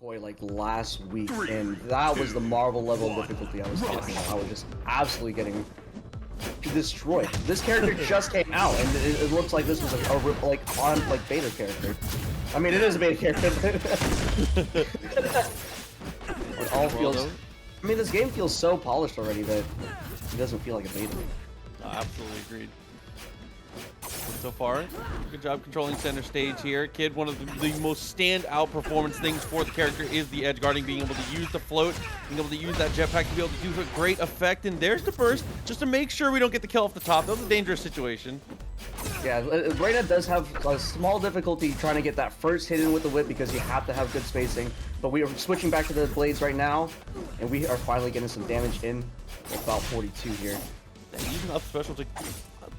Akoi like last week, and that was the Marvel level of difficulty I was talking about. I was just absolutely getting destroyed. This character just came out, and it looks like this was like beta character. I mean, it is a beta character, but it all feels. I mean, this game feels so polished already that it doesn't feel like a beta. Absolutely agreed. So far, good job controlling center stage here. Kid, one of the most standout performance things for the character is the edge guarding, being able to use the float, being able to use that jetpack to be able to do a great effect. And there's the burst, just to make sure we don't get the kill off the top. That was a dangerous situation. Yeah, Reina does have a small difficulty trying to get that first hit in with the whip because you have to have good spacing. But we are switching back to the blades right now, and we are finally getting some damage in. About 42 here. And using up special to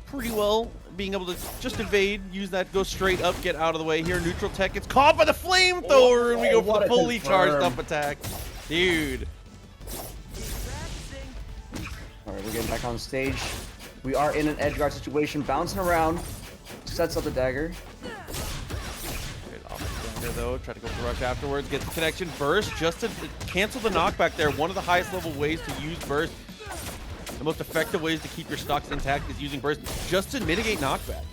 pretty well, being able to just evade, use that, go straight up, get out of the way here. Neutral tech gets caught by the flamethrower, and we go for the fully charged up attack. Dude. All right, we're getting back on stage. We are in an edge guard situation, bouncing around. Sets up the dagger. Great off there though, try to go for rush afterwards, get the connection, burst, just to cancel the knockback there. One of the highest level ways to use burst. The most effective ways to keep your stocks intact is using burst just to mitigate knockback.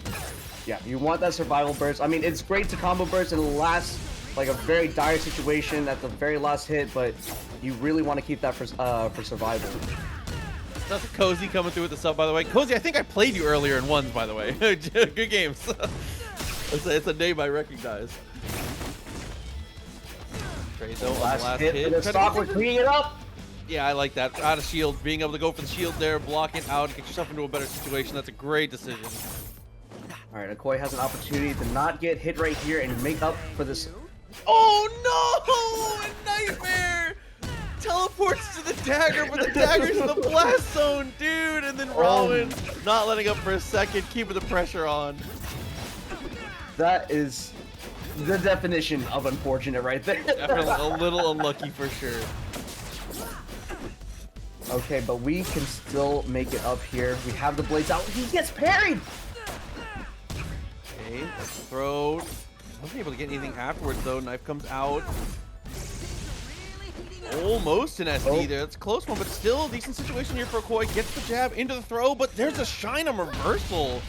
Yeah, you want that survival burst. I mean, it's great to combo burst in the last, like a very dire situation at the very last hit, but you really want to keep that for survival. That's Cozy coming through with the sub, by the way. Cozy, I think I played you earlier in ones, by the way. Good games. It's a name I recognize. Trade though on the last hit. The stock, we're cleaning it up. Yeah, I like that. Out of shield, being able to go for the shield there, block it out, get yourself into a better situation. That's a great decision. All right, Akoi has an opportunity to not get hit right here and make up for this. Oh no! A nightmare! Teleports to the dagger, but the dagger's in the blast zone, dude! And then Rawin not letting up for a second, keeping the pressure on. That is the definition of unfortunate right there. Definitely a little unlucky for sure. Okay, but we can still make it up here. We have the blades out. He gets parried! Okay, throw. Wasn't able to get anything afterwards though. Knife comes out. Almost an SD there. That's a close one, but still a decent situation here for Akoi. Gets the jab into the throw, but there's a shine on reversal.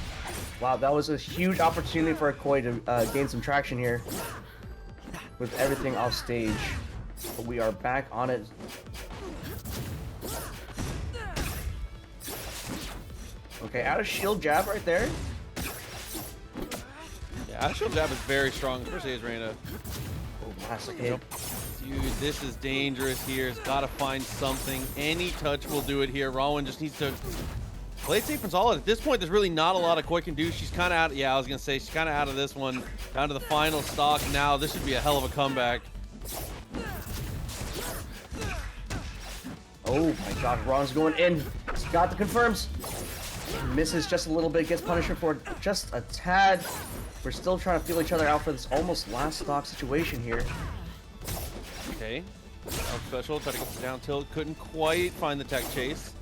Wow, that was a huge opportunity for Akoi to gain some traction here with everything off stage. But we are back on it. Okay, out of shield jab right there. Yeah, out of shield jab is very strong, especially as Reina. Oh, last hit. Dude, this is dangerous here. It's got to find something. Any touch will do it here. Rawin just needs to play it safe and solid. At this point, there's really not a lot Akoi can do. She's kind of out. Yeah, I was going to say, she's kind of out of this one. Down to the final stock now. This should be a hell of a comeback. Oh my god, Raw's going in. He's got the confirms. Misses just a little bit, gets Punisher for just a tad. We're still trying to feel each other out for this almost last stock situation here. Okay. Out special, try to go for down tilt, couldn't quite find the tech chase.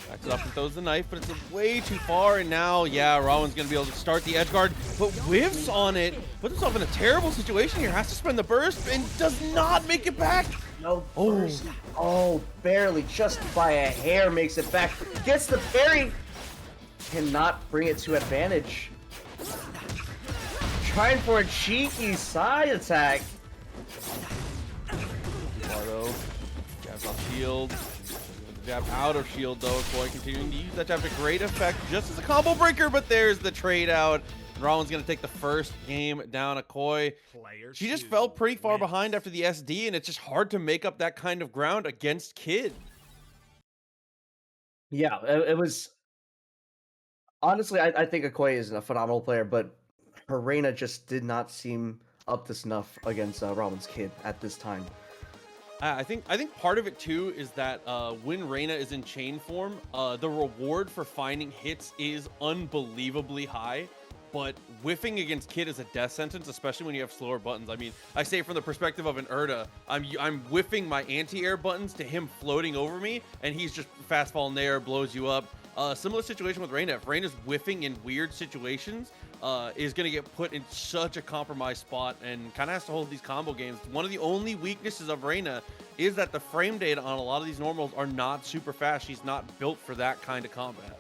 Backs it up and throws the knife, but it's way too far, and now, yeah, Rawin's gonna be able to start the edge guard, but whiffs on it, puts himself in a terrible situation here, has to spend the burst, and does not make it back. No burst. Oh, barely, just by a hair makes it back. Gets the parry. Cannot bring it to advantage. Trying for a cheeky side attack. Bardo, jabs off shield. Jab out of shield though. Akoi continuing to use that jab to great effect just as a combo breaker, but there's the trade out. And Rawin's gonna take the first game down. Akoi, she just fell pretty far behind after the SD, and it's just hard to make up that kind of ground against Kid. Yeah, it was. Honestly, I think Akoi is a phenomenal player, but her Reina just did not seem up to snuff against Rawin's Kid at this time. I think part of it too is that when Reina is in chain form, the reward for finding hits is unbelievably high. But whiffing against Kid is a death sentence, especially when you have slower buttons. I mean, I say from the perspective of an Urdah, I'm whiffing my anti-air buttons to him floating over me, and he's just fastball nair, blows you up. Similar situation with Reina. If Reina's whiffing in weird situations, is going to get put in such a compromised spot and kind of has to hold these combo games. One of the only weaknesses of Reina is that the frame data on a lot of these normals are not super fast. She's not built for that kind of combat.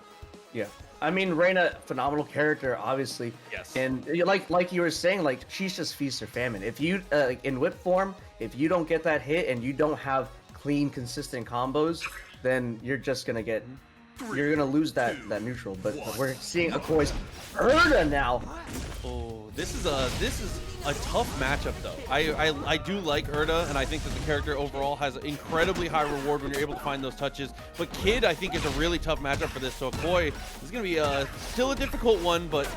Yeah. I mean, Reina, phenomenal character, obviously. Yes. And like you were saying, like, she's just feast or famine. If you, in whip form, if you don't get that hit and you don't have clean, consistent combos, then you're just gonna get, you're gonna lose that neutral. But we're seeing Akoi's Urdah now. Oh, this is a tough matchup though. I do like Urdah, and I think that the character overall has an incredibly high reward when you're able to find those touches. But Kid, I think, is a really tough matchup for this. So Akoi is going to be still a difficult one, but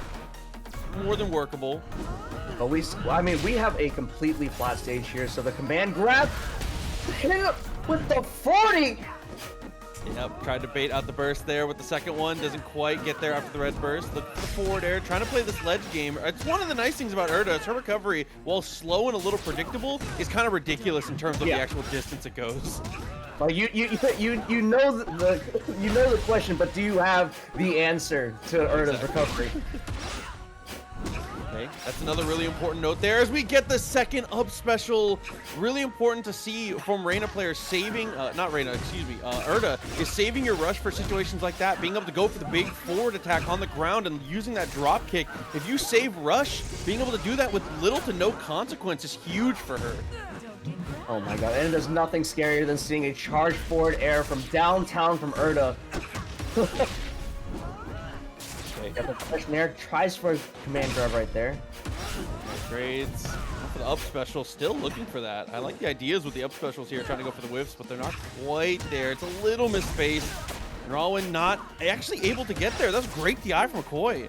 more than workable. But we have a completely flat stage here. So the command grab, hit it with the 40. Yep, tried to bait out the burst there with the second one. Doesn't quite get there after the red burst. Look for the forward air, trying to play this ledge game. It's one of the nice things about Urdah is her recovery, while slow and a little predictable, is kind of ridiculous in terms of the actual distance it goes. Like you know the question, but do you have the answer to Urdah's recovery? Okay, that's another really important note there as we get the second up special. Really important to see from Reina players saving, not Reina, excuse me, Urdah is saving your rush for situations like that, being able to go for the big forward attack on the ground and using that drop kick. If you save rush, being able to do that with little to no consequence is huge for her. Oh my god, and there's nothing scarier than seeing a charge forward air from downtown from Urdah. Got the question there, tries for a command grab right there. Grades for the up special, still looking for that. I like the ideas with the up specials here, trying to go for the whiffs, but they're not quite there. It's a little misspaced. Rawin not actually able to get there. That's great DI from Akoi.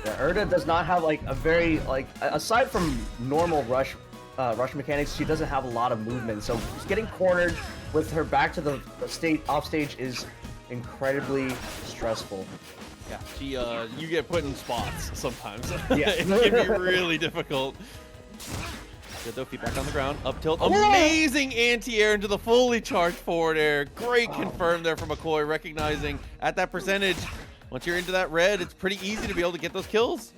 Yeah, Urdah does not have like a very, like, aside from normal rush mechanics, she doesn't have a lot of movement. So getting cornered with her back to the off stage is incredibly stressful. Yeah, she, you get put in spots sometimes. Yeah. It can be really difficult. Good though, feet back on the ground, up tilt. Amazing anti-air into the fully charged forward air. Great confirm there from Akoi, recognizing at that percentage, once you're into that red, it's pretty easy to be able to get those kills.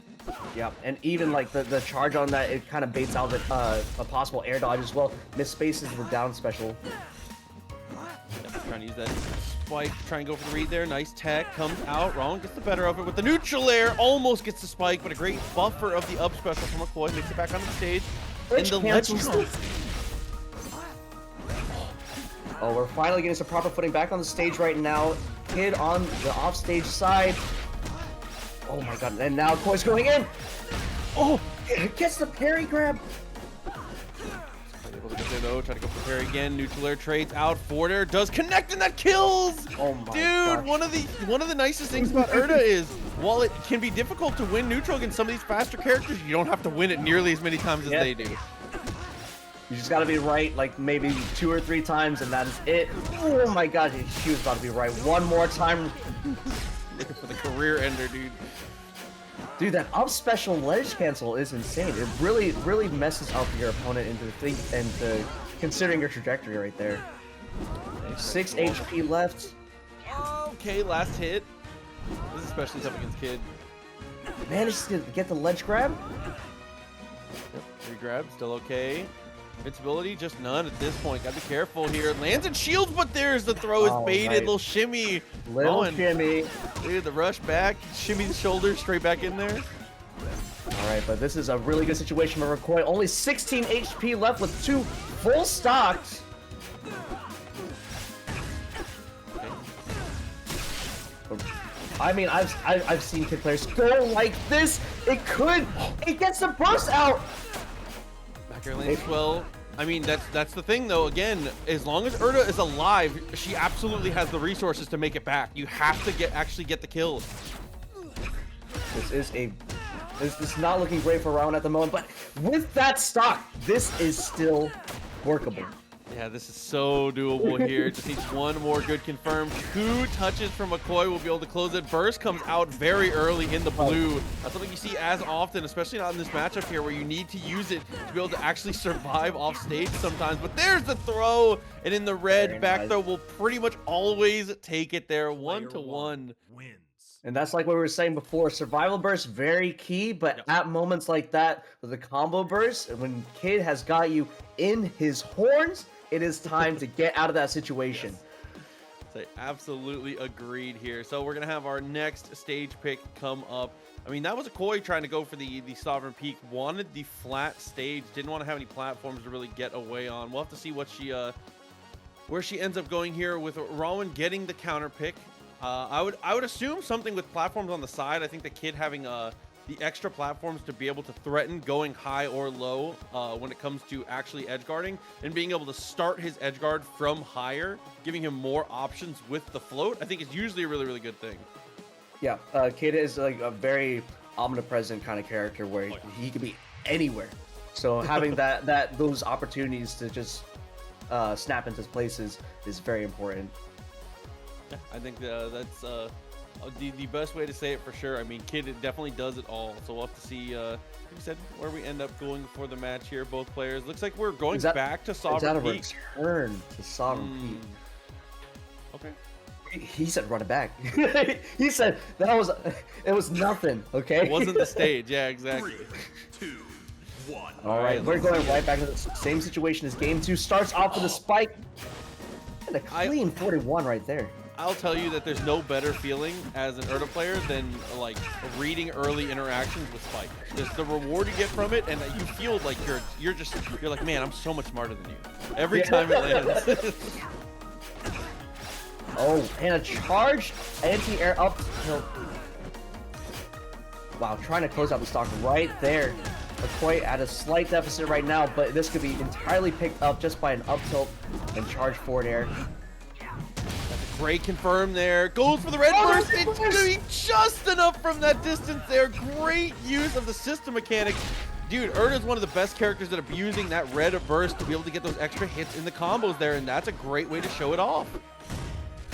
Yeah, and even like the charge on that, it kind of baits out a possible air dodge as well. Misspaces the down special. Trying to use that spike, try and go for the read there. Nice tech, comes out, wrong, gets the better of it with the neutral air, almost gets the spike, but a great buffer of the up special from Akoi, makes it back onto the stage. And the ledge Oh, we're finally getting some proper footing back on the stage right now. Kid on the offstage side. Oh my god, and now Akoi's going in. Oh, gets the parry grab. Able to get there though, try to go for parry again. Neutral air trades out, forward air does connect, and that kills! Oh my Dude, gosh. one of the nicest things about Urdah is, while it can be difficult to win neutral against some of these faster characters, you don't have to win it nearly as many times as they do. You just gotta be right, like maybe 2 or 3 times, and that is it. Oh my god, she was about to be right one more time. Looking for the career ender, dude. Dude, that up special ledge cancel is insane. It really messes up your opponent into considering your trajectory right there. 6 HP left. Okay, last hit. This is especially tough against Kid. Manages to get the ledge grab. Yep, re-grab, still okay. Invincibility, just none at this point. Gotta be careful here. Lands and shields, but there's the throw is baited. Right. Little shimmy. Little shimmy. Dude, the rush back. Shimmy the shoulders straight back in there. Alright, but this is a really good situation for Akoi. Only 16 HP left with 2 full stocks. Okay. I mean, I've seen Kid players go like this. It gets the burst out. Back air lands well. I mean, that's the thing though. Again, as long as Urdah is alive, she absolutely has the resources to make it back. You have to actually get the kill. This is not looking great for Rawin at the moment, but with that stock, this is still workable. Yeah, this is so doable here. Just needs one more good confirm. 2 touches from Akoi will be able to close it. Burst comes out very early in the blue. That's something you see as often, especially not in this matchup here, where you need to use it to be able to actually survive off stage sometimes. But there's the throw, and in the red, back throw will pretty much always take it there. 1-1. And that's like what we were saying before. Survival burst, very key, but at moments like that, with the combo burst, and when Kid has got you in his horns, it is time to get out of that situation. Yes. Absolutely agreed here. So we're going to have our next stage pick come up. I mean, that was Akoi trying to go for the Sovereign Peak. Wanted the flat stage. Didn't want to have any platforms to really get away on. We'll have to see what she, where she ends up going here with Rawin getting the counter pick. I would assume something with platforms on the side. I think the Kid having the extra platforms to be able to threaten going high or low when it comes to actually edge guarding, and being able to start his edge guard from higher, giving him more options with the float, I think is usually a really, really good thing. Yeah, Kid is like a very omnipresent kind of character where he could be anywhere. So having those opportunities to just snap into places is very important. Yeah, I think that's the best way to say it for sure. I mean, Kid definitely does it all. So we'll have to see, like I said, where we end up going for the match here. Both players. Looks like we're going back to Sovereign Peak. Return to Sovereign Peak. Okay. He said run it back. He said it was nothing. Okay. It wasn't the stage. Yeah, exactly. 3, 2, 1. All right, we're going right back to the same situation as game 2. Starts off with a spike and a clean 41 right there. I'll tell you that there's no better feeling as an Urdah player than like reading early interactions with Spike. There's the reward you get from it, and you feel like you're like, man, I'm so much smarter than you every time it lands. Oh, and a charged anti-air up tilt. Wow, trying to close out the stock right there. Akoi at a slight deficit right now, but this could be entirely picked up just by an up tilt and charge forward air. That's a great confirm there. Goes for the red burst. It's going to be just enough from that distance there. Great use of the system mechanics. Dude, Urdah's one of the best characters at abusing that red burst to be able to get those extra hits in the combos there, and that's a great way to show it off.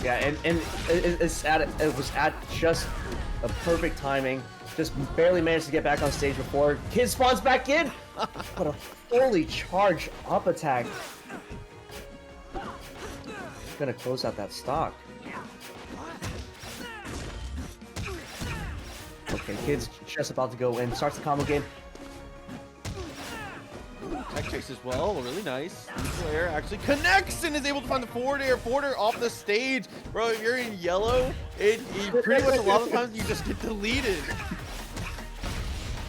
Yeah, and it was at just a perfect timing. Just barely managed to get back on stage before Kid spawns back in. But a fully charged up attack. Gonna close out that stock. Okay, Kid's just about to go in. Starts the combo game. Tech chase as well, really nice. Player actually connects and is able to find the forward air off the stage. Bro, if you're in yellow, it pretty much a lot of times you just get deleted.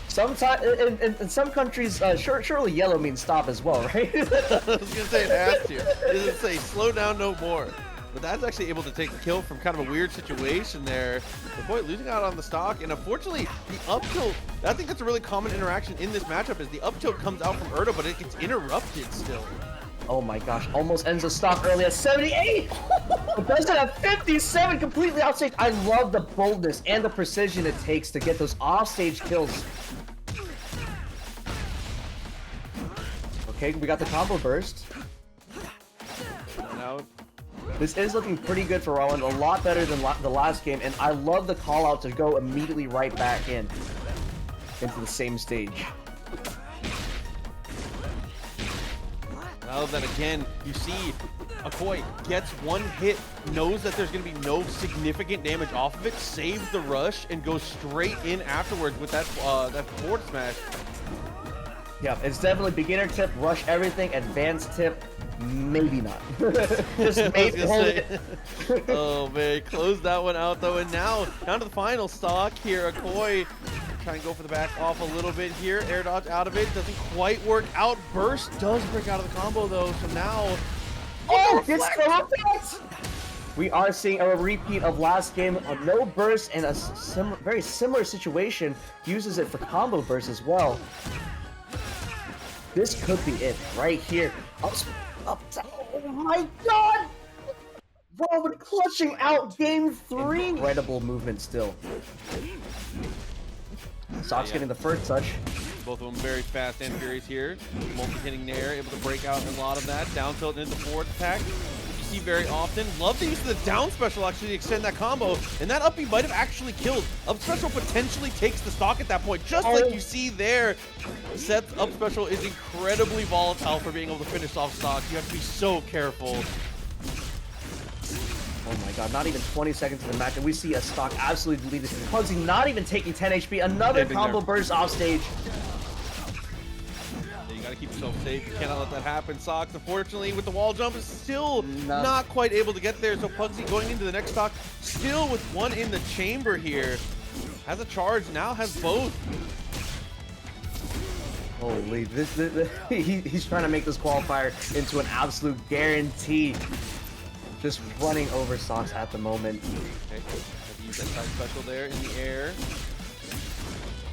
Sometimes in some countries, surely yellow means stop as well, right? I was gonna say it has to. It doesn't say slow down no more. But that's actually able to take the kill from kind of a weird situation there. The boy losing out on the stock, and unfortunately, the up tilt, I think that's a really common interaction in this matchup, is the up tilt comes out from Urdah, but it gets interrupted still. Oh my gosh, almost ends the stock early at 78! It does it at 57, completely outstage. I love the boldness and the precision it takes to get those offstage kills. Okay, we got the combo burst. Now, this is looking pretty good for Rawin, a lot better than the last game, and I love the call out to go immediately right back into the same stage. Now then again, you see Akoi gets one hit, knows that there's going to be no significant damage off of it, saves the rush, and goes straight in afterwards with that forward smash. Yeah, it's definitely beginner tip, rush everything, advanced tip, maybe not. Just maybe hold it. Oh man, close that one out though, and now down to the final stock here. Akoi trying to go for the back off a little bit here. Air dodge out of it, doesn't quite work out. Burst does break out of the combo though, so now... Oh, it's so we are seeing a repeat of last game. A no burst and a very similar situation. Uses it for combo burst as well. This could be it right here. Up, oh my god! Rawin clutching out game 3. Incredible movement still. Sock's getting the first touch. Both of them very fast and furious here. Multi-hitting there, able to break out a lot of that. Down tilt into forward attack. You see very often. Love to use the down special actually to extend that combo. And that up B might have actually killed. Up special potentially takes the stock at that point. Just like you see there. Seth's up special is incredibly volatile for being able to finish off stock. You have to be so careful. Oh my god, not even 20 seconds in the match, and we see a stock absolutely lead this. Pugsy not even taking 10 HP, another combo burst off stage. Yeah, you gotta keep yourself safe. You cannot let that happen. Sox, unfortunately, with the wall jump, is still not quite able to get there. So Pugsy going into the next stock, still with one in the chamber here. Has a charge, now has both. Holy, he's trying to make this qualifier into an absolute guarantee. Just running over Sox at the moment. Okay, have to use that side special there in the air.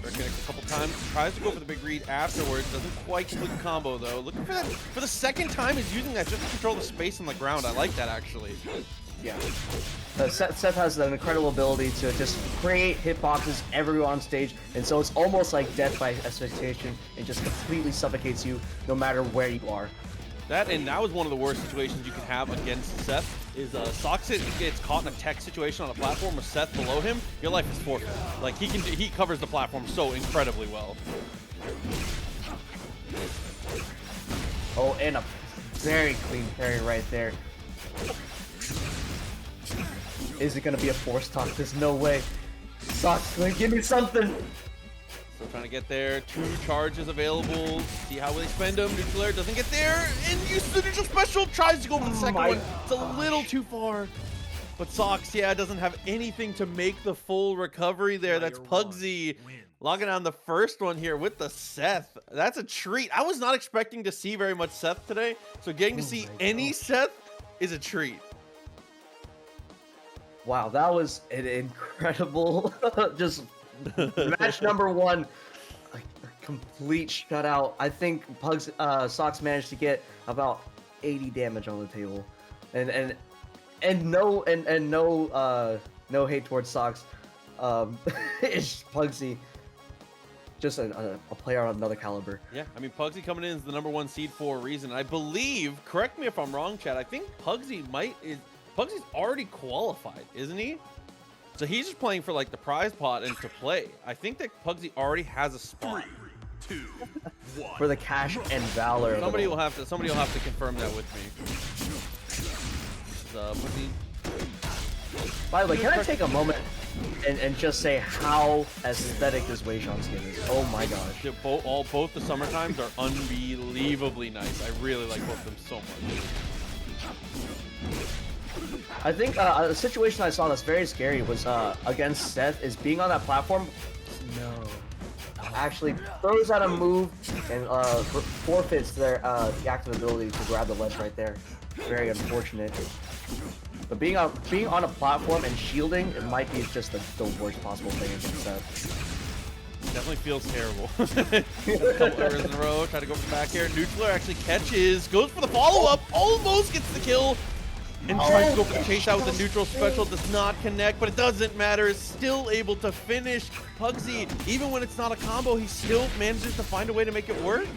Connects a couple times, tries to go for the big read afterwards, doesn't quite complete the combo though. Looking for that for the second time, he's using that just to control the space on the ground. I like that actually. Yeah. Seth has an incredible ability to just create hitboxes everywhere on stage, and so it's almost like death by expectation. It just completely suffocates you no matter where you are. That was one of the worst situations you can have against Seth. Is Sox gets caught in a tech situation on a platform with Seth below him, your life is forfeit. Like he covers the platform so incredibly well. Oh, and a very clean parry right there. Is it gonna be a force talk? There's no way. Sox, give me something. Still trying to get there. 2 charges available. See how they spend them. Neutral air doesn't get there. And uses the neutral special. Tries to go for the second one. It's a little too far. But Sox, yeah, doesn't have anything to make the full recovery there. That's Pugsy logging on the first one here with the Seth. That's a treat. I was not expecting to see very much Seth today. So getting to see any Seth is a treat. Wow, that was an incredible just match number 1. A complete shutout. I think Sox managed to get about 80 damage on the table, and no hate towards Sox. It's Pugsy, just a player on another caliber. Yeah, I mean Pugsy coming in as the #1 seed for a reason. I believe, correct me if I'm wrong, Chad, I think Pugsy's already qualified, isn't he? So he's just playing for like the prize pot and to play. I think that Pugsy already has a spot. 3, 2, 1. For the cash and valor. Somebody will have to confirm that with me. Pugsy. By the way, can I take a moment and just say how aesthetic this Weishan skin is? Oh my gosh. Both the summer times are unbelievably nice. I really like both of them so much. I think a situation I saw that's very scary was against Seth is being on that platform. No. Actually throws out a move and forfeits their the active ability to grab the ledge right there. Very unfortunate. But being on a platform and shielding, it might be just the worst possible thing against Seth. Definitely feels terrible. A couple errors in a row. Try to go for the back air. Neutral air actually catches. Goes for the follow-up. Almost gets the kill. And tries to go for the chase out with the neutral special. Does not connect, but it doesn't matter. Is still able to finish. Pugsy, even when it's not a combo, he still manages to find a way to make it work.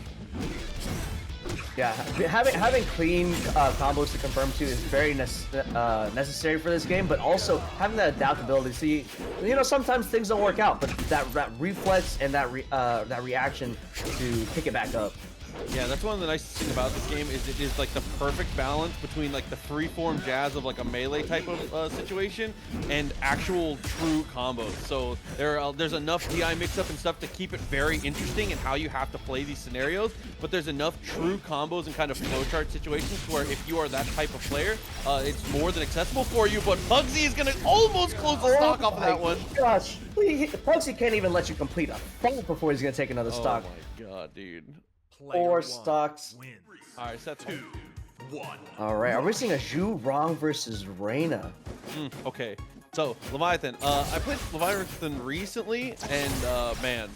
Yeah, having clean combos to confirm to is very necessary for this game, but also having that adaptability. See, you know, sometimes things don't work out, but that reflex and that reaction to pick it back up. Yeah, that's one of the nicest things about this game is it is like the perfect balance between like the freeform jazz of like a melee type of situation and actual true combos. So there's enough DI mix-up and stuff to keep it very interesting in how you have to play these scenarios, but there's enough true combos and kind of flowchart situations where if you are that type of player, it's more than accessible for you. But Pugsy is gonna almost close the stock off of that one. Gosh, Pugsy can't even let you complete a fight before he's gonna take another stock. Oh my god, dude. 4 stocks. All right, Seth. 2, 1. All right, are we seeing a Zhurong versus Reina? Okay, so Leviathan. I played Leviathan recently, and man,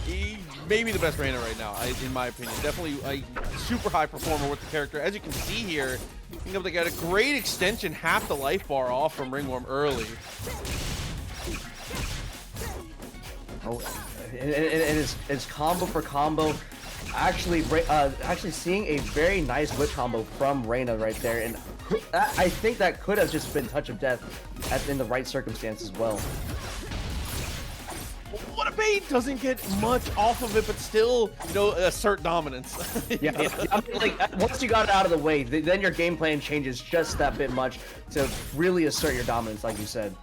he may be the best Reina right now, in my opinion. Definitely a super high performer with the character. As you can see here, being able to get a great extension, half the life bar off from Wingwurm early. Oh, it's combo for combo. Actually seeing a very nice whip combo from Reina right there, and I think that could have just been touch of death in the right circumstance as well. What a bait doesn't get much off of it, but still, you know, assert dominance. Yeah, I mean, like once you got it out of the way, then your game plan changes just that bit much to really assert your dominance, like you said.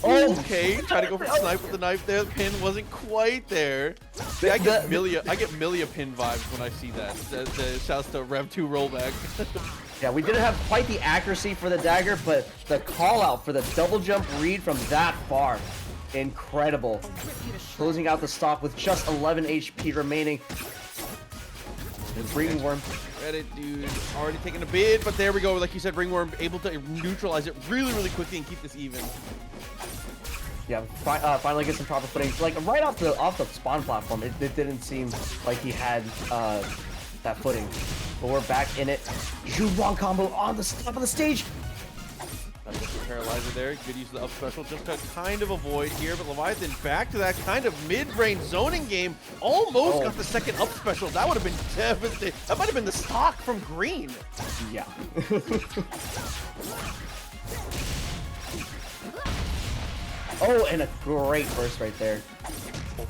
Oh, okay. Try to go for snipe with the knife there. The pin wasn't quite there. See, I get Millia pin vibes when I see that. The shouts to Rev 2 rollback. Yeah, we didn't have quite the accuracy for the dagger, but the call out for the double jump read from that far, incredible. Closing out the stock with just 11 HP remaining. And Wingwurm. Reddit, dude, already taking a bid, but there we go. Like you said, Wingwurm able to neutralize it really, really quickly and keep this even. Yeah, finally get some proper footing. Like right off the spawn platform, it didn't seem like he had that footing. But we're back in it. Zhurong combo on the top of the stage. That's the paralyzer there. Good use of the up special just to kind of avoid here. But Leviathan back to that kind of mid-range zoning game. Almost got the second up special. That would have been devastating. That might have been the stock from green. Yeah. Oh, and a great burst right there.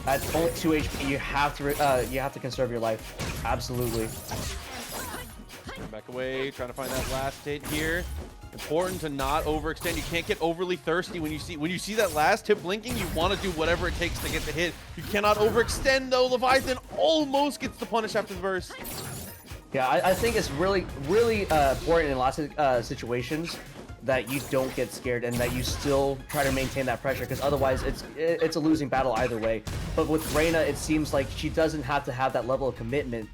At only 2 HP, you have to conserve your life. Absolutely. Back away, trying to find that last hit here. Important to not overextend. You can't get overly thirsty when you see that last hit blinking. You want to do whatever it takes to get the hit. You cannot overextend though. Leviathan almost gets the punish after the burst. Yeah, I think it's really important in lots of situations that you don't get scared and that you still try to maintain that pressure, because otherwise it's a losing battle either way. But with Reina, it seems like she doesn't have to have that level of commitment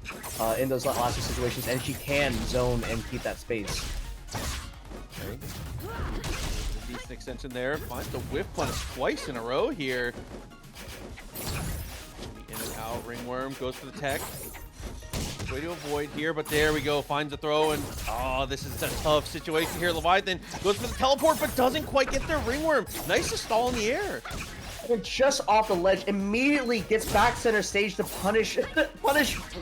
in those last two situations, and she can zone and keep that space. Okay. Decent extension there. Finds the whiff punish twice in a row here. In and out. Ringworm goes for the tech. Way to avoid here, but there we go. Finds a throw, and oh, this is a tough situation here. Leviathan goes for the teleport, but doesn't quite get there. Ringworm, nice to stall in the air. And just off the ledge, immediately gets back center stage to punish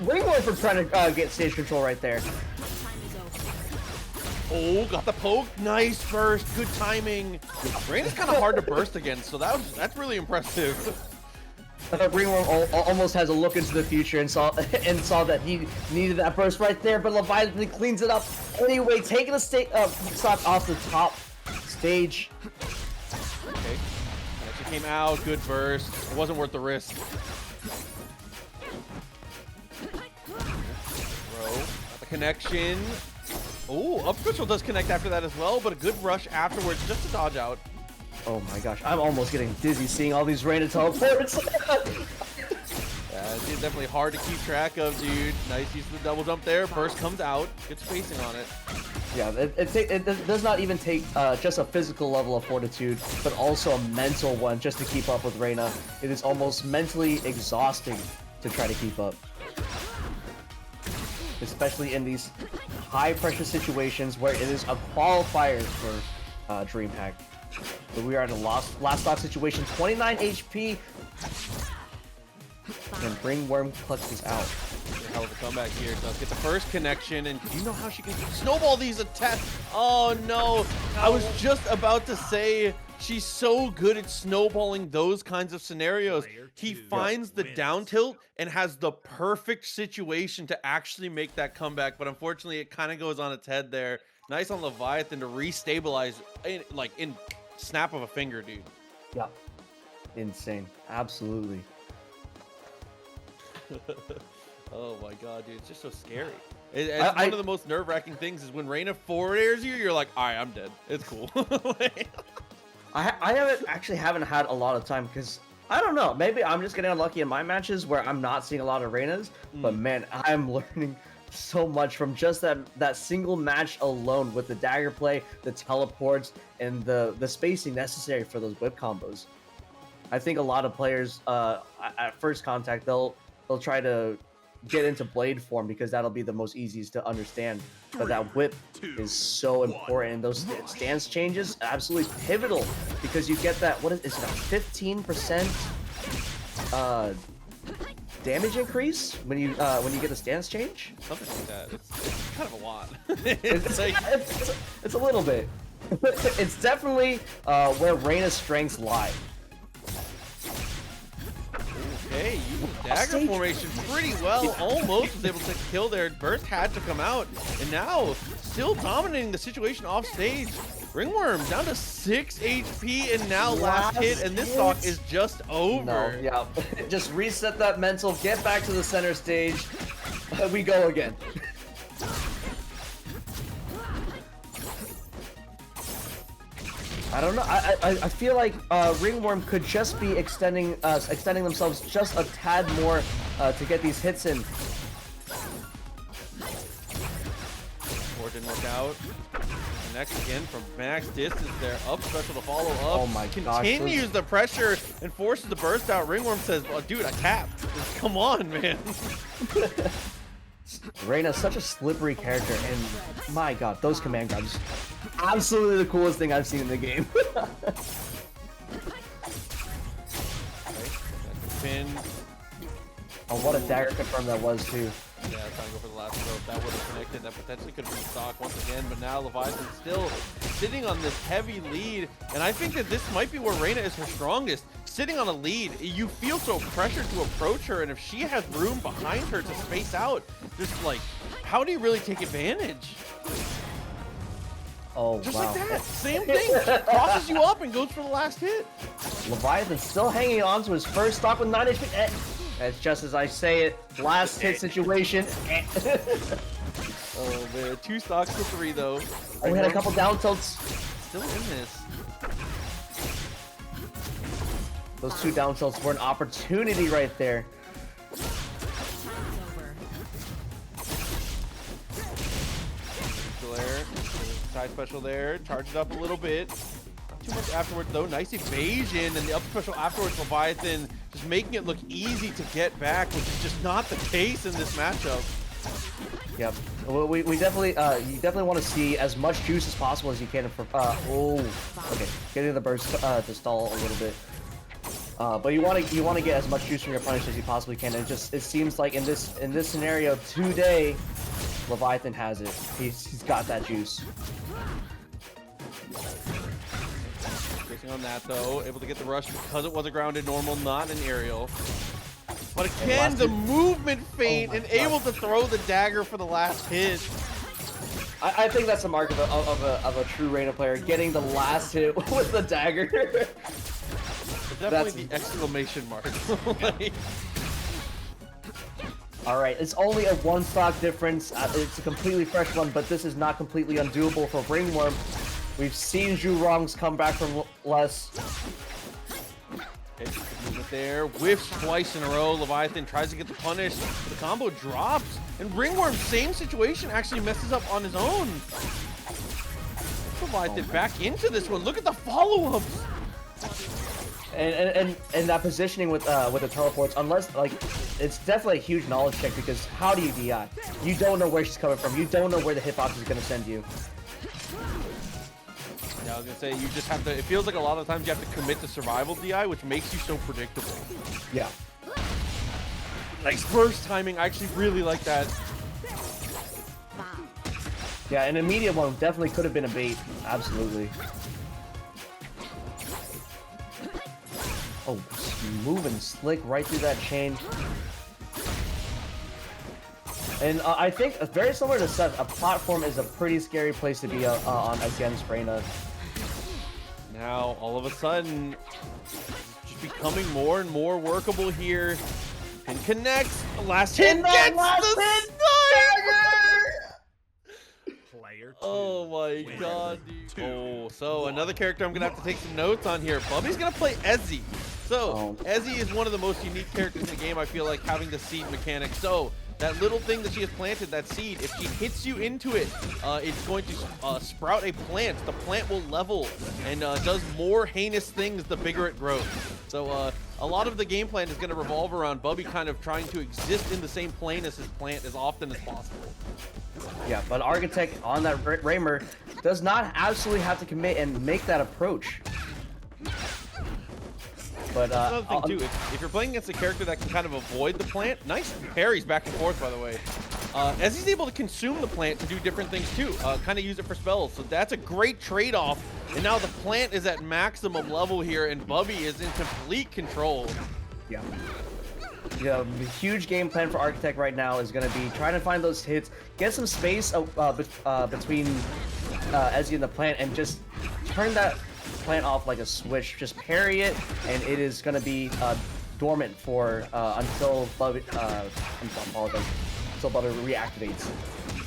Ringworm for trying to get stage control right there. Oh, got the poke. Nice burst. Good timing. Rain is kind of hard to burst against, so that's really impressive. Ringworm almost has a look into the future and saw that he needed that burst right there, but Leviathan cleans it up anyway, taking a stop off the top stage. Okay, actually came out. Good burst. It wasn't worth the risk. Bro, got the connection. Oh, up special does connect after that as well, but a good rush afterwards just to dodge out. Oh my gosh, I'm almost getting dizzy seeing all these Reina teleports. It's definitely hard to keep track of, dude. Nice use of the double jump there. Burst comes out. Good spacing on it. Yeah, it does not even take just a physical level of fortitude, but also a mental one just to keep up with Reina. It is almost mentally exhausting to try to keep up. Especially in these high-pressure situations where it is a qualifier for DreamHack. But we are in a last stock situation, 29 HP. And Wingwurm clutches out. A hell of a comeback here. Does get the first connection, and you know how she can snowball these attacks. Oh no! I was just about to say she's so good at snowballing those kinds of scenarios. He finds the down tilt and has the perfect situation to actually make that comeback, but unfortunately it kind of goes on its head there. Nice on Leviathan to restabilize in snap of a finger, dude. Yeah. Insane. Absolutely. Oh my god, dude, it's just so scary. It's one of the most nerve-wracking things is when Reina forward airs you, you're like, alright, I'm dead. It's cool. I haven't had a lot of time because I don't know, maybe I'm just getting unlucky in my matches where I'm not seeing a lot of Reinas, but man, I'm learning so much from just that single match alone with the dagger play, the teleports, and the spacing necessary for those whip combos. I think a lot of players at first contact they'll try to get into blade form because that'll be the most easiest to understand, but that whip is so important, and those stance changes absolutely pivotal because you get that, what is it, 15% damage increase when you get a stance change? Something like that. It's kind of a lot. It's a little bit. It's definitely where Reina's strengths lie. Okay, using dagger formation pretty well. Almost was able to take a kill there. Burst had to come out. And now, still dominating the situation off stage. Wingwurm down to 6 HP and now last hit, and this stock is just over. No, yeah. Just reset that mental, get back to the center stage. We go again. I don't know. I feel like Wingwurm could just be extending themselves just a tad more to get these hits in. Or didn't work out. Next again from max distance there, up special to follow up. Oh my gosh. Continues the pressure and forces the burst out. Wingwurm says, well, dude, I tapped. Come on, man. Reina's such a slippery character, and my god, those command grabs. Absolutely the coolest thing I've seen in the game. Spin. Oh, what a dagger confirm that was, too. Yeah, trying to go for the last throw. If that would have connected, that potentially could have been stock once again. But now Leviathan still sitting on this heavy lead. And I think that this might be where Reina is her strongest. Sitting on a lead, you feel so pressured to approach her. And if she has room behind her to space out, just like, how do you really take advantage? Oh, just wow. like that. Same thing. Crosses you up and goes for the last hit. Leviathan still hanging on to his first stock with 9 HP. That's just as I say it. Last hit situation. Oh man, 2 stocks to 3 though. Oh, we had a couple down tilts. Still in this. Those 2 down tilts were an opportunity right there. Glare, side special there, charges up a little bit. Not too much afterwards though. Nice evasion, and the up special afterwards. Leviathan just making it look easy to get back, which is just not the case in this matchup. Yep. Well, we definitely you definitely want to see as much juice as possible as you can for oh, okay, getting the burst to stall a little bit. But you want to get as much juice from your punish as you possibly can. And it seems like in this scenario today, Leviathan has it. He's got that juice. Focusing on that though, able to get the rush because it was a grounded normal, not an aerial. But again, the movement feint and able to throw the dagger for the last hit. I think that's the mark of a true Reina player, getting the last hit with the dagger. Definitely the exclamation mark. Like, all right, it's only a 1 stock difference. It's a completely fresh one, but this is not completely undoable for Wingwurm. We've seen Zhurong's come back from less. okay, movement there, whiffs twice in a row. Leviathan tries to get the punish, but the combo drops. And Wingwurm, same situation, actually messes up on his own. Leviathan back into this one. Look at the follow-ups. And that positioning with the teleports, unless like, it's definitely a huge knowledge check, because how do you DI? You don't know where she's coming from. You don't know where the hitbox is going to send you. Yeah, I was gonna say, you just have to, it feels like a lot of times you have to commit to survival DI, which makes you so predictable. Yeah. Nice burst timing, I actually really like that. Yeah, an immediate one definitely could have been a bait. Absolutely. Oh, moving slick right through that chain. And I think, very similar to Seth, a platform is a pretty scary place to be on against Reina. Now, all of a sudden, just becoming more and more workable here. And connects. Last hit gets the Player 2. Oh my god, dude. Oh, so another character I'm gonna have to take some notes on here. Bubby's gonna play Ezzie. So, Ezzie is one of the most unique characters in the game, I feel like, having the seed mechanic. So, that little thing that she has planted, that seed, if she hits you into it, it's going to sprout a plant. The plant will level and does more heinous things the bigger it grows. So a lot of the game plan is going to revolve around Bubby kind of trying to exist in the same plane as his plant as often as possible. Yeah, but Architect on that Raymer does not absolutely have to commit and make that approach. But another thing too, if you're playing against a character that can kind of avoid the plant, nice parries back and forth, by the way. Ezzie's able to consume the plant to do different things too, kind of use it for spells. So that's a great trade-off. And now the plant is at maximum level here, and Bubby is in complete control. Yeah. the huge game plan for Architect right now is going to be trying to find those hits, get some space between Ezzie and the plant, and just turn that plant off like a switch. Just parry it, and it is going to be dormant for until Bubby. Until Bubby reactivates.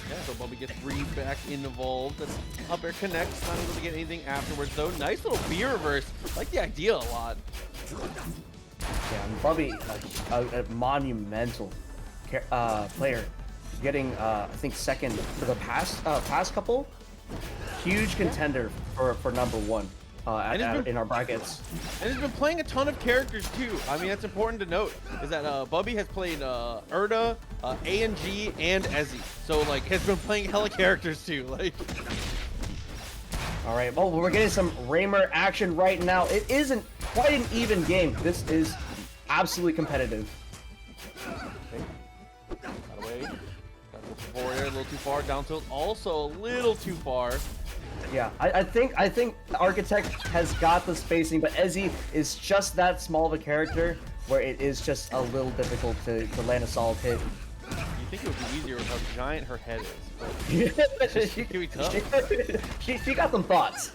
Yeah, so Bubby gets back involved. That's up air connects, not able to get anything afterwards though. Nice little B reverse. I like the idea a lot. Yeah, and Bubby, a monumental player, getting I think second for the past couple. Huge contender for #1 in our brackets. And he's been playing a ton of characters too. I mean, that's important to note, is that Bubby has played Urdah, ANG, and Ezzie. So like, has been playing hella characters too. Like. All right, well, we're getting some Raymer action right now. It isn't quite an even game. This is absolutely competitive. Okay. Got away. Got forward there, a little too far. Down tilt also a little too far. Yeah, I think Architect has got the spacing, but Ezzie is just that small of a character where it is just a little difficult to land a solid hit. You think it would be easier with how giant her head is, but she, can be tough. She got some thoughts.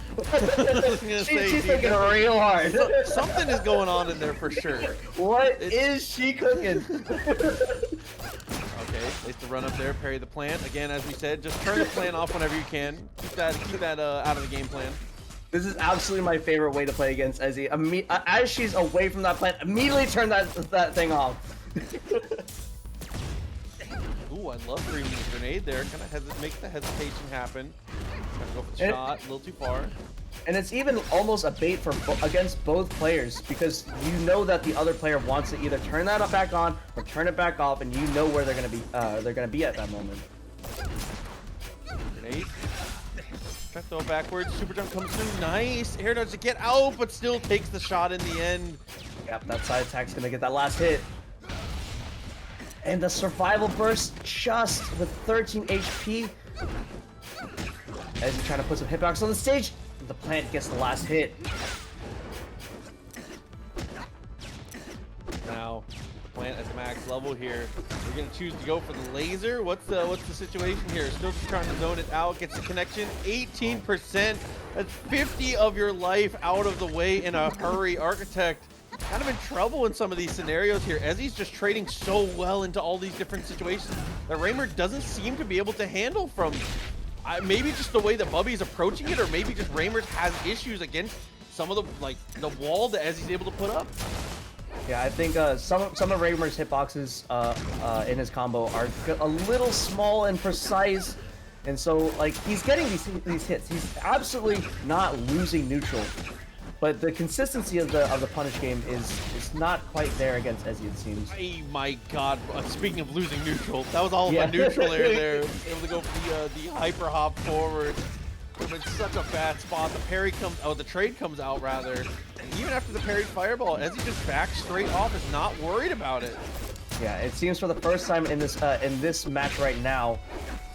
She's say, thinking real hard. Something is going on in there for sure. What is she cooking? Okay, nice to run up there, parry the plant. Again, as we said, just turn the plant off whenever you can. Keep that out of the game plan. This is absolutely my favorite way to play against Ezzie. As she's away from that plant, immediately turn that thing off. Ooh, I love green grenade there. Kind of make the hesitation happen. Trying to go for the shot, a little too far. And it's even almost a bait against both players, because you know that the other player wants to either turn that back on or turn it back off, and you know where they're gonna be at that moment. Grenade. Try to throw it backwards. Super jump comes through. Nice air dodge to get out, but still takes the shot in the end. Yep, that side attack's gonna get that last hit. And the survival burst just with 13 HP. As he's trying to put some hitbox on the stage, the plant gets the last hit. Now, the plant at max level here. We're gonna choose to go for the laser. What's the situation here? Still just trying to zone it out. Gets the connection. 18%. That's 50 of your life out of the way in a hurry. Architect kind of in trouble in some of these scenarios here. Ezzie's just trading so well into all these different situations that Raymer doesn't seem to be able to handle from. Maybe just the way that Bubby's approaching it, or maybe just Raymer has issues against some of the wall that Ezzie's able to put up. Yeah, I think some of Raymer's hitboxes in his combo are a little small and precise, and so like he's getting these hits. He's absolutely not losing neutral, but the consistency of the punish game is not quite there against Ezzie, it seems. Oh my god, speaking of losing neutral, that was all of a neutral air there. Able to go for the hyper hop forward. It's been such a bad spot. The parry comes out, the trade comes out rather. And even after the parried fireball, Ezzie just backs straight off, is not worried about it. Yeah, it seems for the first time in this match right now,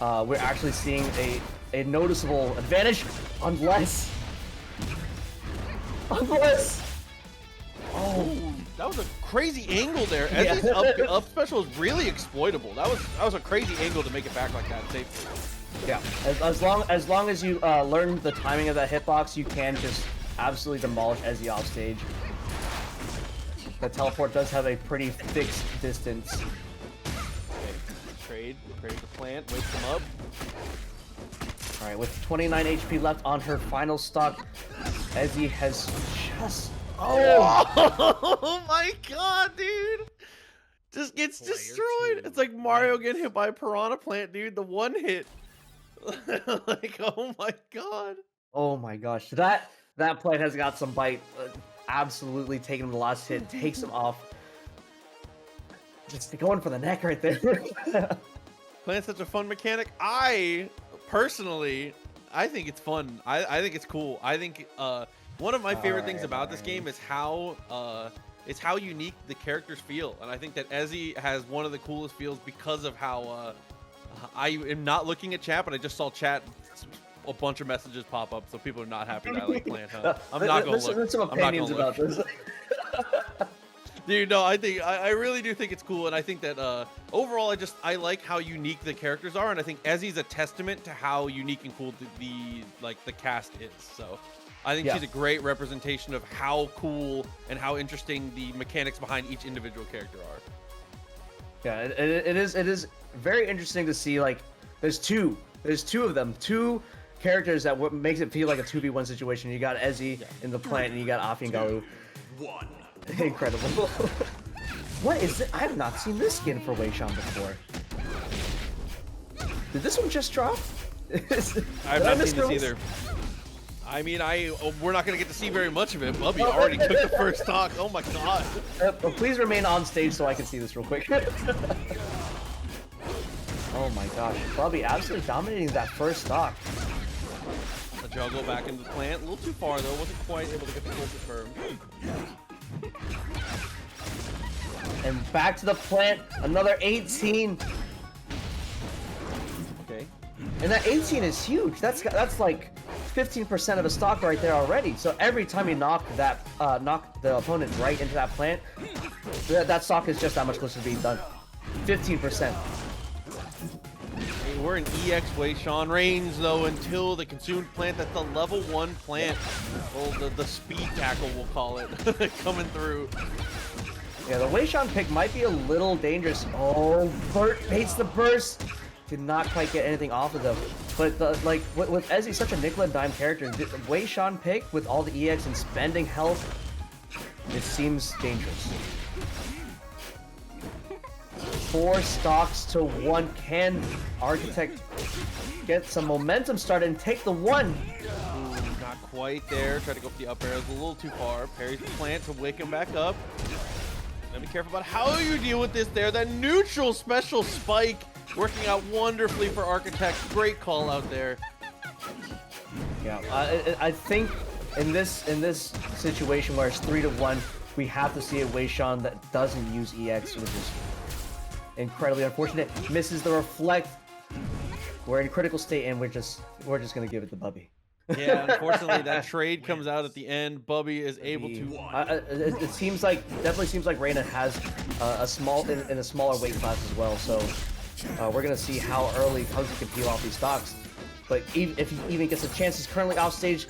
we're actually seeing a noticeable advantage, unless. Oh, that was a crazy angle there. Ezzie's up special is really exploitable. That was a crazy angle to make it back like that safely. Yeah, as long as you learn the timing of that hitbox, you can just absolutely demolish Ezzie off stage. The teleport does have a pretty fixed distance. Okay, trade the plant, wakes him up. All right, with 29 HP left on her final stock, Ezzie has just... Oh my god, dude! Just gets destroyed. It's like Mario getting hit by a piranha plant, dude. The one hit. Like, oh my god. Oh my gosh, that plant has got some bite. Absolutely taking him the last hit, takes him off. Just going for the neck right there. Plant's such a fun mechanic. Personally, I think it's fun. I think it's cool. I think one of my favorite things about this game is how unique the characters feel, and I think that Ezzie has one of the coolest feels because of how I am not looking at chat, but I just saw chat. A bunch of messages pop up, so people are not happy that I like Plant. Huh? I'm not gonna look. There's some opinions about this. Dude, no, I really do think it's cool, and I think that overall I like how unique the characters are, and I think Ezzie's a testament to how unique and cool the cast is. So I think she's a great representation of how cool and how interesting the mechanics behind each individual character are. Yeah, it is very interesting to see, like, there's two of them, two characters that what makes it feel like a 2v1 situation. You got Ezzie in the plant, and you got Afi and Galu. Incredible. What is it? I have not seen this skin for Weishan before. Did this one just drop? I've not seen this either. I mean, we're not going to get to see very much of it. Bubby already took the first stock. Oh my god. Please remain on stage so I can see this real quick. Oh my gosh. Bubby absolutely dominating that first stock. The juggle back into the plant. A little too far, though. Wasn't quite able to get the full confirmed. And back to the plant. Another 18. Okay. And that 18 is huge. That's like 15% of the stock right there already. So every time you knock the opponent right into that plant, that stock is just that much closer to being done. 15%. We're in EX Weishan range, though, until the consumed plant. That's the level 1 plant. Well, the speed tackle, we'll call it, coming through. Yeah, the Weishan pick might be a little dangerous. Oh, Bert baits the burst. Did not quite get anything off of them. But, like, with Ezzie, such a nickel and dime character, the Weishan pick, with all the EX and spending health, it seems dangerous. 4 stocks to 1. Can Architect get some momentum started and take the 1? Ooh, not quite there. Try to go for the up air. It was a little too far. Parries the plant to wake him back up. Gotta be careful about how you deal with this there. That neutral special spike working out wonderfully for Architect. Great call out there. Yeah, I think in this situation where it's 3 to 1, we have to see a Weishan that doesn't use EX, which is incredibly unfortunate. Misses the reflect. We're in critical state, and we're just gonna give it to Bubby. Yeah, unfortunately, that trade comes out at the end. Bubby is able to. It seems like Reina has a smaller weight class as well. So we're gonna see how early Pugsy can peel off these stocks. But if he even gets a chance, he's currently off stage.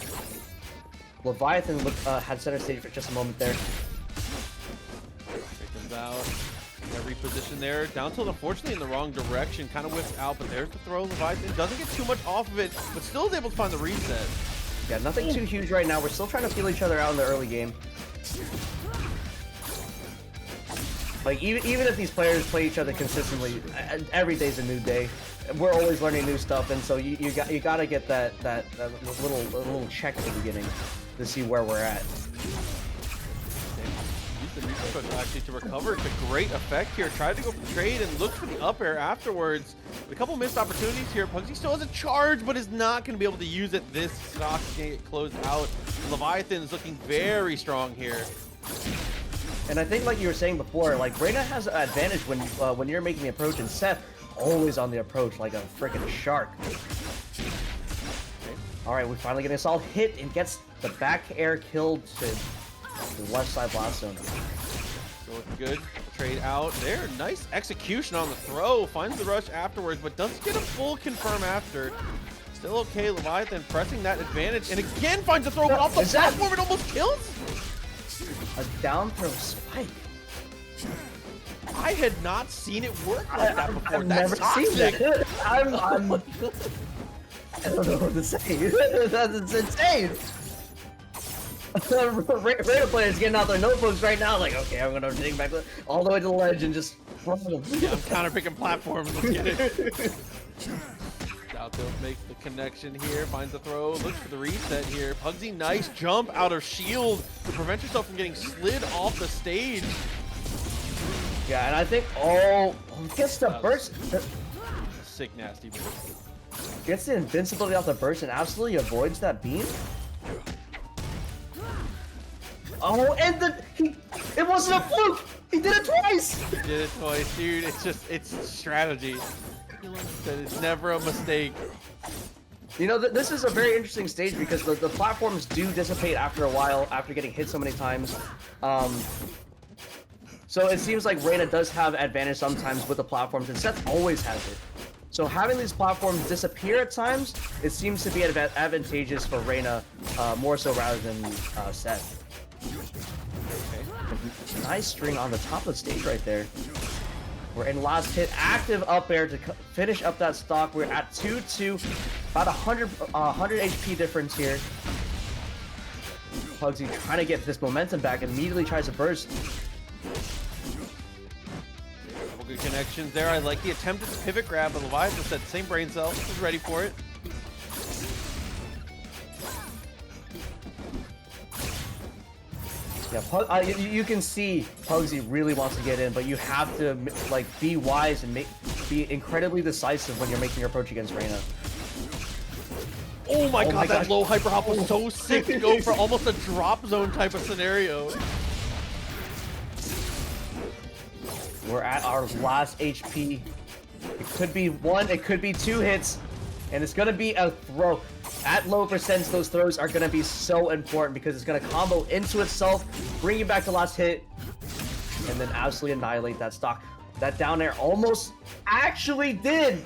Leviathan had center stage for just a moment there. Comes out. Reposition there. Down tilt, unfortunately, in the wrong direction. Kind of whips out, but there's the throw. Leviathan doesn't get too much off of it, but still is able to find the reset. Yeah, nothing too huge right now. We're still trying to feel each other out in the early game. Like, even if these players play each other consistently, every day's a new day. We're always learning new stuff, and so you gotta get that little check at the beginning to see where we're at. The neutral push actually to recover to great effect here. Tried to go for the trade and look for the up air afterwards. A couple missed opportunities here. Pugsy still has a charge, but is not going to be able to use it. This stock is going to get closed out. Leviathan is looking very strong here. And I think, like you were saying before, like Reina has an advantage when you're making the approach, and Seth always on the approach like a freaking shark. Okay. All right, we're finally getting a solid hit and gets the back air kill to the left side blast zone. So looking good. Trade out there. Nice execution on the throw. Finds the rush afterwards, but doesn't get a full confirm after. Still okay. Leviathan pressing that advantage, and again finds a throw, but off the platform it almost kills. A down throw spike. I had not seen it work like that before. I've That's never toxic. seen that. I don't know what to say. That's insane. Raider players getting out their notebooks right now, like, okay, I'm gonna dig back all the way to the ledge and just run them. Yeah, I'm counter picking platforms. Let's get it. Out there makes the connection here, finds the throw, looks for the reset here. Pugsy, nice jump out of shield to prevent yourself from getting slid off the stage. Yeah, and I think gets the burst. Sick, nasty burst. Gets the invincibility off the burst and absolutely avoids that beam. Oh, and it wasn't a fluke! He did it twice! He did it twice, dude. It's strategy. It's never a mistake. You know, this is a very interesting stage because the platforms do dissipate after a while, after getting hit so many times. So it seems like Reina does have advantage sometimes with the platforms, and Seth always has it. So having these platforms disappear at times, it seems to be advantageous for Reina more so rather than Seth. Okay. Nice string on the top of the stage right there. We're in last hit, active up air to finish up that stock. We're at 2-2, about 100 HP difference here. Pugsy trying to get this momentum back, immediately tries to burst. Good connections there. I like the attempted pivot grab, but Leviathan said same brain cell, was ready for it. Yeah, you can see Pugsy really wants to get in, but you have to like be wise and be incredibly decisive when you're making your approach against Reina. Oh my god, that gosh. low hyper hop was so sick to go for almost a drop zone type of scenario. We're at our last HP. It could be one, it could be 2 hits, and it's gonna be a throw. At low percents, those throws are gonna be so important because it's gonna combo into itself, bring you back to last hit, and then absolutely annihilate that stock. That down air almost actually did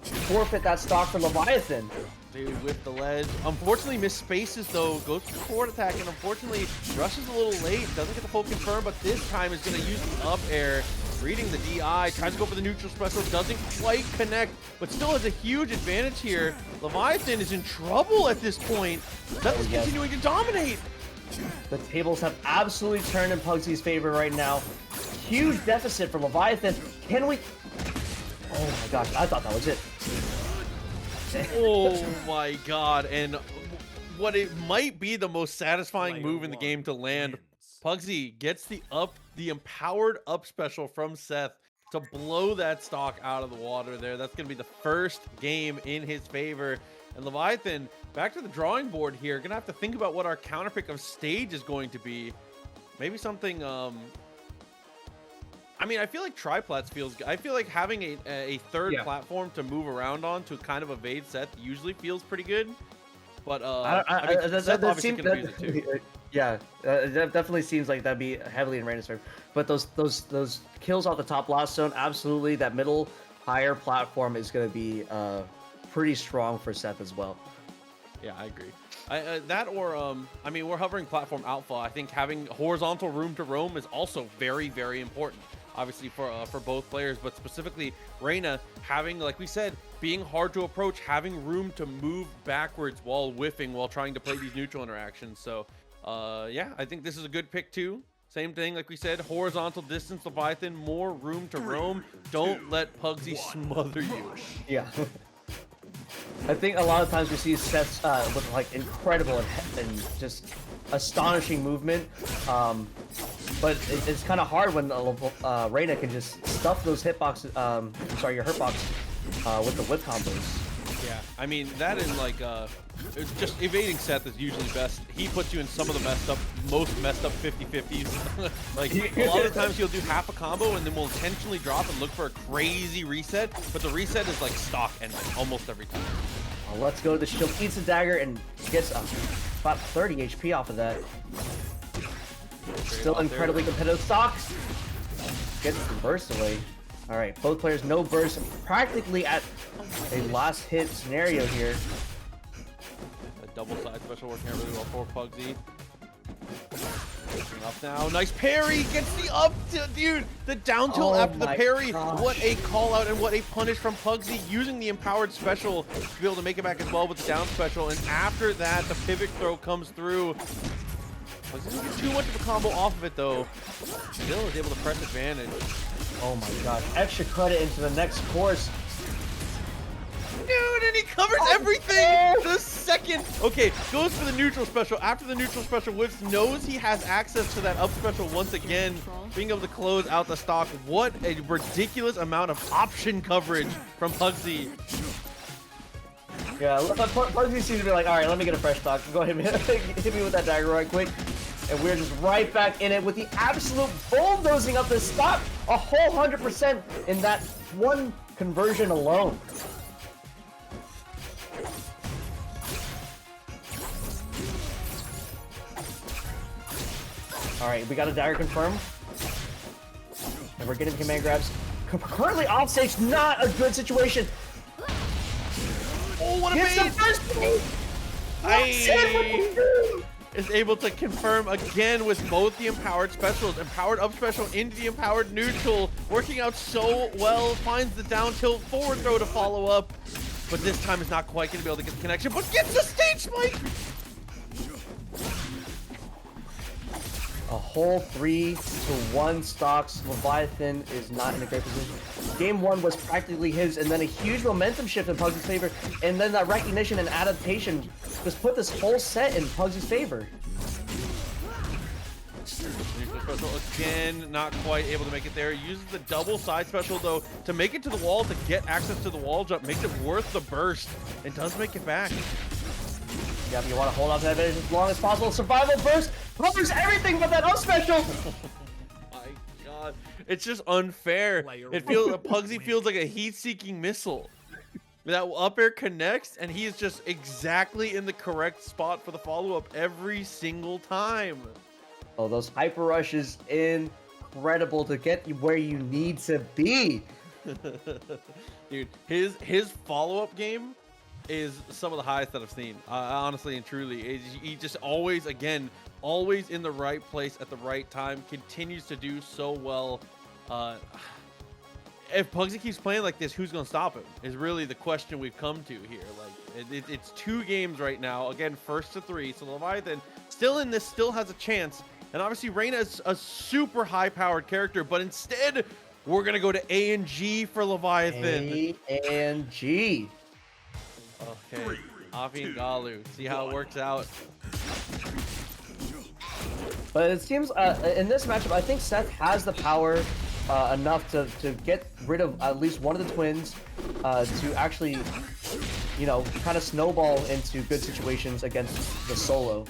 forfeit that stock for Leviathan. Dude, with the ledge. Unfortunately, missed spaces though. Goes for the forward attack, and unfortunately, rushes a little late. Doesn't get the full confirm, but this time is going to use the up air. Reading the DI, tries to go for the neutral special, doesn't quite connect, but still has a huge advantage here. Leviathan is in trouble at this point. Seth is continuing to dominate. The tables have absolutely turned in Pugsy's favor right now. Huge deficit for Leviathan. Can we... Oh my gosh, I thought that was it. Oh my god, and what it might be the most satisfying move in the game to land. Pugsy gets the empowered up special from Seth to blow that stock out of the water there. That's going to be the first game in his favor. And Leviathan, back to the drawing board here. Going to have to think about what our counterpick of stage is going to be. Maybe something, I mean, I feel like triplats feels good. I feel like having a third platform to move around on to kind of evade Seth usually feels pretty good. But Seth obviously can abuse it too. Yeah, that definitely seems like that'd be heavily in Reina's favor. But those kills off the top last zone, absolutely. That middle higher platform is going to be pretty strong for Seth as well. Yeah, I agree. I mean, we're hovering platform alpha. I think having horizontal room to roam is also very, very important. Obviously for both players, but specifically Reina having, like we said, being hard to approach, having room to move backwards while whiffing, while trying to play these neutral interactions. So, yeah, I think this is a good pick too. Same thing, like we said, horizontal distance Leviathan, more room to roam. Don't let Pugsy smother you. Yeah. I think a lot of times we see Seth with like incredible and just astonishing movement, but it's kind of hard when Reina can just stuff those hitboxes. Sorry, your hurtbox with the whip combos. Yeah, I mean that in like it's just evading Seth is usually best. He puts you in some of the most messed up 50-50s. Like a lot of times he'll do half a combo and then we'll intentionally drop and look for a crazy reset, but the reset is like stock ending almost every time. Let's go. The shield eats a dagger and gets about 30 HP off of that. Still incredibly competitive stocks. Gets the burst away. All right, both players no burst, practically at a last hit scenario here. A double side special working out really well for Pugsy. Up now, nice parry, gets the up, dude, the down tilt after the parry. Gosh. What a call out and what a punish from Pugsy, using the empowered special to be able to make it back as well with the down special. And after that, the pivot throw comes through. Pugsy doesn't get too much of a combo off of it though. Still is able to press advantage. Oh my gosh, extra credit into the next course. Dude, and he covers everything the second. Okay, goes for the neutral special. After the neutral special whips, knows he has access to that up special once again, being able to close out the stock. What a ridiculous amount of option coverage from Pugsy. Yeah, Pugsy seems to be like, all right, let me get a fresh stock. Go ahead and hit me with that dagger right quick. And we're just right back in it with the absolute bulldozing of this stock. A whole 100% in that one conversion alone. All right, we got a dagger confirmed. we're getting command grabs. Currently off stage, not a good situation. Oh, what a Gets the bait! first bait! Is able to confirm again with both the empowered specials, empowered up special into the empowered neutral, working out so well, finds the down tilt forward throw to follow up, but this time is not quite going to be able to get the connection, but gets the stage spike! A whole 3-1 stocks. Leviathan is not in a great position. Game 1 was practically his, and then a huge momentum shift in Pugsy's favor, and then that recognition and adaptation just put this whole set in Pugsy's favor. Special again, not quite able to make it there. Uses the double side special though to make it to the wall, to get access to the wall jump, makes it worth the burst, and does make it back. Yeah, but you want to hold on to that advantage as long as possible. Survival burst covers everything but that up special. Oh my god, it's just unfair. It feels Pugsy feels like a heat-seeking missile. That up air connects, and he is just exactly in the correct spot for the follow-up every single time. Oh, those hyper rushes, incredible to get you where you need to be. Dude, his follow-up game is some of the highest that I've seen, honestly and truly. He just always, again, always in the right place at the right time, continues to do so well. If Pugsy keeps playing like this, who's going to stop him is really the question we've come to here. Like, it's 2 games right now, again, 1st to 3, so Leviathan still in this, still has a chance. And obviously Reina is a super high-powered character, but instead we're going to go to A and G for Leviathan. A and G. Okay, Avi and Galu. See how it works out. But it seems in this matchup, I think Seth has the power enough to get rid of at least one of the twins to actually, you know, kind of snowball into good situations against the solo.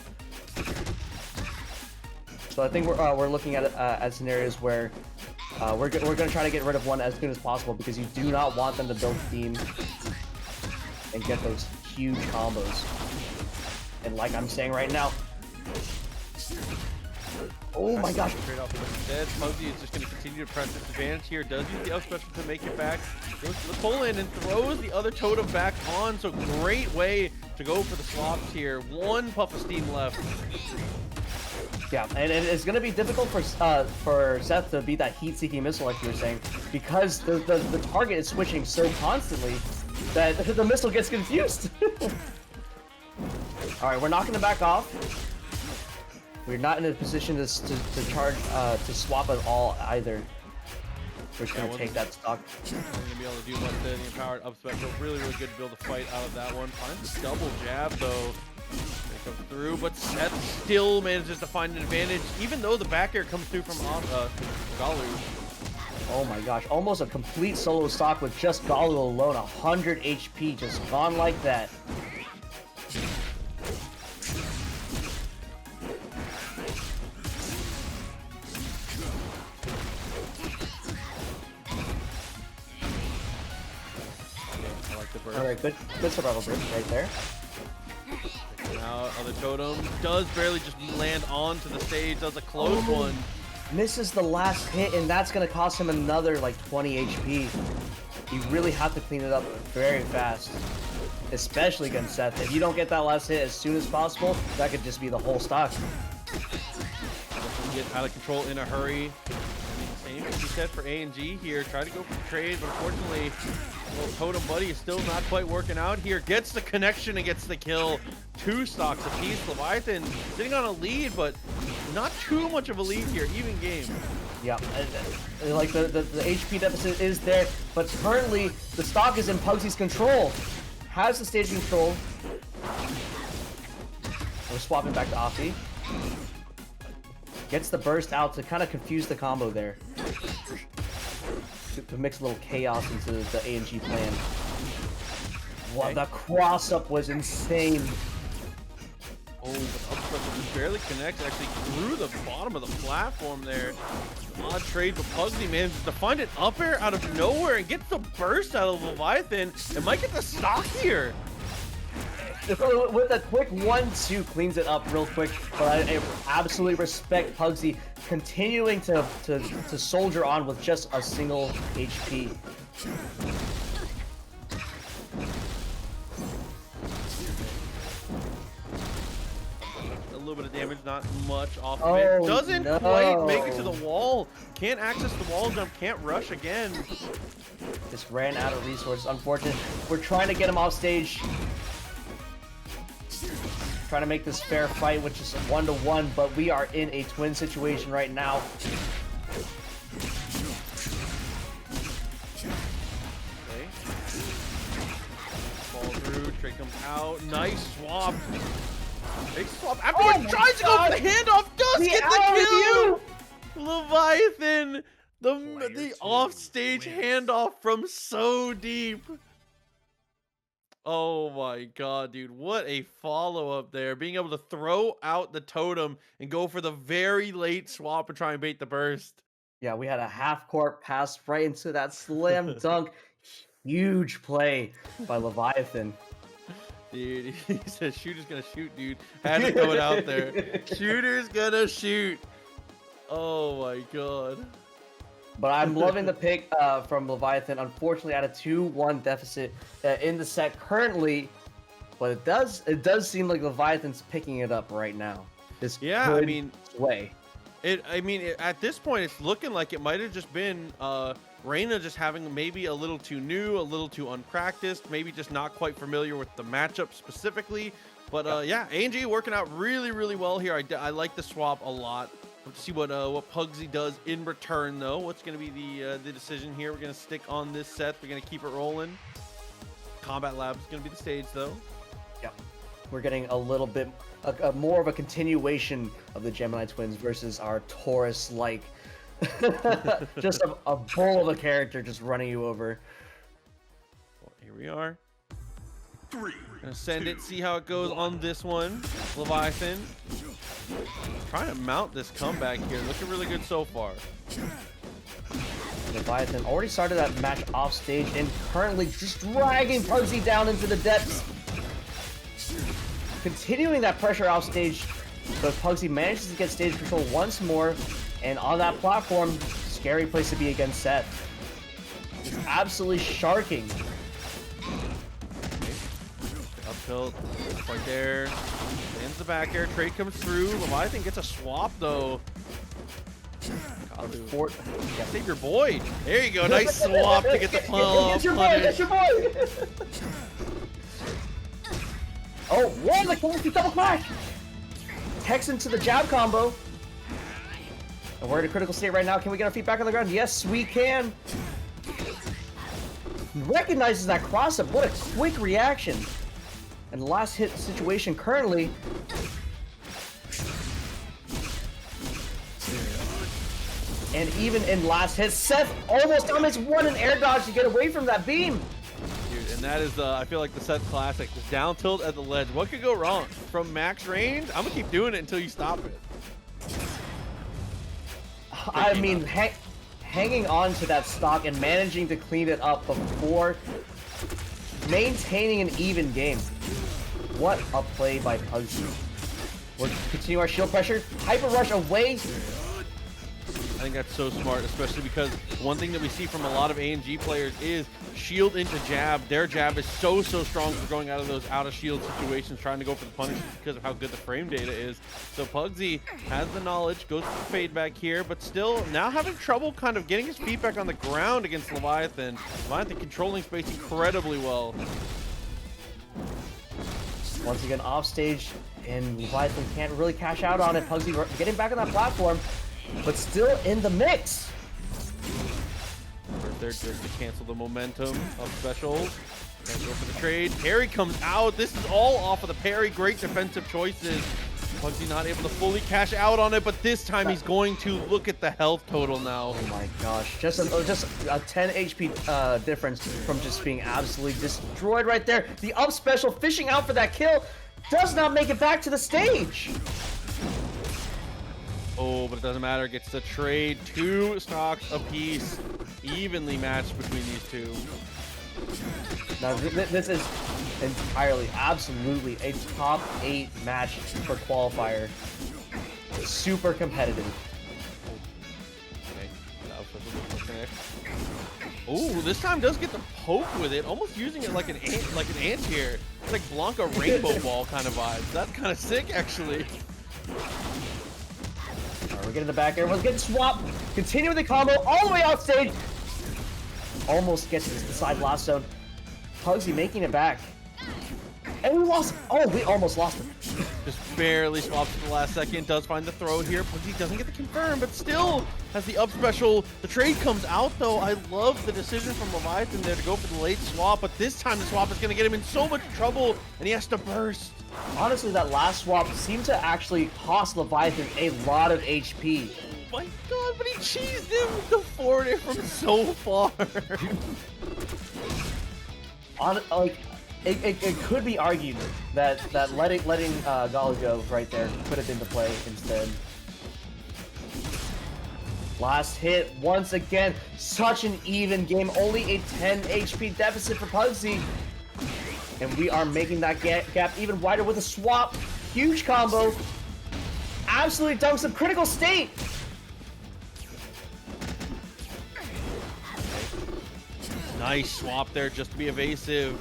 So I think we're looking at scenarios where we're going to try to get rid of one as soon as possible, because you do not want them to build team and get those huge combos. And like I'm saying right now, oh my gosh. Instead, Pugsy is just going to continue to press this advantage here. Does use the up special to make it back. Goes to the pull-in and throws the other totem back on. So great way to go for the swaps here. 1 puff of steam left. Yeah, and it's going to be difficult for Seth to beat that heat-seeking missile, like you were saying, because the target is switching so constantly that the missile gets confused. All right, we're not going to back off. We're not in a position to charge to swap at all either. We're just going to take that stock. Going to be able to do much there. The empowered up special, really good to be able to fight out of that one. Finds a double jab though. They come through, but Seth still manages to find an advantage, even though the back air comes through from Galu. Oh my gosh, almost a complete solo stock with just Galu alone, 100 HP, just gone like that. I like the burst. Alright, good survival burst right there. Now, other totem does barely just land onto the stage, does a close one. Misses the last hit, and that's going to cost him another like 20 HP. You really have to clean it up very fast, especially against Seth. If you don't get that last hit as soon as possible, that could just be the whole stock. Get out of control in a hurry. Same as you said for A and G here. Try to go for the trade, but unfortunately, little totem buddy is still not quite working out here. Gets the connection and gets the kill. 2 stocks apiece. Leviathan sitting on a lead, but not too much of a lead here. Even game. Yeah, like the HP deficit is there, but currently the stock is in Pugsy's control. Has the stage control. We're swapping back to Afi. Gets the burst out to kind of confuse the combo there. To mix a little chaos into the A&G plan. Wow, the cross-up was insane. Oh, the up special just barely connects, actually through the bottom of the platform there. Odd trade, but Pugsy manages to find an up air out of nowhere and gets the burst out of Leviathan and might get the stock here. With a quick 1-2 cleans it up real quick, but I absolutely respect Pugsy continuing to soldier on with just a single HP. A little bit of damage, not much off of it. Doesn't quite make it to the wall. Can't access the wall jump, can't rush again. Just ran out of resources, unfortunate. We're trying to get him off stage. Trying to make this fair fight, which is 1-1, but we are in a twin situation right now. Okay. Fall through, Trey comes out. Nice swap. Big swap. Afterwards, tries to go for the handoff. Does get the kill. Leviathan, the offstage handoff from so deep. Oh my god, dude. What a follow-up there. Being able to throw out the totem and go for the very late swap and try and bait the burst. Yeah, we had a half-court pass right into that slam dunk. Huge play by Leviathan. Dude, he says shooter's gonna shoot, dude. Had to throw it out there. Shooter's gonna shoot. Oh my god. But I'm loving the pick from Leviathan. Unfortunately, at a 2-1 deficit in the set currently, but it does seem like Leviathan's picking it up right now. Yeah, I mean, way. At this point, it's looking like it might have just been Reina just having maybe a little too new, a little too unpracticed, maybe just not quite familiar with the matchup specifically. But yeah, A&G working out really, really well here. I like the swap a lot. Let's see what Pugsy does in return, though. What's going to be the decision here? We're going to stick on this set. We're going to keep it rolling. Combat Lab is going to be the stage, though. Yeah, we're getting a little bit more of a continuation of the Gemini twins versus our Taurus-like, just a bull of a character just running you over. Well, here we are. Gonna send it, see how it goes on this one. Leviathan trying to mount this comeback here. Looking really good so far. Leviathan already started that match off stage and currently just dragging Pugsy down into the depths. Continuing that pressure off stage, but Pugsy manages to get stage control once more, and on that platform, scary place to be against Seth. Just absolutely sharking. Up tilt, right there. Lands the back air. Trade comes through. Leviathan gets a swap though. Galu. Yeah, save your boy. There you go. Nice swap to get the punish. That's your boy. Oh, whoa! The Pugsy double clash. Hex into the jab combo. And we're in a critical state right now. Can we get our feet back on the ground? Yes, we can. He recognizes that cross up. What a quick reaction. And the last hit situation currently. And even in last hit, Seth almost on his one and air dodge to get away from that beam. Dude, and that is I feel like the Seth classic. Just down tilt at the ledge. What could go wrong? From max range, I'm gonna keep doing it until you stop it. I mean, hanging on to that stock and managing to clean it up before maintaining an even game. What a play by Pugsy. We'll continue our shield pressure. Hyper rush away. I think that's so smart, especially because one thing that we see from a lot of A&G players is shield into jab. Their jab is so strong for going out of those out of shield situations, trying to go for the punish because of how good the frame data is. So Pugsy has the knowledge, goes for the fade back here, but still now having trouble kind of getting his feet back on the ground against Leviathan. Leviathan controlling space incredibly well. Once again off stage, and Leviathan can't really cash out on it. Pugsy getting back on that platform, but still in the mix. They're just to cancel the momentum of specials. Gonna go for the trade. Parry comes out. This is all off of the parry. Great defensive choices. Pugsy not able to fully cash out on it, but this time he's going to look at the health total now. Oh my gosh, just a 10 HP difference from just being absolutely destroyed right there. The up special fishing out for that kill does not make it back to the stage. Oh, but it doesn't matter. Gets the trade. 2 stocks apiece. Evenly matched between these two. Now, this is entirely, absolutely a top 8 match for qualifier. Super competitive. connect. Ooh, this time does get the poke with it, almost using it like an anti-air. It's like Blanca Rainbow Ball kind of vibes. That's kind of sick, actually. Alright, we're getting the back air. Everyone's getting swapped. Continue with the combo all the way out stage. Almost gets to the side blast zone. Pugsy making it back. And we lost. Oh, we almost lost him. Just barely swaps at the last second. Does find the throw here. Pugsy doesn't get the confirm, but still has the up special. The trade comes out, though. I love the decision from Leviathan there to go for the late swap, but this time the swap is going to get him in so much trouble, and he has to burst. Honestly, that last swap seemed to actually cost Leviathan a lot of HP. Oh my god, but he cheesed him with the forward air from so far. It could be argued that letting Galu go right there could have been the play instead. Last hit once again. Such an even game. Only a 10 HP deficit for Pugsy. And we are making that gap even wider with a swap. Huge combo. Absolutely dunks him. Critical state. Nice swap there just to be evasive.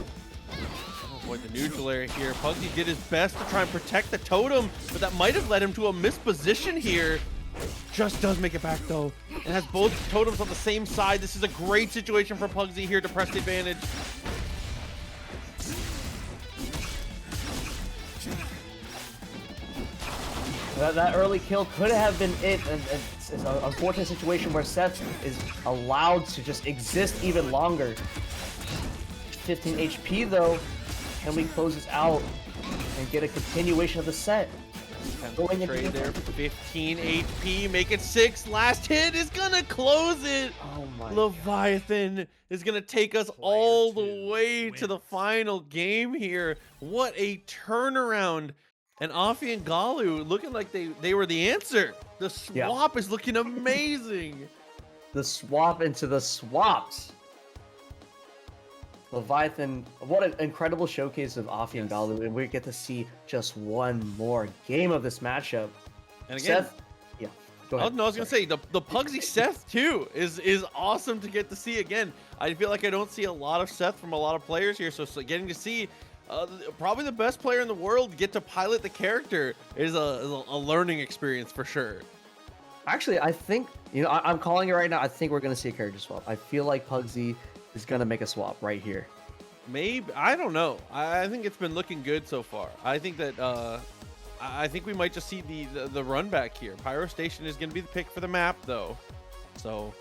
Avoid the neutral area here. Pugsy did his best to try and protect the totem, but that might have led him to a missed position here. Just does make it back though, and has both totems on the same side. This is a great situation for Pugsy here to press the advantage. That early kill could have been it, and it's an unfortunate situation where Seth is allowed to just exist even longer. 15 HP though. Can we close this out and get a continuation of the set? Going trade there, 15 HP, make it 6. Last hit is gonna close it. Oh my Leviathan is gonna take us all the way to the final game here. What a turnaround. And Afi and Galu looking like they were the answer. The swap is looking amazing. The swap into the swaps. Leviathan, what an incredible showcase of Afi and Galu, and we get to see just one more game of this matchup. And again, Seth, go ahead. No, I was gonna say the Pugsy Seth too is awesome to get to see again. I feel like I don't see a lot of Seth from a lot of players here, so getting to see probably the best player in the world get to pilot the character is a learning experience for sure. Actually, I think, I'm calling it right now. I think we're going to see a character swap. I feel like Pugsy is going to make a swap right here. Maybe. I don't know. I think it's been looking good so far. I think that I think we might just see the run back here. Pyro Station is going to be the pick for the map, though. So,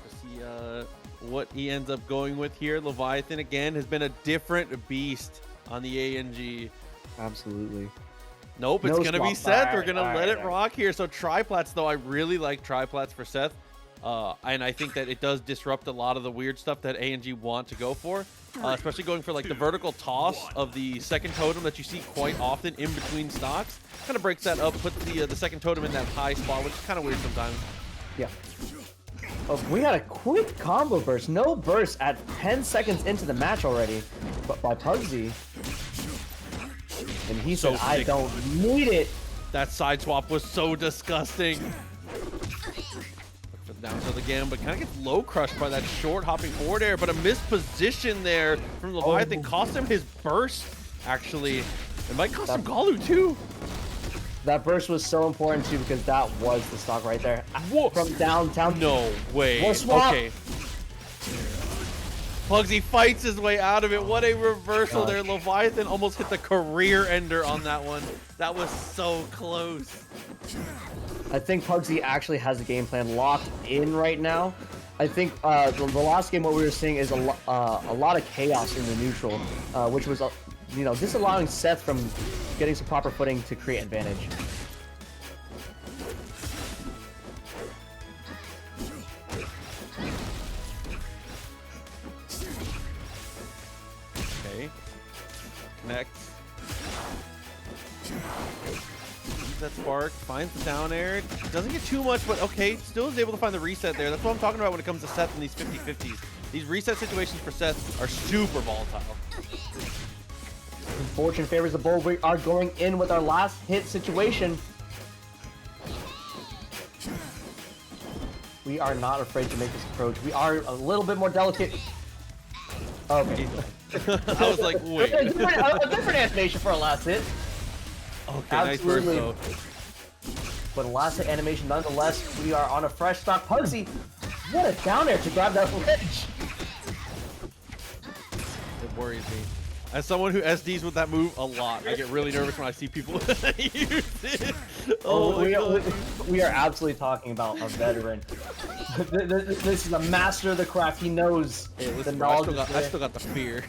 we'll see what he ends up going with here. Leviathan, again, has been a different beast on the ANG. Absolutely. Nope, it's going to be Seth. We're going to let it rock here. So triplats, though, I really like triplats for Seth. And I think that it does disrupt a lot of the weird stuff that ANG want to go for, especially going for like the vertical toss of the second totem that you see quite often in between stocks. Kind of breaks that up, puts the second totem in that high spot, which is kind of weird sometimes. Yeah. Oh, we had a quick combo burst. No burst at 10 seconds into the match already, but by Pugsy. And he said, I don't need it. That side swap was so disgusting. Down to the game, but kind of gets low crushed by that short hopping forward air, but a missed position there from Leviathan cost him his burst, actually. It might cost him Galu too. That burst was so important too because that was the stock right there. Whoa. From downtown. No way. Okay. Pugsy fights his way out of it. What a reversal there. Leviathan almost hit the career ender on that one. That was so close. I think Pugsy actually has the game plan locked in right now. I think the last game what we were seeing is a lot of chaos in the neutral, which was disallowing Seth from getting some proper footing to create advantage. Okay. Connect. That spark, finds the down air, doesn't get too much, but okay, still is able to find the reset there. That's what I'm talking about when it comes to Seth in these 50-50s. These reset situations for Seth are super volatile. Fortune favors the bold. We are going in with our last hit situation. We are not afraid to make this approach. We are a little bit more delicate. Okay. I was like, wait. a different animation for a last hit. Okay, Absolutely. nice burst though. But a last hit animation nonetheless. We are on a fresh stock. Pugsy, what a down air to grab that ledge. It worries me. As someone who SDs with that move a lot, I get really nervous when I see people use it. Oh, we are absolutely talking about a veteran. This is a master of the craft. He knows hey, listen, the bro, knowledge. I still got the fear.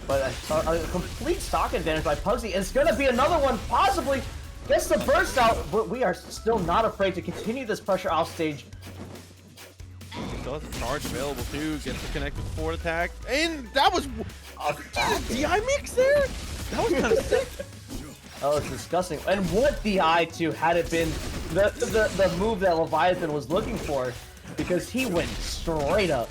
But a complete stock advantage by Pugsy. It's going to be another one, possibly. Gets the burst out, but we are still not afraid to continue this pressure off stage. Still has a charge available too. Gets to connect with the forward attack, and that was a DI mix there. That was kind of sick. Oh, it's disgusting. And what DI too had it been the move that Leviathan was looking for, because he went straight up.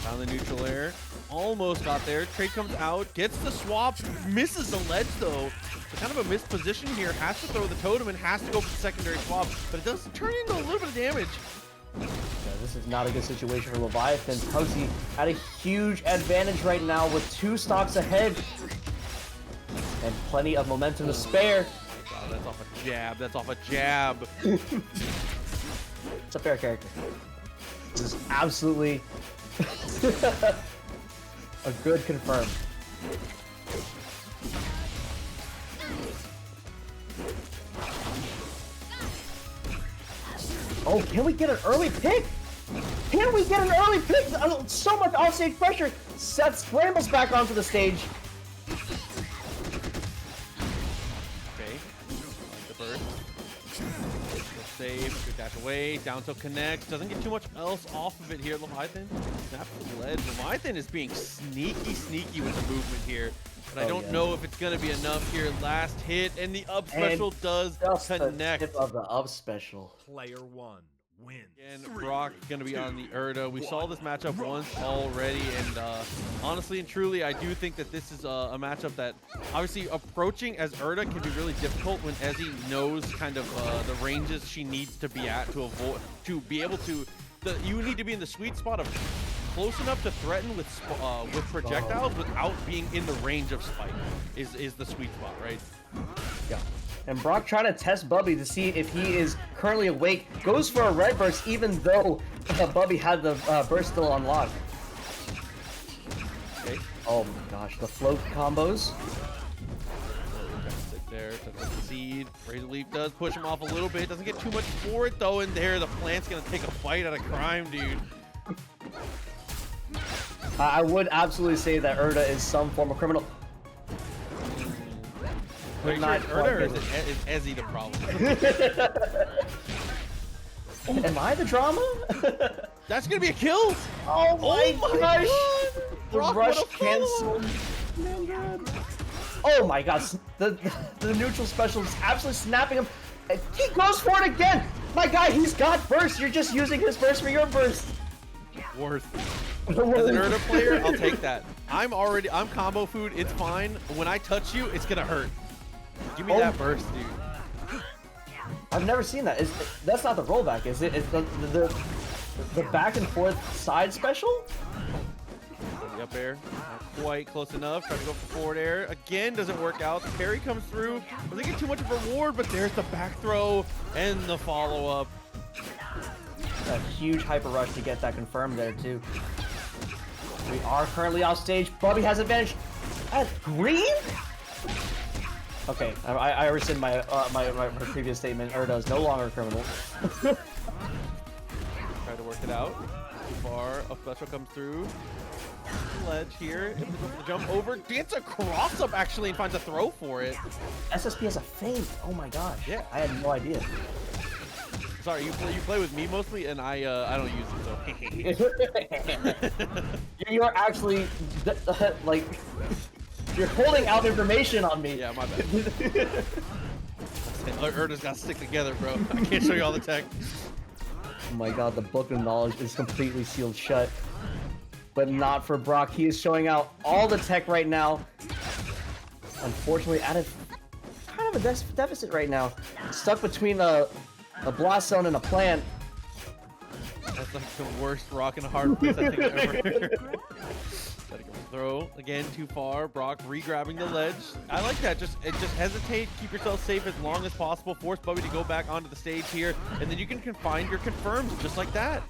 Found the neutral air. Almost got there. Trade comes out, gets the swap, misses the ledge though. Kind of a missed position here. Has to throw the totem and has to go for the secondary swap, but it does turn into a little bit of damage. Yeah, this is not a good situation for Leviathan. Pugsy at a huge advantage right now with 2 stocks ahead. And plenty of momentum to spare. Wow, that's off a jab. That's off a jab. It's a fair character. This is absolutely a good confirm. Oh, can we get an early pick? Can we get an early pick? So much offstage pressure. Seth scrambles back onto the stage. Okay. Like the burst. Good save. Good dash away. Down tilt connects. Doesn't get too much else off of it here. Leviathan. Snaps the ledge. Leviathan is being sneaky with the movement here. But I don't know if it's going to be enough here. Last hit, and the up special does connect. The tip of the up special. Player 1 wins. And Brock going to be on the Urdah. We saw this matchup once already, and honestly and truly, I do think that this is a matchup that obviously approaching as Urdah can be really difficult when Ezzie knows kind of the ranges she needs to be at to avoid, to be able to. You need to be in the sweet spot of close enough to threaten with projectiles without being in the range of spike is the sweet spot, right? Yeah. And Brock trying to test Bubby to see if he is currently awake. Goes for a red burst even though Bubby had the burst still unlocked. Okay. Oh my gosh, the float combos. Sit there, took the seed. Razor Leaf does push him off a little bit. Doesn't get too much for it though, and there the plant's gonna take a bite out of crime, dude. I would absolutely say that Urdah is some form of criminal. Are you sure it's Urdah or is Ezzie the problem? Am I the drama? That's gonna be a kill! Oh my gosh! God. The Brock, rush what a follow. cancel. Oh my gosh, the neutral special is absolutely snapping him. And he goes for it again! My guy, he's got burst. You're just using his burst for your burst. Worth. As an Urdah player, I'll take that. I'm combo food, it's fine. When I touch you, it's gonna hurt. Give me that burst, dude. I've never seen that. That's not the rollback, is it? Is the back and forth side special? The up air, not quite close enough. Try to go for forward air. Again, doesn't work out. The parry comes through. Doesn't get too much of a reward, but there's the back throw and the follow-up. A huge hyper rush to get that confirmed there, too. We are currently off stage. Bubby has advantage. At green? Okay, I rescind my my previous statement. Urdah is no longer a criminal. Try to work it out. Too far. A special comes through. Ledge here. Able to go for the jump over. Gets a cross up actually and finds a throw for it. SSP has a feint. Oh my gosh. Yeah. I had no idea. Sorry, you play with me mostly, and I don't use it, so. You're actually like you're holding out information on me. Yeah, my bad. Urdah's got to stick together, bro. I can't show you all the tech. Oh my god, the book of knowledge is completely sealed shut. But not for Brock. He is showing out all the tech right now. unfortunately at a kind of a deficit right now. Stuck between a blast zone and a plant. That's like the worst rock and a hard place I think I've ever heard. Gotta go throw again too far. Brock re-grabbing the ledge. I like that. Just hesitate, keep yourself safe as long as possible. Force Bubby to go back onto the stage here, and then you can find your confirms just like that.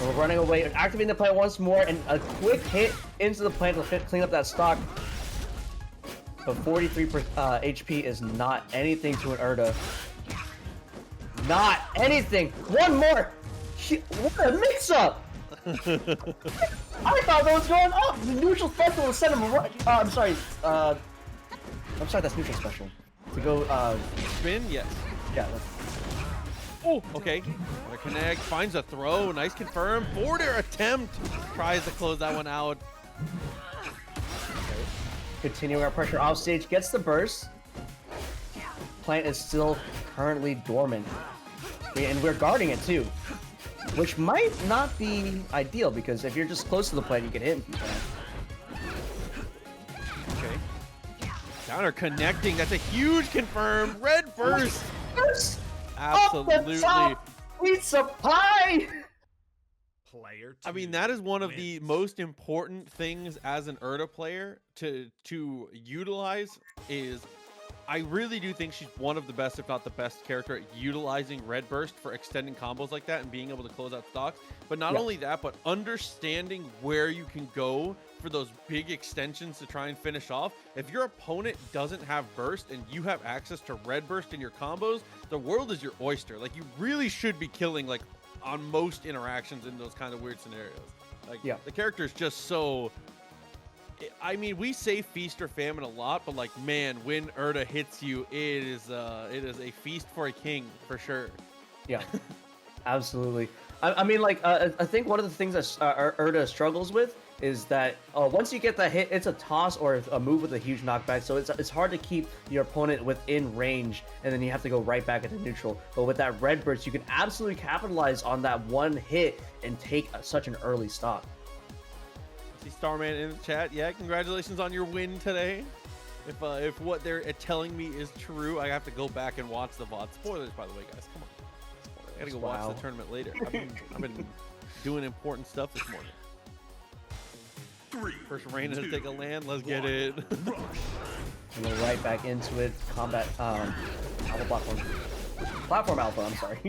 We're running away, activating the plant once more, and a quick hit into the plant to clean up that stock. But 43 HP is not anything to an Urdah. Not anything. One more. What a mix-up! I thought that was going up. The neutral special will send him right. I'm sorry. That's neutral special. To go. Spin, yes. Yeah. Oh, okay. Another connect, finds a throw, nice confirm. Forward air attempt, tries to close that one out. Okay. Continuing our pressure off stage, gets the burst. Plant is still currently dormant. And we're guarding it too. Which might not be ideal because if you're just close to the plant, you can hit. Okay. Counter connecting, that's a huge confirm. Red burst. Absolutely. Pizza pie! Player I mean, that is one of the most important things as an Urdah player to utilize is I really do think she's one of the best, if not the best character at utilizing Red Burst for extending combos like that and being able to close out stocks. But not only that, but understanding where you can go for those big extensions to try and finish off. If your opponent doesn't have Burst and you have access to Red Burst in your combos, the world is your oyster. Like, you really should be killing, like, on most interactions in those kind of weird scenarios. Like, the character is just so... I mean, we say feast or famine a lot, but like, man, when Urdah hits you, it is a feast for a king for sure. Yeah, absolutely. I mean, like, I think one of the things that Urdah struggles with is that once you get that hit, it's a toss or a move with a huge knockback, so it's hard to keep your opponent within range, and then you have to go right back into neutral. But with that Red Burst, you can absolutely capitalize on that one hit and take such an early stock. See Starman in the chat. Yeah, congratulations on your win today. If what they're telling me is true, I have to go back and watch the VOD. Spoilers, by the way, guys. Come on. I gotta go watch the tournament later. I've been doing important stuff this morning. First Reina to take a land. Let's get it. And go right back into it. Combat alpha platform. Platform alpha, I'm sorry.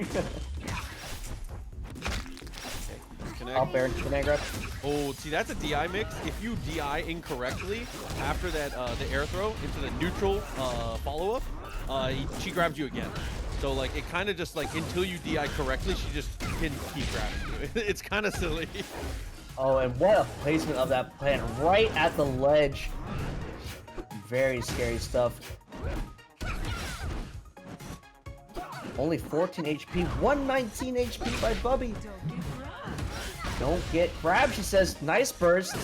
Up air, command grab. Oh, see, that's a DI mix. If you DI incorrectly after that the air throw into the neutral follow-up, she grabs you again. So like it kind of just like until you DI correctly, she just can keep grabbing you. It's kind of silly. Oh, and what a placement of that plant right at the ledge. Very scary stuff. Only 14 HP, 119 HP by Bubby. Don't get grabbed, she says. Nice burst.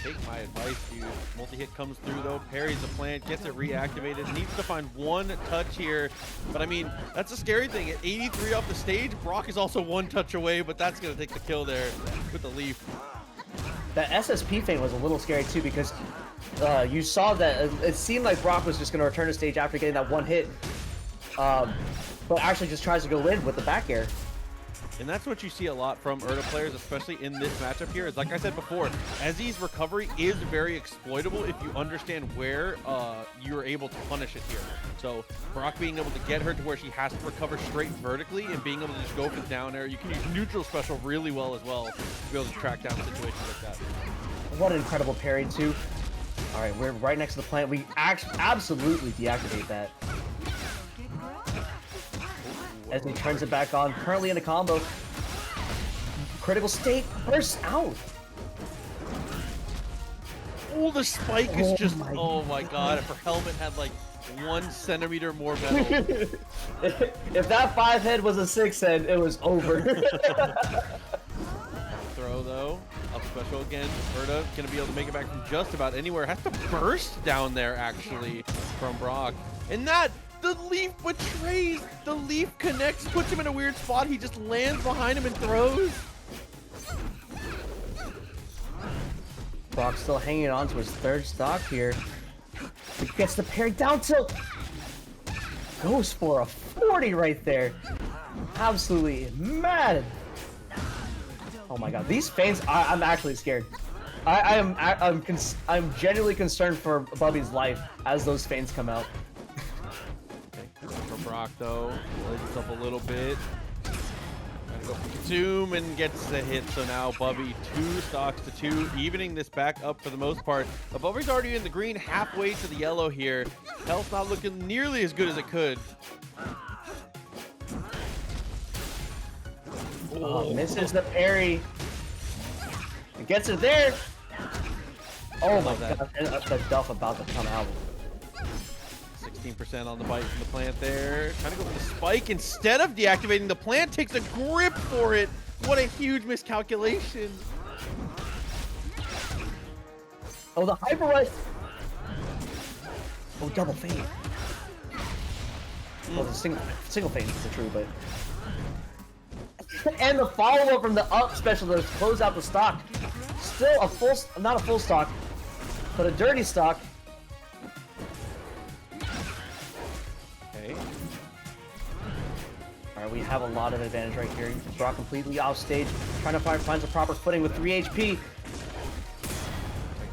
Take my advice, dude. Multi-hit comes through, though. Parries the plant, gets it reactivated. Needs to find one touch here. But, I mean, that's a scary thing. At 83 off the stage, Brock is also one touch away, but that's going to take the kill there with the leaf. That SSP feint was a little scary, too, because you saw that it seemed like Brock was just going to return to stage after getting that one hit. But actually just tries to go in with the back air. And that's what you see a lot from Urdah players, especially in this matchup here. Is like I said before, Ezzie's recovery is very exploitable if you understand where you're able to punish it here. So Brock being able to get her to where she has to recover straight vertically and being able to just go for the down air. You can use neutral special really well as well to be able to track down situations like that. What an incredible parry too. All right, we're right next to the plant. We absolutely deactivate that. As he turns it back on, currently in a combo. Critical state bursts out. Oh, the spike is just, oh my god, if her helmet had like 1 centimeter more metal. If that 5-head was a 6-head, it was over. Throw though, up special again. Urdah gonna be able to make it back from just about anywhere. Has to burst down there actually from Brock. And that, the leaf betrays. The leaf connects, puts him in a weird spot. He just lands behind him and throws. Brock still hanging on to his third stock here. He gets the parry down tilt. Goes for a 40 right there. Absolutely mad. Oh my god, these feigns, I'm actually scared. I'm genuinely concerned for Bubby's life as those feigns come out. Okay, for Brock though, loads this up a little bit. Gotta go for consume and gets the hit. So now Bubby 2 stocks to 2, evening this back up for the most part. But Bubby's already in the green, halfway to the yellow here. Health not looking nearly as good as it could. Oh, misses the parry. It gets it there. Oh my god, and the duff about to come out. 16% on the bite from the plant there. Trying to go for the spike instead of deactivating the plant. Takes a grip for it. What a huge miscalculation. Oh, the hyper right. Oh, double fade. Well, the single fade is the true, but. And the follow-up from the up special to close out the stock. Still a full, not a full stock, but a dirty stock. Okay. Alright, we have a lot of advantage right here. Brock completely off stage, trying to find the proper footing with 3 HP. Take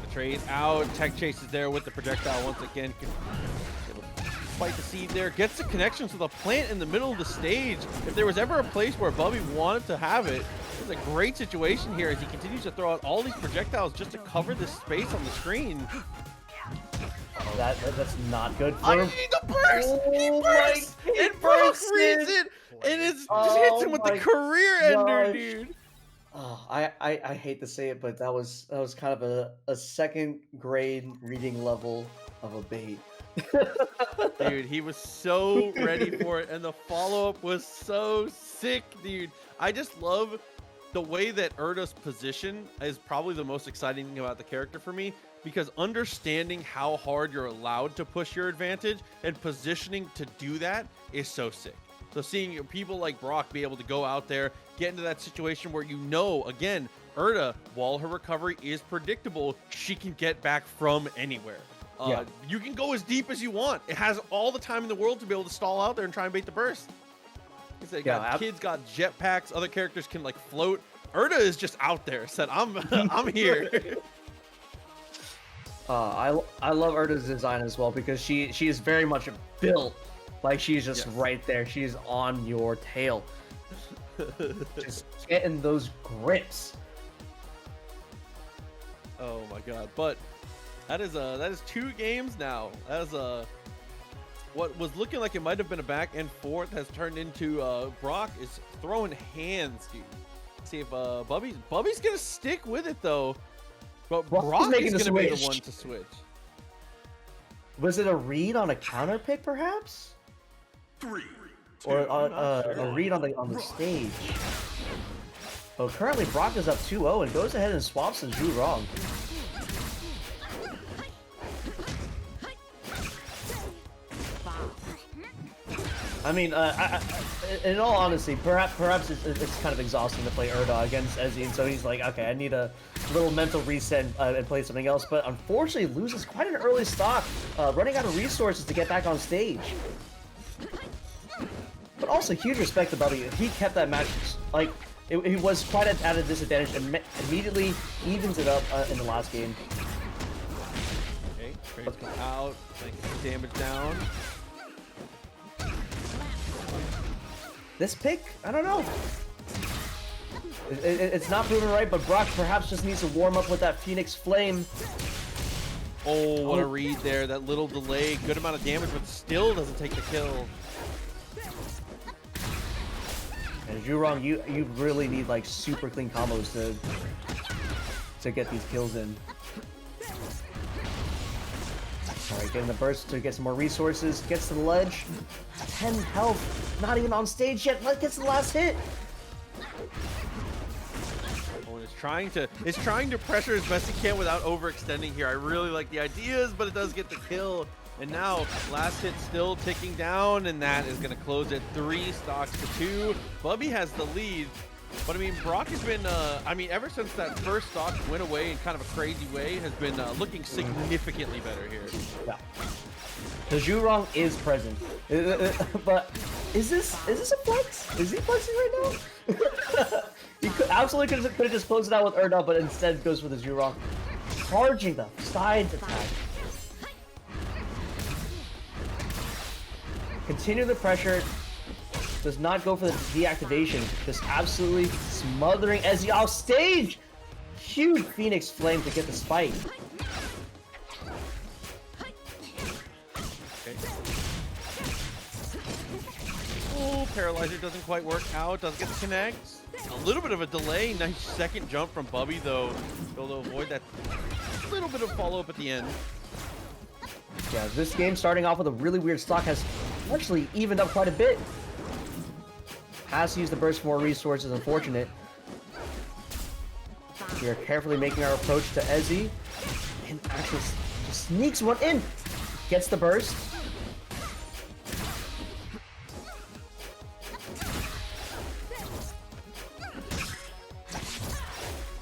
the trade out. Tech chases there with the projectile once again. Fight the seed there, gets the connections to the plant in the middle of the stage. If there was ever a place where Bubby wanted to have it, it's a great situation here as he continues to throw out all these projectiles just to cover this space on the screen. Oh, that's not good for I him. need the burst! He bursts! And Brock reads it! And it just hits him with the career ender, dude. Oh, I hate to say it, but that was kind of a second grade reading level of a bait. Dude, he was so ready for it, and the follow-up was so sick, dude. I just love the way that Urdah's position is probably the most exciting thing about the character for me, because understanding how hard you're allowed to push your advantage and positioning to do that is so sick. So seeing people like Brock be able to go out there, get into that situation where again, Urdah, while her recovery is predictable, she can get back from anywhere. Yeah. You can go as deep as you want. It has all the time in the world to be able to stall out there and try and bait the burst. Kids got jetpacks. Other characters can like float. Urdah is just out there. Said, I'm here. I love Urdah's design as well because she is very much built like she's just right there. She's on your tail. Just getting those grips. Oh my god! But that is 2 games now. That is what was looking like it might have been a back and forth has turned into Brock is throwing hands, dude. See if Bubby's gonna stick with it though, but Brock is gonna be the one to switch. Was it a read on a counter pick, perhaps? 3, 2, or a read on the stage? Well, currently Brock is up 2-0 and goes ahead and swaps to Zhurong. I mean, in all honesty, perhaps it's kind of exhausting to play Urdah against Ezzie, and so he's like, okay, I need a little mental reset and play something else. But unfortunately, loses quite an early stock, running out of resources to get back on stage. But also, huge respect to Bubby. He kept that match like he was quite at a disadvantage and immediately evens it up in the last game. Okay, trades come out, get the damage down. This pick, I don't know. It's not proven right, but Brock perhaps just needs to warm up with that Phoenix Flame. Oh, what a read there. That little delay. Good amount of damage, but still doesn't take the kill. And Zhurong, you really need like super clean combos to get these kills in. Alright, getting the burst to get some more resources. Gets to the ledge. 10 health. Not even on stage yet. Gets the last hit. Oh, and it's trying to pressure as best he can without overextending here. I really like the ideas, but it does get the kill. And now, last hit still ticking down, and that is going to close it 3 stocks to 2. Bubby has the lead. But I mean, Brock has been, I mean, ever since that first stock went away in kind of a crazy way, has been looking significantly better here. Yeah. The Zhurong is present, but is this a flex? Is he flexing right now? He could, absolutely could have just closed it out with Urdah, but instead goes for the Zhurong, charging the side attack. Continue the pressure. Does not go for the deactivation. Just absolutely smothering Ezzie off stage. Huge Phoenix Flame to get the spike. Okay. Oh, Paralyzer doesn't quite work out. Doesn't get the connect. A little bit of a delay. Nice second jump from Bubby, though. Able to avoid that little bit of follow-up at the end. Yeah, this game starting off with a really weird stock has actually evened up quite a bit. Has to use the burst for more resources, unfortunate. We are carefully making our approach to Ezzie. And actually just sneaks one in. Gets the burst.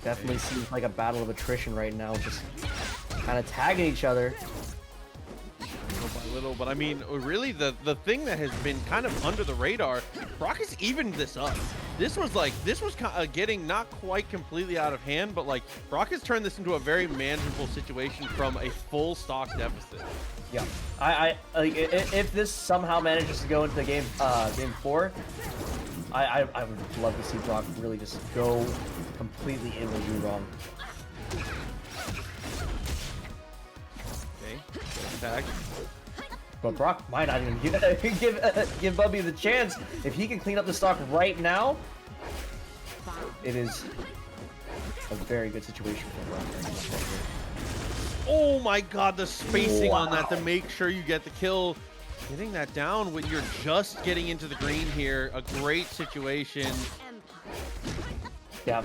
Definitely seems like a battle of attrition right now. Just kind of tagging each other. Little, but I mean, really, the thing that has been kind of under the radar, Brock has evened this up. This was getting not quite completely out of hand, but like Brock has turned this into a very manageable situation from a full stock deficit. Yeah, I like if this somehow manages to go into game 4, I would love to see Brock really just go completely in with Zhurong. Okay, attack. But Brock might not even give Bubby the chance. If he can clean up the stock right now, it is a very good situation for Brock. Oh my god, the spacing on that to make sure you get the kill. Getting that down when you're just getting into the green here. A great situation. Yeah,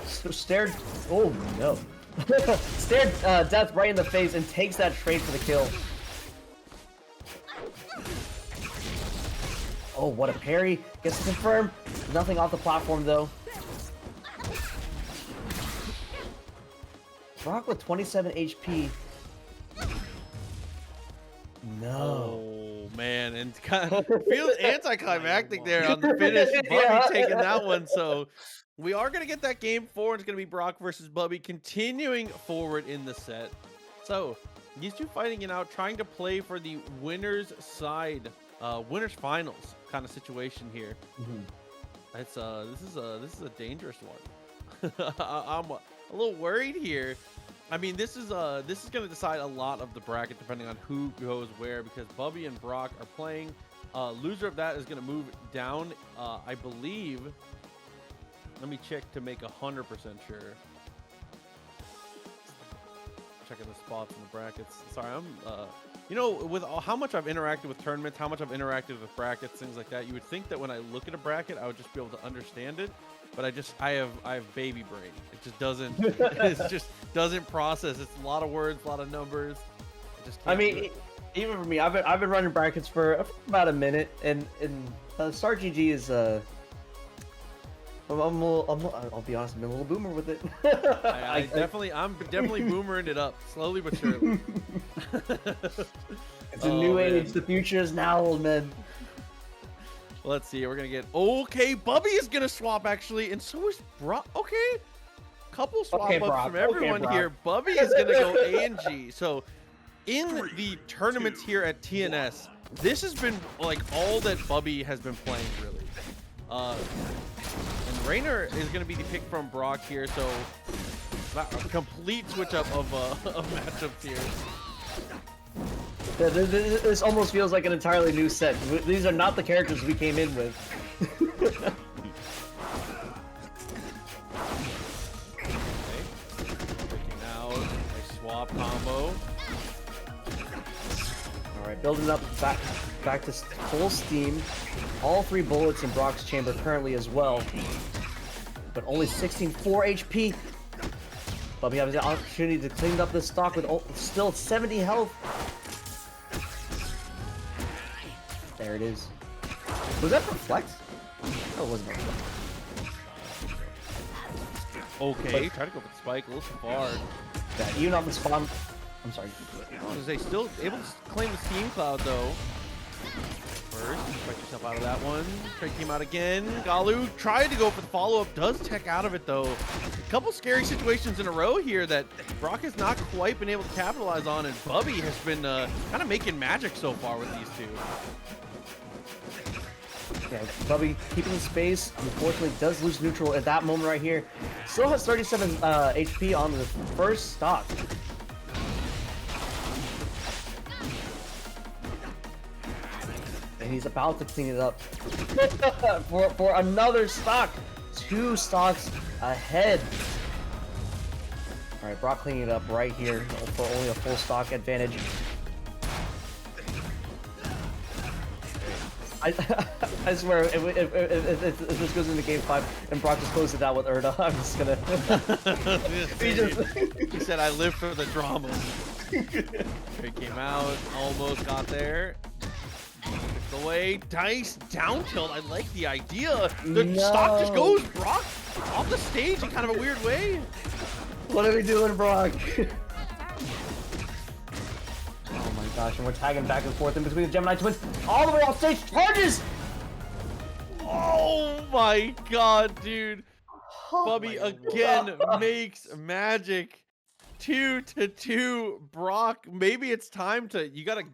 stared. Oh no. Stared Death right in the face and takes that trade for the kill. Oh, what a parry. Gets to confirm. Nothing off the platform, though. Brock with 27 HP. No. Oh, man. And kind of feels anticlimactic there on the finish. Bubby taking that one. So we are going to get that game 4. It's going to be Brock versus Bubby continuing forward in the set. So these two fighting it out, trying to play for the winner's side. Winners finals kind of situation here. It's this is a dangerous one. I'm a little worried here. I mean, this is going to decide a lot of the bracket depending on who goes where, because Bubby and Brock are playing. Loser of that is going to move down, I believe. Let me check to make 100% sure. Checking the spots in the brackets. Sorry, I'm you know, with how much I've interacted with tournaments, how much I've interacted with brackets, things like that, you would think that when I look at a bracket, I would just be able to understand it, but I have baby brain. It just doesn't it just doesn't process. It's a lot of words, a lot of numbers. I mean, even for me, I've been running brackets for about a minute, and Star GG is I'll be honest, I'm a little boomer with it. I'm definitely boomering it up, slowly but surely. It's a new age. The future is now, old man. Let's see. We're gonna get Bubby is gonna swap actually, and so is Brock. Okay, couple swap ups from everyone here. Bubby is gonna go A and G. So in the tournaments here at TNS, this has been like all that Bubby has been playing really. And Rayner is going to be the pick from Brock here, so a complete switch up of matchups here. Yeah, this almost feels like an entirely new set. These are not the characters we came in with. Okay. Breaking out a swap combo. All right, building up back to full steam. All 3 bullets in Brock's chamber currently as well, but only 4 HP. Bubby has the opportunity to clean up this stock with still 70 health. There it is. Was that for flex? No, it wasn't. Okay, try to go for the spike a little too far. Yeah, even off the spawn. I'm sorry. They still able to claim the Steam Cloud though. First, fight yourself out of that one. Trade came out again. Galu tried to go for the follow-up, does tech out of it though. A couple scary situations in a row here that Brock has not quite been able to capitalize on, and Bubby has been kind of making magic so far with these two. Yeah, Bubby keeping space. Unfortunately, does lose neutral at that moment right here. Still has 37 HP on the first stock. And he's about to clean it up for another stock. 2 stocks ahead. All right, Brock cleaning it up right here for only a full stock advantage. I swear, if this goes into game 5 and Brock just closes it out with Urdah, I'm just gonna. He said, "I live for the drama." Trade came out, almost got there. The way dice down tilt. I like the idea. The stock just goes Brock off the stage in kind of a weird way. What are we doing, Brock? Oh my gosh, and we're tagging back and forth in between the Gemini twins. All the way off stage, charges! Oh my god, dude. Bubby again makes magic. 2-2 Brock. Maybe it's time to you gotta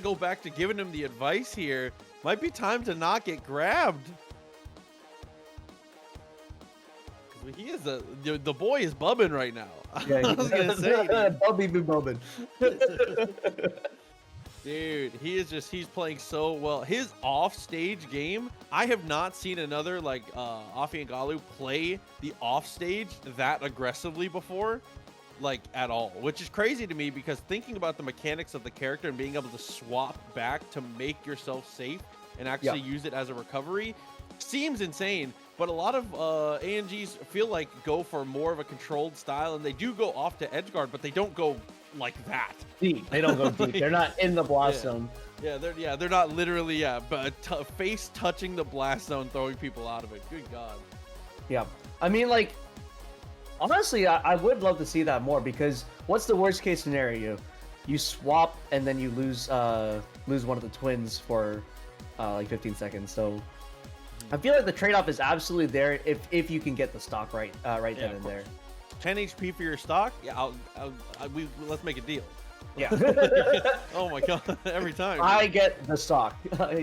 go back to giving him the advice here. Might be time to not get grabbed. He is the boy is bubbing right now. Yeah, I was gonna say, Bubby be bubbing. dude, he's playing so well. His off-stage game, I have not seen another like Afi and Galu play the off-stage that aggressively before, like at all, which is crazy to me because thinking about the mechanics of the character and being able to swap back to make yourself safe and actually use it as a recovery seems insane. But a lot of ANGs feel like go for more of a controlled style, and they do go off to edgeguard, but they don't go like that. Deep. They don't go deep. They're not in the blast zone. Yeah, they're not literally but face touching the blast zone, throwing people out of it. Good God. Yeah, I mean, like, honestly, I would love to see that more because what's the worst case scenario? You swap and then you lose one of the twins for like 15 seconds. So I feel like the trade-off is absolutely there if you can get the stock right then and there. 10 HP for your stock? Yeah, let's make a deal. Yeah. Oh my god, every time. I get the stock.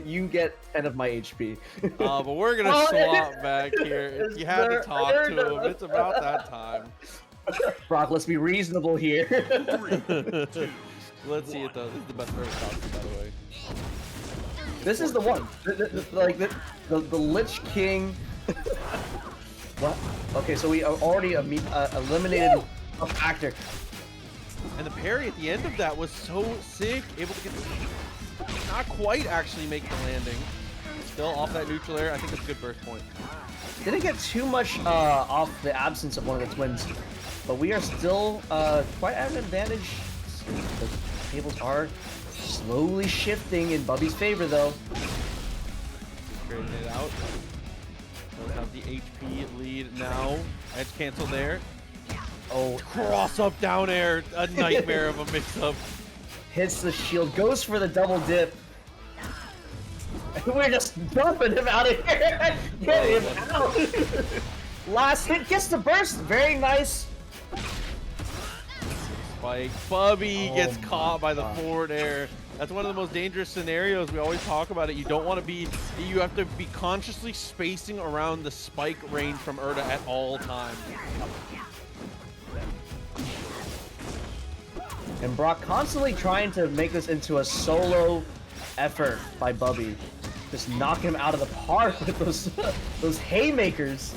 You get 10 of my HP. But we're gonna swap back here. You had to talk to him. It's about that time. Brock, let's be reasonable here. 3, 2, Let's see it though. This is the best service costume, by the way. This is the one. The Lich King. What? Okay, so we already eliminated a factor. And the parry at the end of that was so sick. Able to get not quite actually make the landing. Still off that neutral air. I think that's a good burst point. Didn't get too much off the absence of one of the twins, but we are still quite at an advantage. The tables are slowly shifting in Bubby's favor, though. Trading it out. Does have the HP lead now. Edge cancel there. Oh, Cross up down air. A nightmare of a mix-up. hits the shield, goes for the double dip. We're just dumping him out of here. Get him out. Last hit gets the burst. Very nice. Spike. Bubby gets caught by the forward air. That's one of the most dangerous scenarios. We always talk about it. You don't want to be, you have to be consciously spacing around the spike range from Urdah at all times. And Brock constantly trying to make this into a solo effort by Bubby. Just knock him out of the park with those haymakers.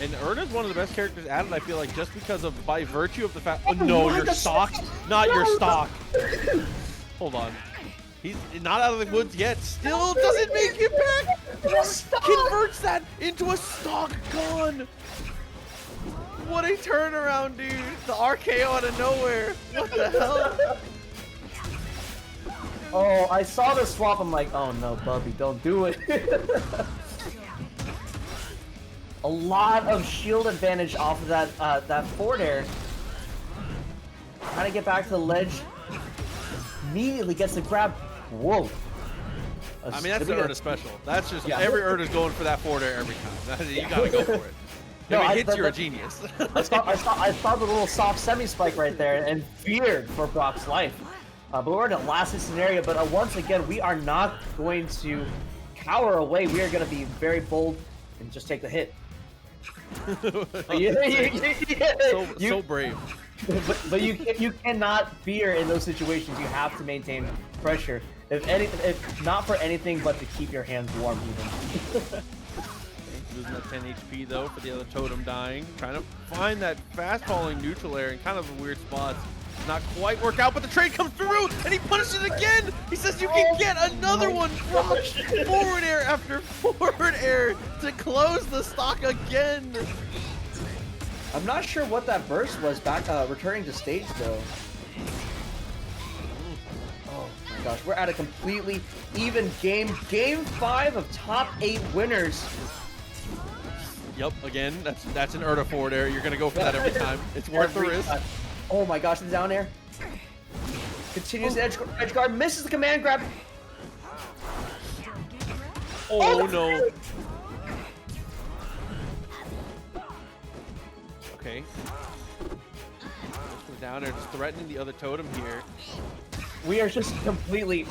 And Urdah's one of the best characters at it, I feel like, just because of, by virtue of the fact, oh no, your stock, not your stock. Hold on. He's not out of the woods yet. Still doesn't make it back. Converts that into a stock gun. What a turnaround, dude. The RKO out of nowhere. What the hell? Oh, I saw the swap. I'm like, oh no, Bubby, don't do it. a lot of shield advantage off of that forward air. Trying to get back to the ledge. Immediately gets the grab. Whoa. I mean, that's the Urdah special. That's just every Urdah's going for that forward air every time. You gotta go for it. No, if it hits, you're a genius. I saw the little soft semi-spike right there and feared for Brock's life. But we're in a last scenario, but once again, we are not going to cower away. We are going to be very bold and just take the hit. So brave. But you cannot fear in those situations. You have to maintain pressure. If not for anything but to keep your hands warm even. Losing that 10 HP though for the other totem dying. Trying to find that fast falling neutral air in kind of a weird spots. Not quite work out, but the trade comes through and he punishes it again. He says you can get another one. Forward air after forward air to close the stock again. I'm not sure what that burst was back returning to stage though. Oh my gosh, we're at a completely even game. Game 5 of top 8 winners. Yep, again, that's an Urdah forward air. You're gonna go for that every time. It's worth the risk. Oh my gosh, the down air. Continues the edge guard, misses the command grab. Oh no. Okay. Down air, just threatening the other totem here. We are just completely...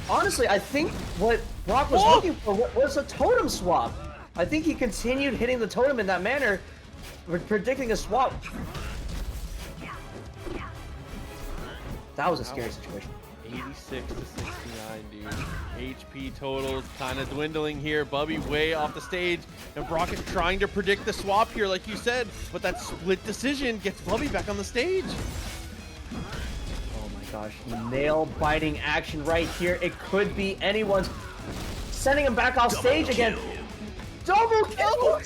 honestly, I think what Brock was looking for was a totem swap. I think he continued hitting the totem in that manner, predicting a swap. That was a scary situation. 86 to 69, dude. HP totals kind of dwindling here. Bubby way off the stage, and Brock is trying to predict the swap here, like you said, but that split decision gets Bubby back on the stage. Oh my gosh, nail-biting action right here. It could be anyone's. Sending him back off stage again. Double kill!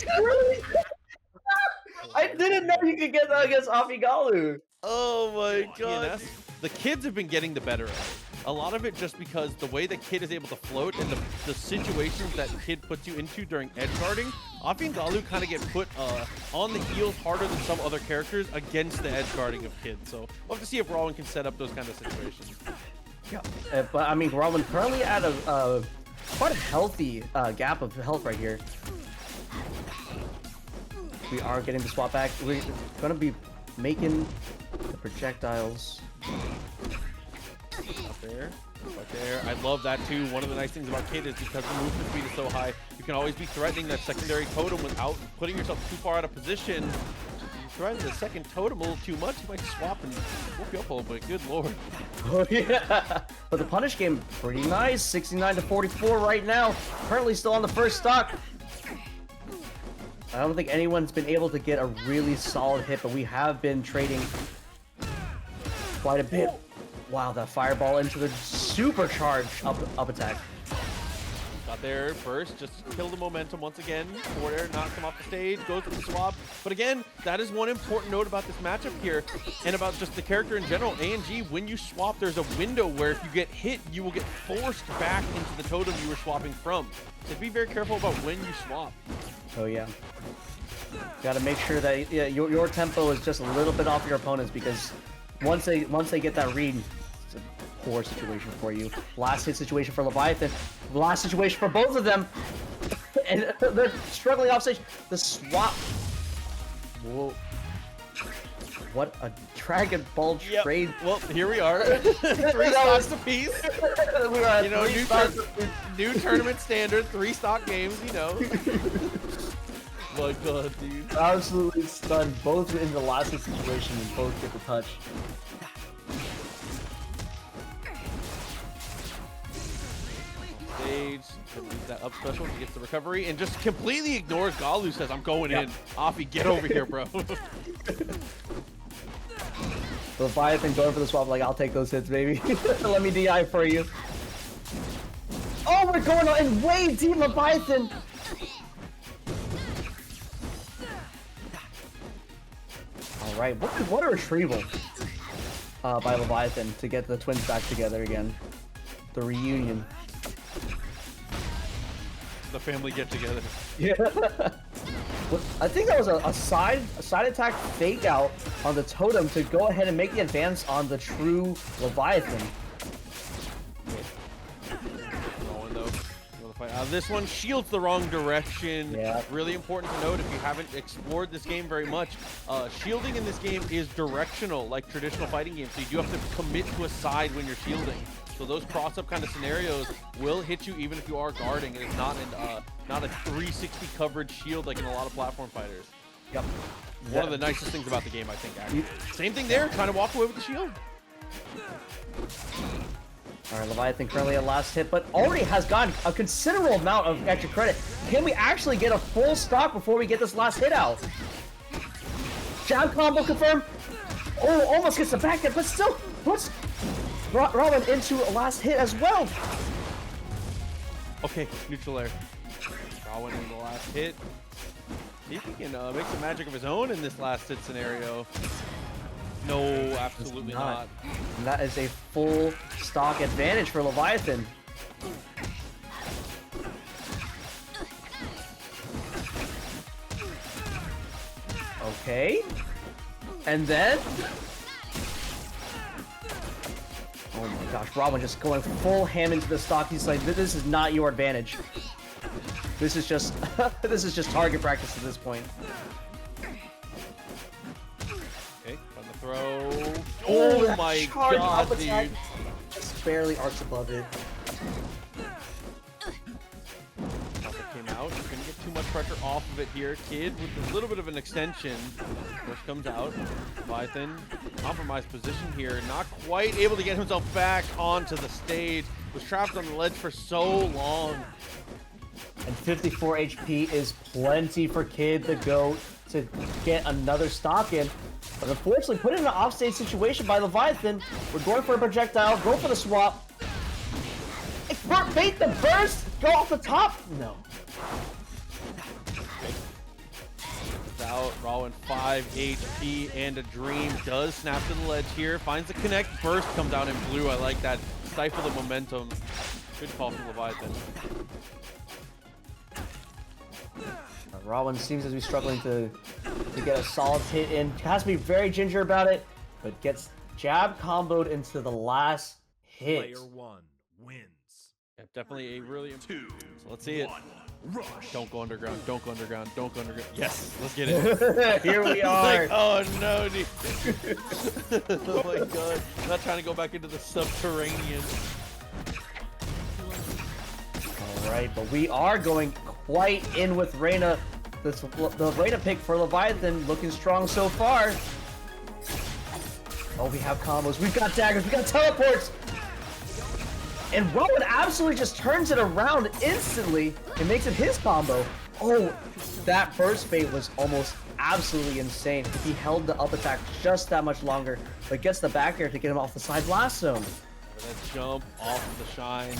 I didn't know you could get that against Galu. Oh my god. The kids have been getting the better of it. A lot of it just because the way the kid is able to float and the situations that kid puts you into during edge guarding, Afi and Galu kind of get put on the heels harder than some other characters against the edge guarding of kids. So we'll have to see if Rawin can set up those kind of situations. Yeah, but I mean, Rawin currently at a quite a healthy gap of health right here. We are getting the swap back. We're going to be making the projectiles. Up there, right there. I love that too. One of the nice things about Kid is because the movement speed is so high, you can always be threatening that secondary totem without putting yourself too far out of position. If you threaten the second totem a little too much, you might swap and whoop you up a little bit. Good lord. Oh yeah. But the punish game, pretty nice. 69 to 44 right now. Currently still on the first stock. I don't think anyone's been able to get a really solid hit, but we have been trading quite a bit. Wow, that fireball into the supercharged up attack. Got there first, just kill the momentum once again. Forward air knocks him off the stage, goes for the swap. But again, that is one important note about this matchup here, and about just the character in general. A&G, when you swap, there's a window where if you get hit, you will get forced back into the totem you were swapping from. So be very careful about when you swap. Oh yeah. Got to make sure that your tempo is just a little bit off your opponents, because once they get that read, it's a poor situation for you. Last hit situation for Leviathan. Last situation for both of them. And they're struggling off stage. The swap. Whoa. What a Dragon Ball trade. Well, here we are. 3 stocks apiece. We are you know, new tournament standard, 3 stock games, you know. My god, dude. Absolutely stunned. Both in the last hit situation and both get the touch. Stage, use that up special to get the recovery, and just completely ignores Galu. Says, I'm going in. Afi, get over here, bro. Leviathan going for the swap, like, I'll take those hits, baby. Let me DI for you. Oh, we're going on in way deep, Leviathan. All right, what a retrieval by Leviathan to get the twins back together again. The reunion. The family get together. Yeah. I think that was a side attack fake out on the totem to go ahead and make the advance on the true Leviathan. This one shields the wrong direction. Yeah. Really important to note if you haven't explored this game very much. Shielding in this game is directional, like traditional fighting games. So you do have to commit to a side when you're shielding. So those cross-up kind of scenarios will hit you even if you are guarding. It is not a 360 coverage shield like in a lot of platform fighters. Yep. One of the nicest things about the game, I think. Actually. Same thing there. Trying to walk away with the shield. All right, Leviathan currently at last hit, but already has gotten a considerable amount of extra credit. Can we actually get a full stock before we get this last hit out? Jab combo confirmed. Oh, almost gets the back there, but still puts Rawin into a last hit as well. Okay, neutral air. Rawin in the last hit. See if he can make some magic of his own in this last hit scenario. No, absolutely not. And that is a full stock advantage for Leviathan. Okay. And then... oh my gosh, Rawin just going full ham into the stock. He's like, this is not your advantage. This is just this is just target practice at this point. Throw. Oh my god, dude. Just barely arcs above it. Came out. Couldn't get too much pressure off of it here. Kid with a little bit of an extension. First comes out. Leviathan, compromised position here. Not quite able to get himself back onto the stage. Was trapped on the ledge for so long. And 54 HP is plenty for Kid the GOAT to get another stock in. But unfortunately, put in an offstage situation by Leviathan. We're going for a projectile, go for the swap. Bait the burst, go off the top. No. Out, Rawin 5 HP and a dream. Does snap to the ledge here. Finds the connect. Burst comes out in blue. I like that. Stifle the momentum. Good call from Leviathan. Rawin seems to be struggling to get a solid hit in. Has to be very ginger about it, but gets jab comboed into the last hit. Player one wins. Yeah, definitely a really important. So let's see it. Rush. Don't go underground. Don't go underground. Don't go underground. Yes, let's get it. Here we are. Like, oh no, dude. Oh my god. I'm not trying to go back into the subterranean. All right, but we are going quite in with Reina. The Reina pick for Leviathan looking strong so far. Oh, we have combos. We've got daggers. We got teleports. And Rawin absolutely just turns it around instantly and makes it his combo. Oh, that burst bait was almost absolutely insane. He held the up attack just that much longer, but gets the back air to get him off the side blast zone. That jump off of the shine.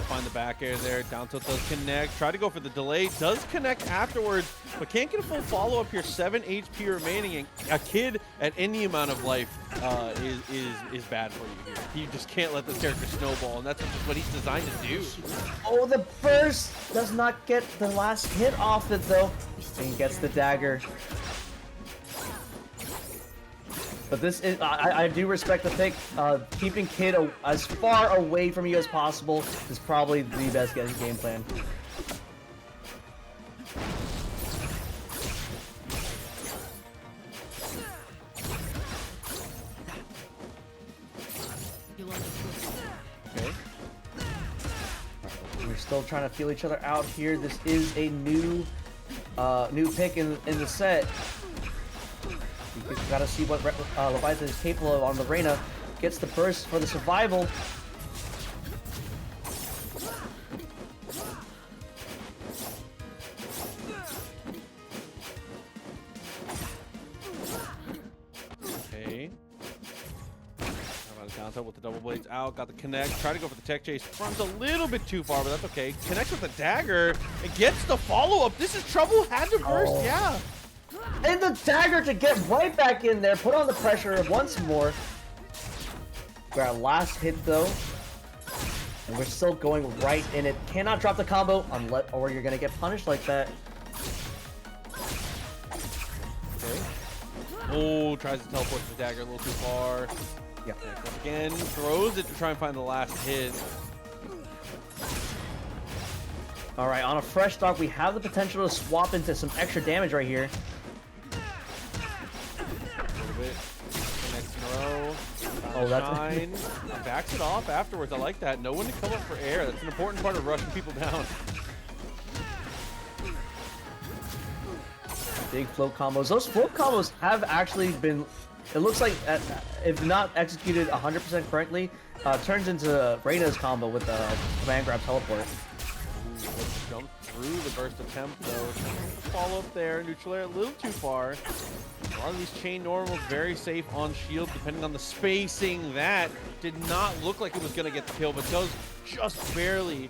Find the back air there. Down tilt does connect. Try to go for the delay. Does connect afterwards, but can't get a full follow-up here. 7 HP remaining. And a Kid at any amount of life is bad for you here. You just can't let this character snowball, and that's just what he's designed to do. Oh, the burst does not get the last hit off it, though. And gets the dagger. But this is, I do respect the pick. Keeping Kid as far away from you as possible is probably the best game plan. Okay. We're still trying to feel each other out here. This is a new pick in the set. We gotta see what Leviathan is capable of on the Reina. Gets the burst for the survival. Okay. Down tilt with the double blades out. Got the connect. Try to go for the tech chase. Runs a little bit too far, but that's okay. Connects with the dagger. And gets the follow-up. This is trouble. Had to burst. Oh. Yeah. And the dagger to get right back in there, put on the pressure once more. We're our last hit though, and we're still going right in it. Cannot drop the combo unless, or you're gonna get punished like that. Oh, tries to teleport the dagger a little too far. Yeah. Again, throws it to try and find the last hit. All right, on a fresh stock, we have the potential to swap into some extra damage right here. A little bit. Next in a row. Oh, that's Shine. Backs it off afterwards. I like that. No one to come up for air. That's an important part of rushing people down. Big float combos. Those float combos have actually been, it looks like, if not executed 100% correctly, turns into Reina's combo with the command grab teleport. Ooh, let's jump through the burst attempt though. Follow up there. Neutral air a little too far. A lot of these chain normals very safe on shield depending on the spacing. That did not look like it was going to get the kill, but does just barely.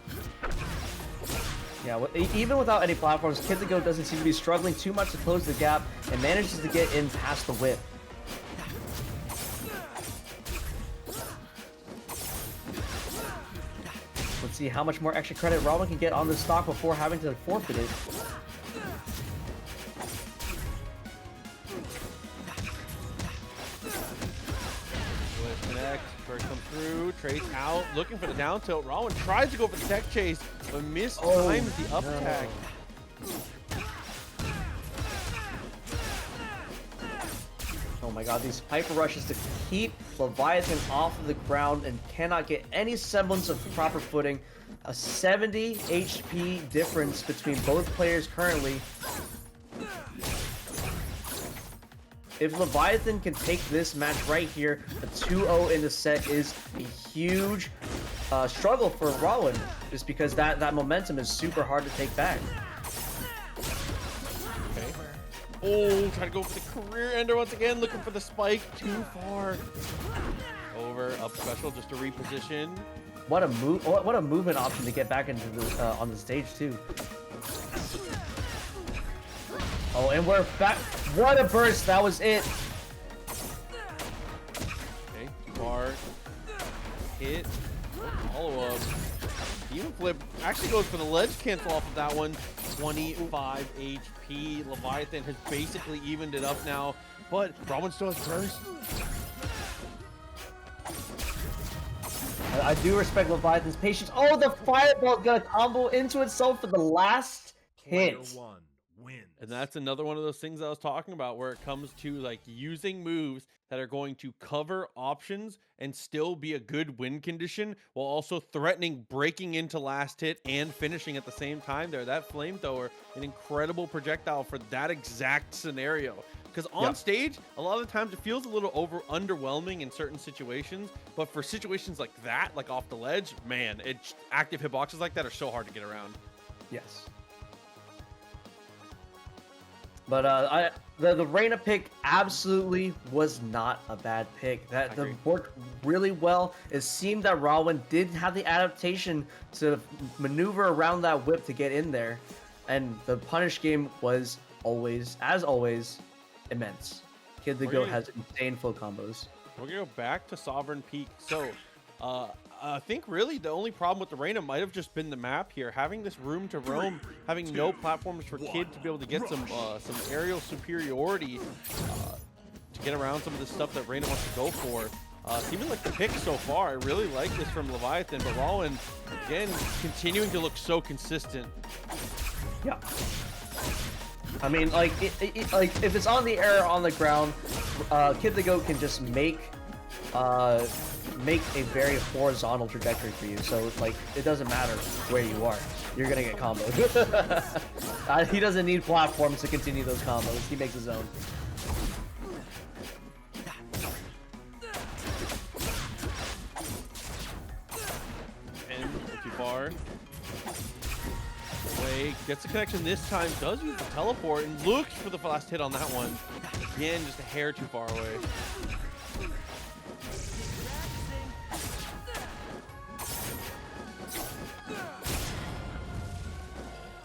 Yeah, even without any platforms, Kid to Go doesn't seem to be struggling too much to close the gap and manages to get in past the whip. Let's see how much more extra credit Rawin can get on this stock before having to forfeit it. Connect, first come through, trace out, looking for the down tilt. Rawin tries to go for the tech chase, but mistimes the up attack. Oh my god, these hyper rushes to keep Leviathan off of the ground and cannot get any semblance of proper footing. A 70 HP difference between both players currently. If Leviathan can take this match right here, a 2-0 in the set is a huge struggle for Rawin, just because that momentum is super hard to take back. Okay. Oh, try to go for the career ender once again, looking for the spike, too far. Over, up special just to reposition. What a move! What a movement option to get back into the on the stage too. Oh, and we're back. What a burst! That was it. Okay, far. Hit. Follow up. Even flip actually goes for the ledge cancel off of that one. 25 HP. Leviathan has basically evened it up now, but Rawin still has burst. I do respect Leviathan's patience. Oh, the fireball's gonna combo into itself for the last hit. Player one wins. And that's another one of those things I was talking about where it comes to like using moves that are going to cover options and still be a good win condition while also threatening breaking into last hit and finishing at the same time there. That flamethrower, an incredible projectile for that exact scenario. Because on stage, a lot of the times it feels a little underwhelming in certain situations, but for situations like that, like off the ledge, man, active hitboxes like that are so hard to get around. Yes. But the Reina pick absolutely was not a bad pick. That worked really well. It seemed that Rawin did have the adaptation to maneuver around that whip to get in there, and the punish game was always, as always, immense. Kid the Goat has insane full combos. We're gonna go back to Sovereign Peak. So, I think really the only problem with the Reina might have just been the map here. Having this room to roam, having no platforms for Kid to be able to get some aerial superiority to get around some of the stuff that Reina wants to go for. Even like the pick so far, I really like this from Leviathan, but Rawin, again, continuing to look so consistent. Yeah. I mean, like, like if it's on the air or on the ground, Kid the Goat can just make a very horizontal trajectory for you. So like, it doesn't matter where you are, you're gonna get comboed. He doesn't need platforms to continue those combos. He makes his own. And too far. Away, gets the connection this time, does use the teleport, and looks for the last hit on that one. Again, just a hair too far away.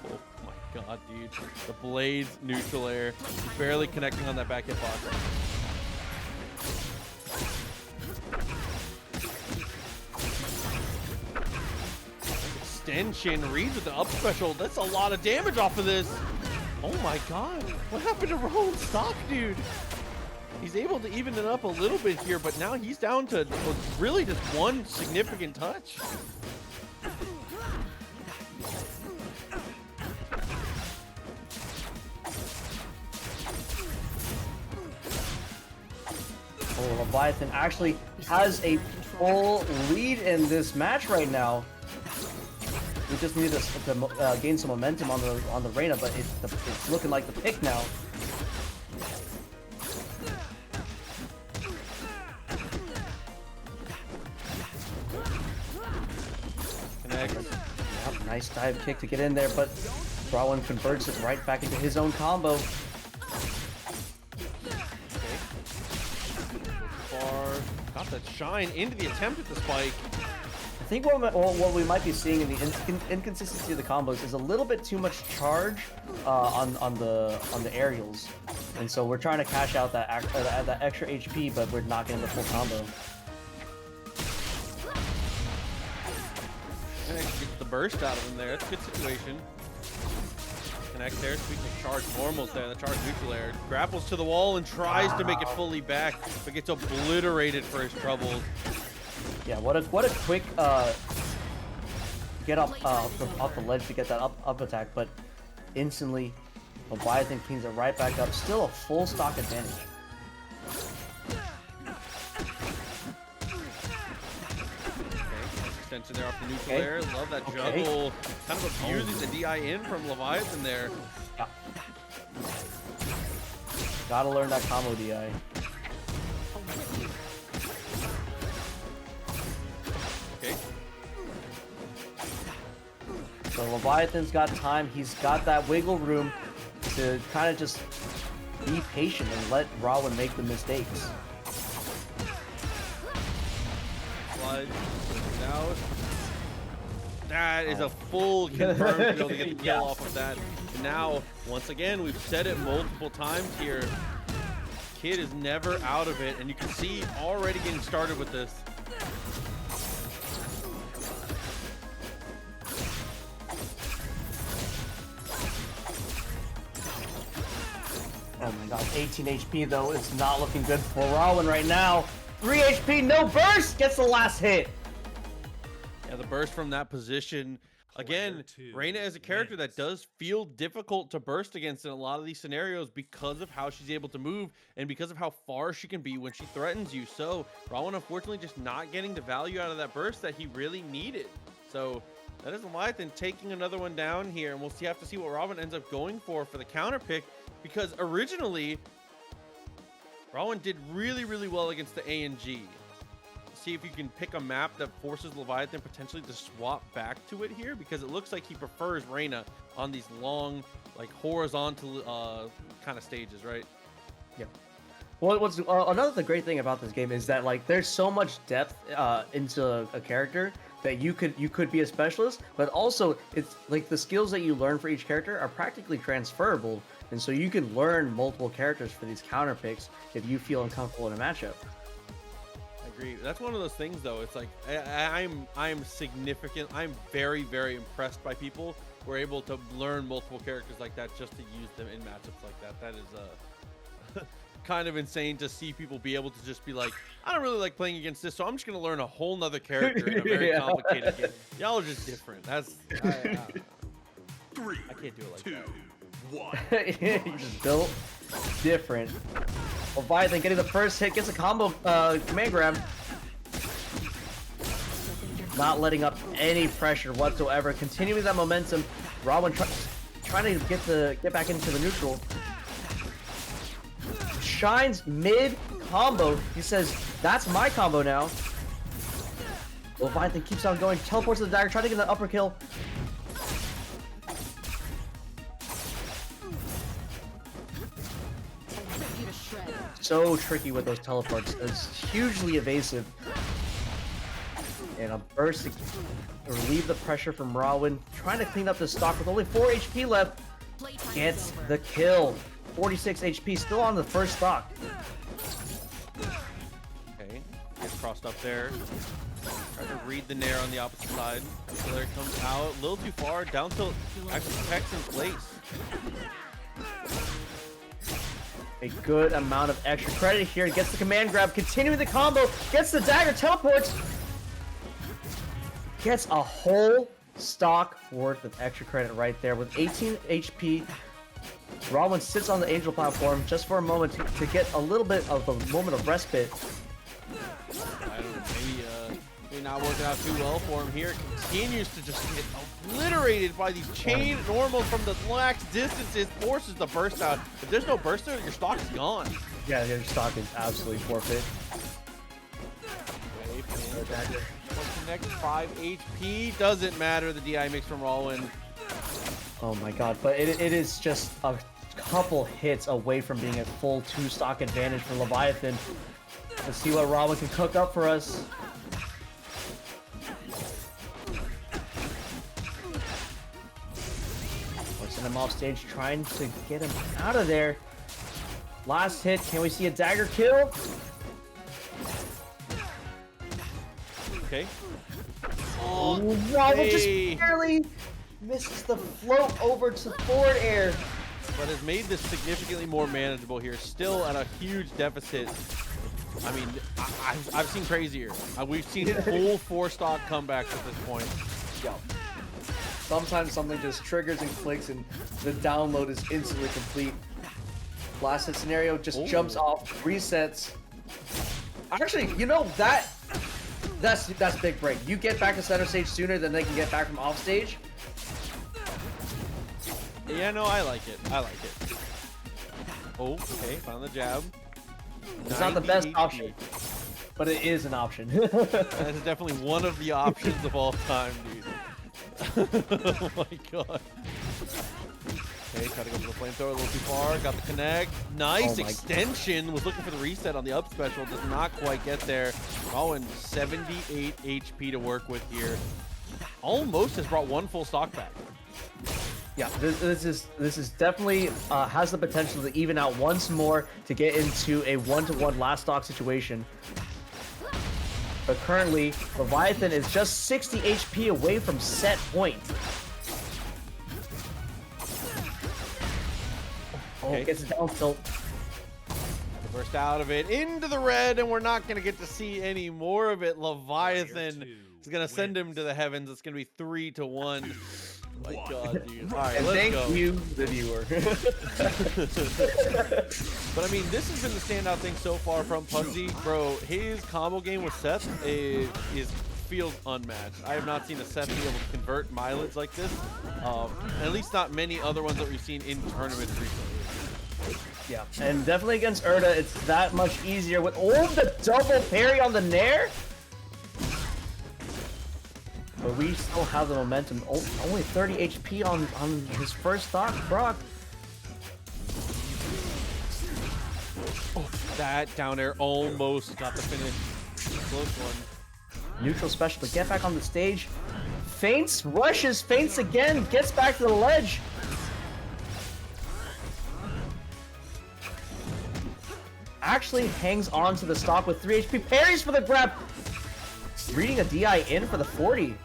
Oh my god, dude. The Blade's neutral air. Barely connecting on that back hitbox. Extension reads with the up special. That's a lot of damage off of this. Oh my god. What happened to Rawin's stock, dude? He's able to even it up a little bit here, but now he's down to really just one significant touch. Oh, Leviathan actually has a full lead in this match right now. We just need to gain some momentum on the Reina, but it's looking like the pick now. Connect. Yep, nice dive kick to get in there, but Rawin converts it right back into his own combo. Got that shine into the attempt at the spike. I think what we might be seeing in the inconsistency of the combos is a little bit too much charge on the aerials, and so we're trying to cash out that extra HP, but we're not getting the full combo. And gets the burst out of him there. That's a good situation. Connect there. Speaking of charge normals there, the charge neutral air. Grapples to the wall and tries to make it fully back, but gets obliterated for his troubles. Yeah, what a quick get up off the ledge to get that up attack, but instantly Leviathan cleans it right back up. Still a full stock advantage. Extension there off the neutral air. Love that juggle. Kind of abusing the DI in from Leviathan there. Yeah. Gotta learn that combo DI. Okay. So Leviathan's got time. He's got that wiggle room to kind of just be patient and let Rawin make the mistakes. Slide out. That is a full confirmed to be able to get the kill off of that. And now, once again, we've said it multiple times here. Kid is never out of it, and you can see already getting started with this. Oh my god, 18 HP though. It's not looking good for Rawin right now. 3 HP, no burst, gets the last hit. Yeah, the burst from that position. Again, Reina is a character that does feel difficult to burst against in a lot of these scenarios because of how she's able to move and because of how far she can be when she threatens you. So Rawin unfortunately just not getting the value out of that burst that he really needed. So that is Leviathan taking another one down here, and we'll have to see what Rawin ends up going for the counter pick, because originally Rawin did really well against the A and G. See if you can pick a map that forces Leviathan potentially to swap back to it here, because it looks like he prefers Reina on these long, like horizontal kind of stages, right? Yeah. Well, what's another great thing about this game is that like there's so much depth into a character that you could be a specialist, but also it's like the skills that you learn for each character are practically transferable, and so you can learn multiple characters for these counter picks if you feel uncomfortable in a matchup. Agree. That's one of those things though. It's like I'm very impressed by people who are able to learn multiple characters like that just to use them in matchups like that. That is kind of insane to see people be able to just be like, I don't really like playing against this, so I'm just gonna learn a whole nother character in a very complicated game. Y'all are just different. That's I can't do it like that. 1. You're just built different. Leviathan getting the first hit, gets a combo command grab. Not letting up any pressure whatsoever. Continuing that momentum. Rawin trying to get back into the neutral. Shines mid combo. He says, that's my combo now. Leviathan keeps on going. Teleports to the dagger, trying to get the upper kill. So tricky with those teleports. It's hugely evasive. And a burst to relieve the pressure from Rawin. Trying to clean up the stock with only 4 HP left. Gets the kill. 46 HP, still on the first stock. Okay, gets crossed up there. Trying to read the nair on the opposite side. So there it comes out. A little too far. Down tilt actually protects in place. a good amount of extra credit here. Gets the command grab, continuing the combo, gets the dagger, teleports, gets a whole stock worth of extra credit right there with 18 HP. Rawin sits on the angel platform just for a moment to get a little bit of a moment of respite. I don't know, maybe not working out too well for him here. Continues to just get obliterated by these chain normals from the max distances. Forces the burst out. If there's no burst there, your stock is gone. Yeah, your stock is absolutely forfeit. Connect 5 HP. Doesn't matter. The DI mix from Rawin. Oh my god, but it is just a couple hits away from being a full 2 stock advantage for Leviathan. Let's see what Rawin can cook up for us. Send him off stage, trying to get him out of there. Last hit, can we see a dagger kill? Okay. Oh, Rawin just barely misses the float over to forward air. But has made this significantly more manageable here. Still at a huge deficit. I mean, I've seen crazier. We've seen full 4-stock comebacks at this point. Yeah. Sometimes something just triggers and clicks and the download is instantly complete. Last hit scenario just jumps off, resets. Actually, you know, that's big break. You get back to center stage sooner than they can get back from off stage. Yeah, no, I like it. I like it. Oh, okay, found the jab. It's not the best 90 option, but it is an option. That is definitely one of the options of all time, dude. Oh my god. Okay, try to go for the flamethrower a little too far. Got the connect. Nice extension. Was looking for the reset on the up special. Does not quite get there. Rawin 78 HP to work with here. Almost has brought 1 full stock back. Yeah, this is definitely has the potential to even out once more to get into a 1-to-1 last stock situation. But currently, Leviathan is just 60 HP away from set point. Oh, Okay. gets it down tilt. Burst out of it into the red, and we're not going to get to see any more of it. Leviathan is going to send him to the heavens. It's going to be 3-1. My god, dude. All right, let's go. Thank you, the viewer. But I mean, this has been the standout thing so far from Pugsy. Bro, his combo game with Seth feels unmatched. I have not seen a Seth be able to convert mileage like this. At least not many other ones that we've seen in tournaments recently. Yeah, and definitely against Urdah, it's that much easier with the double parry on the Nair. But we still have the momentum. Only 30 HP on his first stock, Brock. Oh, that down air almost got the finish. Close one. Neutral special to get back on the stage. Feints, rushes, feints again, gets back to the ledge. Actually hangs on to the stock with 3 HP. Parries for the grab. Reading a DI in for the 40.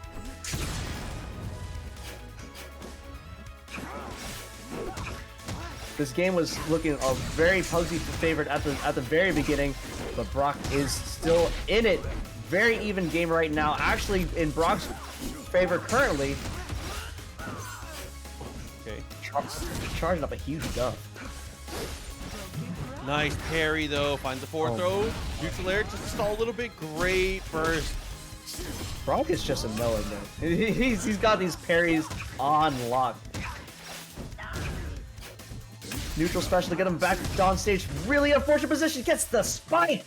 This game was looking a very Pugsy favorite at the very beginning, but Brock is still in it. Very even game right now. Actually, in Brock's favor currently. Okay. Charging up a huge guff. Nice parry though. Finds the forward throw. Neutral air just stall a little bit. Great burst. Brock is just a melon though. He's got these parries on lock. Neutral special to get him back on stage. Really unfortunate position. Gets the spike.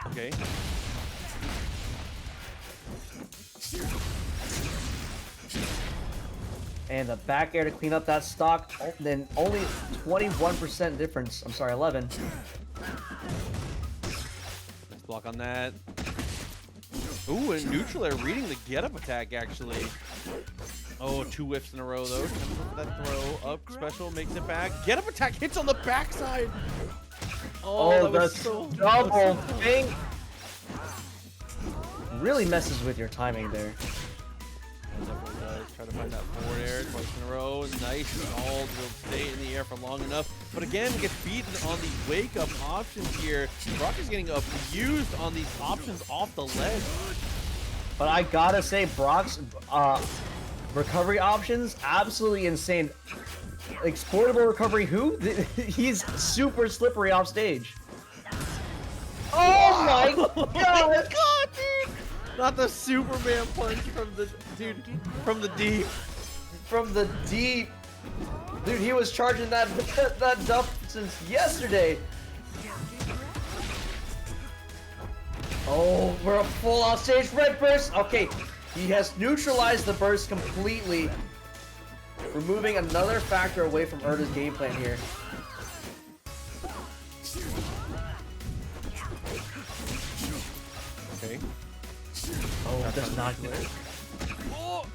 Okay. And the back air to clean up that stock. Then only 21% difference. I'm sorry, 11. Nice block on that. Ooh, and neutral air reading the get-up attack, actually. Oh, 2 whiffs in a row, though. That throw up special makes it back. Get-up attack hits on the backside. Oh, that was so double thing. Really messes with your timing there. to find that forward air twice in a row. Nice. All will stay in the air for long enough. But again, gets beaten on the wake-up options here. Brock is getting abused on these options off the ledge. But I gotta say, Brock's recovery options, absolutely insane. Exploitable recovery, who? He's super slippery off stage. Oh my god! God, dude! Not the Superman punch from the dude from the deep. From the deep. Dude, he was charging that dump since yesterday. Oh, we're a full off stage red burst. Okay, he has neutralized the burst completely, removing another factor away from Urdah's game plan here. Okay. Oh, that's not good. Oh.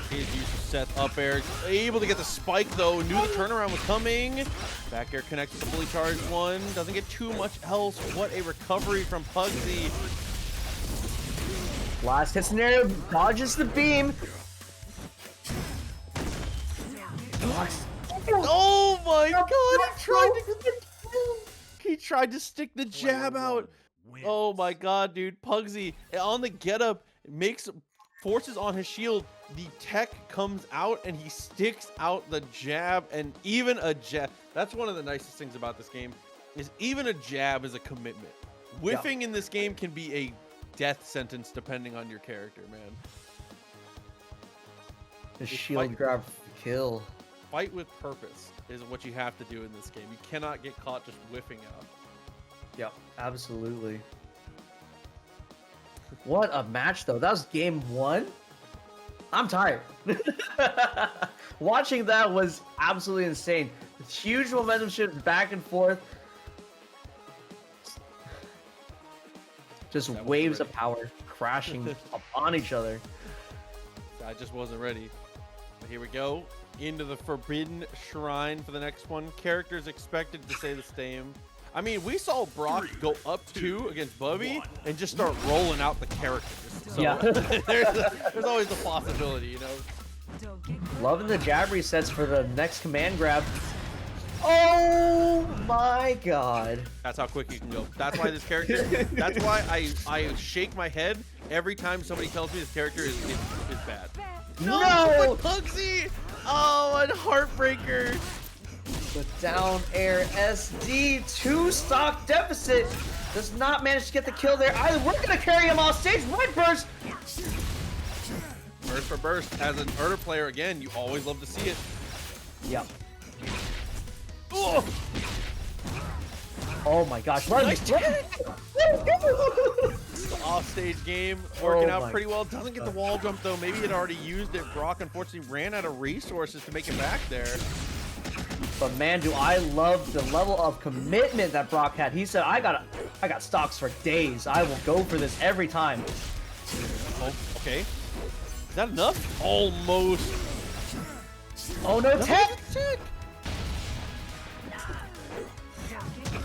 He is used to Seth up air. Able to get the spike though. Knew the turnaround was coming. Back air connects to the fully charged one. Doesn't get too much else. What a recovery from Pugsy. Last hit scenario, dodges the beam. Oh my god! He tried to stick the jab out. Oh my god, dude. Pugsy on the get up makes forces on his shield. The tech comes out and he sticks out the jab, and even a jab. That's one of the nicest things about this game is even a jab is a commitment. Whiffing in this game can be a death sentence depending on your character, man. The shield grab kill. Fight with purpose is what you have to do in this game. You cannot get caught just whiffing out. Yep, absolutely. What a match, though. That was game one. I'm tired. Watching that was absolutely insane. Huge momentum shifts back and forth. Just waves of power crashing upon each other. I just wasn't ready. But here we go. Into the Forbidden Shrine for the next one. Characters expected to stay the same. I mean, we saw Brock go up 2 against Bubby and just start rolling out the characters. So Yeah. there's always the possibility, you know. Loving the jab resets for the next command grab. Oh my god. That's how quick you can go. That's why this character, that's why I shake my head every time somebody tells me this character is bad. No! Pugsy! Oh, and Heartbreaker. The down air SD 2 stock deficit does not manage to get the kill there either. We're gonna carry him off stage. Red burst. Burst for burst. As an Urdah player, again, you always love to see it. Yep. Oh, Oh my gosh. nice off-stage game working out pretty well. Doesn't get the wall jump though. Maybe it already used it. Brock unfortunately ran out of resources to make it back there. But man, do I love the level of commitment that Brock had. He said, I got stocks for days. I will go for this every time. Oh, okay. Is that enough? Almost. Oh no, tech!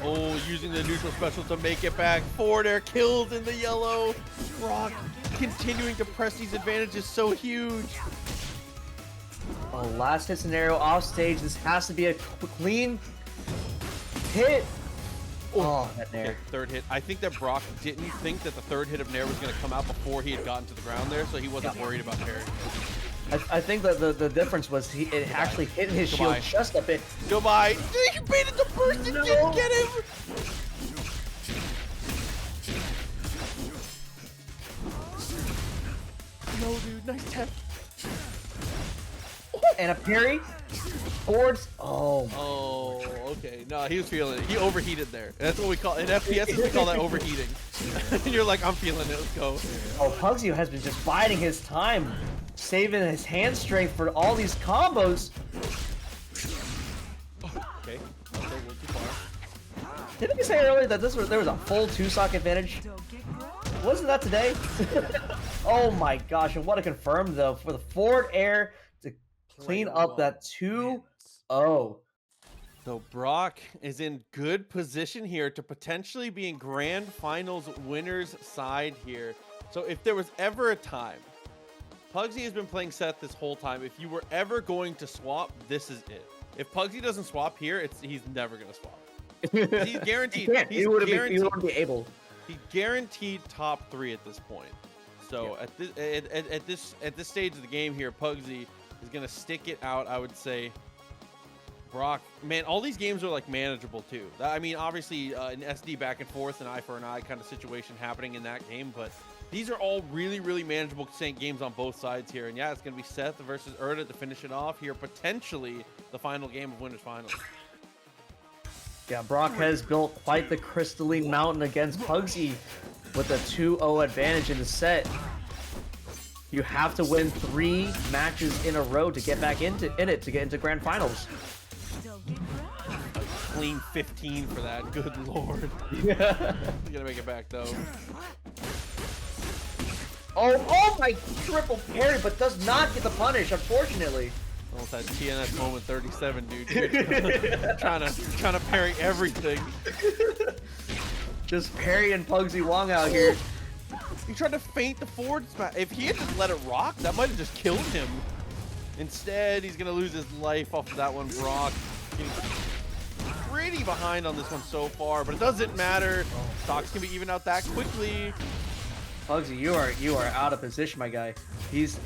Oh, using the neutral special to make it back. Forward air kills in the yellow. Brock continuing to press these advantages so huge. Oh, last hit scenario off stage. This has to be a clean hit. Oh, that nair. Okay, third hit. I think that Brock didn't think that the third hit of nair was going to come out before he had gotten to the ground there, so he wasn't worried about parrying. I think that the difference was it actually hit his shield just a bit. Goodbye. He baited the burst and didn't get him. No, dude. Nice tap. And a parry. Boards. Oh. Oh, okay. No, he was feeling it. He overheated there. That's what we call in FPS. We call that overheating. And you're like, I'm feeling it. Let's go. Oh, Pugsy has been just biding his time, saving his hand strength for all these combos. Okay. Okay, a little too far. Didn't we say earlier that there was a full 2-stock advantage? Wasn't that today? Oh my gosh, and what a confirm though for the forward air to clean up that 2-0. So Brock is in good position here to potentially be in grand finals winners side here. So if there was ever a time, Pugsy has been playing Seth this whole time. If you were ever going to swap, this is it. If Pugsy doesn't swap here, he's never gonna swap. He's guaranteed. He wouldn't be able. He's guaranteed top 3 at this point. So at this stage of the game here, Pugsy is gonna stick it out. I would say. Brock, man, all these games are like manageable too. I mean, obviously an SD back and forth, an eye for an eye kind of situation happening in that game, but these are all really, really manageable games on both sides here. And yeah, it's going to be Seth versus Urdah to finish it off here, potentially the final game of Winners Finals. Yeah, Brock has built quite the crystalline mountain against Pugsy with a 2-0 advantage in the set. You have to win 3 matches in a row to get back in it to get into grand finals. A clean 15 for that. Good lord. Yeah. He's gonna make it back though. Oh my triple parry, but does not get the punish, unfortunately. Almost that TNS moment 37, dude. trying to parry everything. Just parrying Pugsy Wong out here. He tried to feint the forward smash. If he had just let it rock, that might have just killed him. Instead, he's gonna lose his life off of that one. Brock getting pretty behind on this one so far, but it doesn't matter. Stocks can be even out that quickly. Pugsy, you are out of position, my guy. He's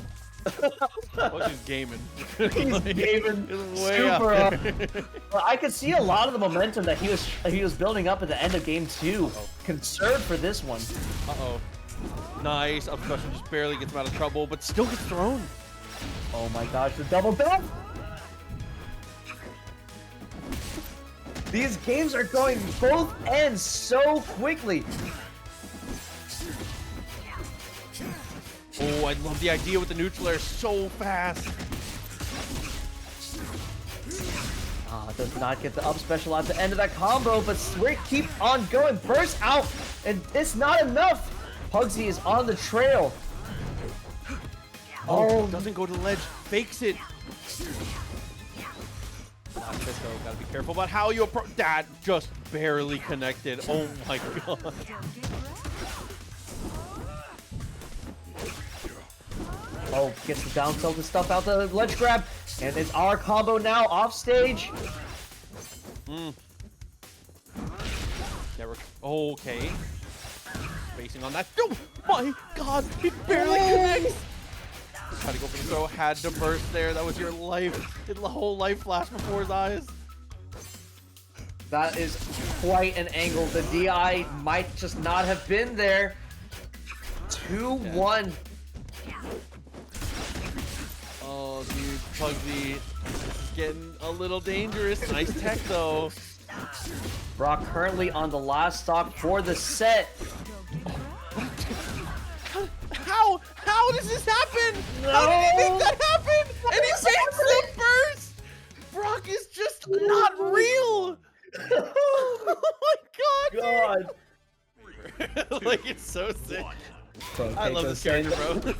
Pugsy's gaming. He's gaming way super up. Well, I could see a lot of the momentum that he was building up at the end of game 2. Conserved for this one. Uh-oh. Nice. Up special just barely gets him out of trouble, but still gets thrown. Oh my gosh, the double dunk! These games are going both ends so quickly. Oh, I love the idea with the neutral air so fast. Does not get the up special at the end of that combo, but Swick keep on going. Burst out, and it's not enough. Pugsy is on the trail. Oh, doesn't go to the ledge, fakes it. Gotta be careful about how you approach. That just barely connected. Oh my god. Oh, gets the down tilt and stuff out the ledge grab, and it's our combo now off stage. Never. Okay. Spacing on that. Oh my god, he barely connects. Tried to go for the throw, had to burst there. That was your life. Did the whole life flash before his eyes. That is quite an angle. The DI might just not have been there. 2-1. Oh, dude, Pugsy is getting a little dangerous. Nice tech, though. Brock currently on the last stock for the set. How does this happen? No. How did he make that happen? And he makes the burst. Brock is just not real. Oh my god. Dude. Like, it's so sick. Bro, I love this character, bro.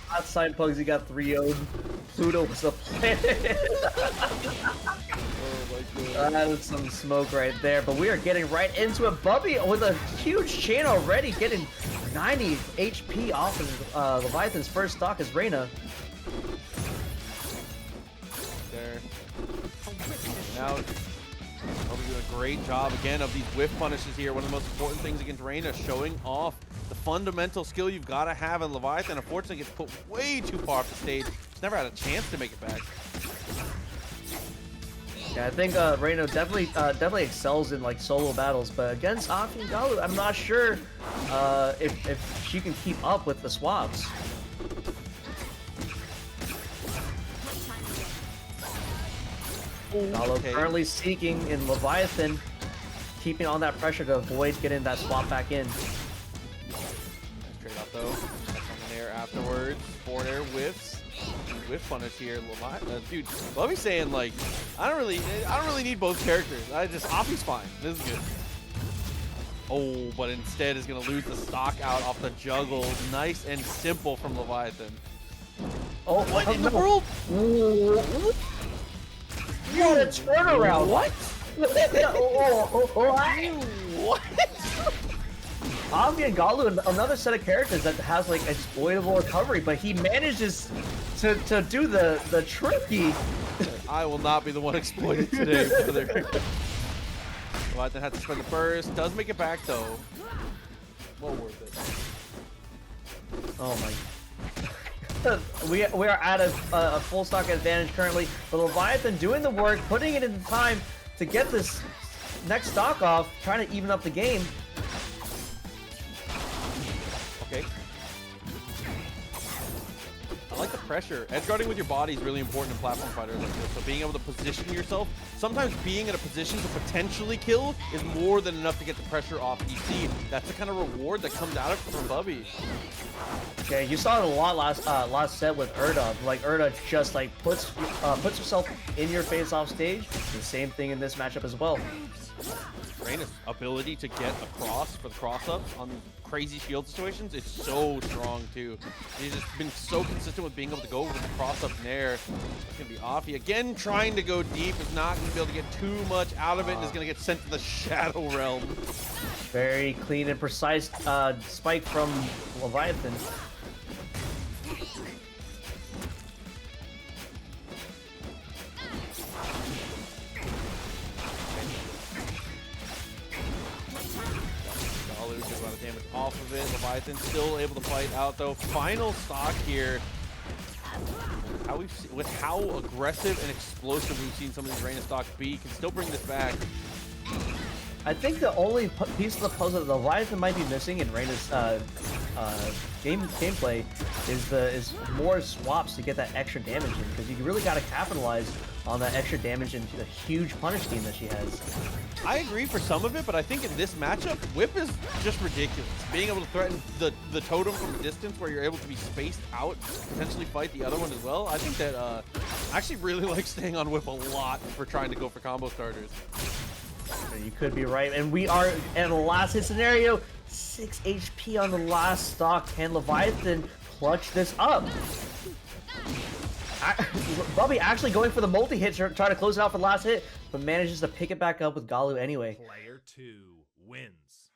Last time Pugsy got 3-0'd, Pluto was a planet. Oh my god. That is some smoke right there, but we are getting right into it. Bubby with a huge chain already, getting 90 HP off of Leviathan's first stock as Reina. There. Now, Bubby doing a great job again of these whiff punishes here. One of the most important things against Reina, showing off the fundamental skill you've got to have in Leviathan. Unfortunately, gets put way too far off the stage. He's never had a chance to make it back. Yeah, I think Reina definitely excels in like solo battles, but against Akoi and Galu, I'm not sure if she can keep up with the swaps. Galu currently seeking in Leviathan, keeping on that pressure to avoid getting that swap back in. Straight up though, that's on the air afterwards. Forward air whiffs. Whiff punish here, dude. Bubby's saying like, I don't really need both characters. Aki's fine. This is good. Oh, but instead is gonna lose the stock out off the juggle. Nice and simple from Leviathan. Oh, what in the world? What a turnaround! What? What? Avi and Galu, another set of characters that has like exploitable recovery, but he manages to do the tricky. I will not be the one exploited today, brother. Leviathan had to spend the burst. Does make it back though. Well worth it. Oh my. we are at a full stock advantage currently, but Leviathan doing the work, putting it in time to get this next stock off, trying to even up the game. Okay. I like the pressure. Edge guarding with your body is really important in platform fighters like this. So being able to position yourself, sometimes being in a position to potentially kill is more than enough to get the pressure off. You see, that's the kind of reward that comes out of it from Bubby. Okay, you saw it a lot last set with Urdah. Like Urdah just like puts herself in your face-off stage. The same thing in this matchup as well. Reina's ability to get across for the cross-ups on crazy shield situations is so strong too. He's just been so consistent with being able to go with the cross-up in there. It's gonna be Offie again, trying to go deep, is not gonna be able to get too much out of it, and is gonna get sent to the Shadow Realm. Very clean and precise spike from Leviathan. Damage off of it. Leviathan still able to fight out though. Final stock here. How we've seen, with how aggressive and explosive we've seen some of these Reina stocks be, can still bring this back. I think the only piece of the puzzle that Leviathan might be missing in Reina's gameplay is more swaps to get that extra damage in, because you really got to capitalize on that extra damage and the huge punish team that she has. I agree for some of it, but I think in this matchup, Whip is just ridiculous. Being able to threaten the totem from a distance where you're able to be spaced out, potentially fight the other one as well. I think that I actually really like staying on Whip a lot for trying to go for combo starters. You could be right, and we are at a last hit scenario. 6 HP on the last stock. Can Leviathan clutch this up? Bubby actually going for the multi-hit, trying to close it out for the last hit, but manages to pick it back up with Galu anyway. Player 2 wins.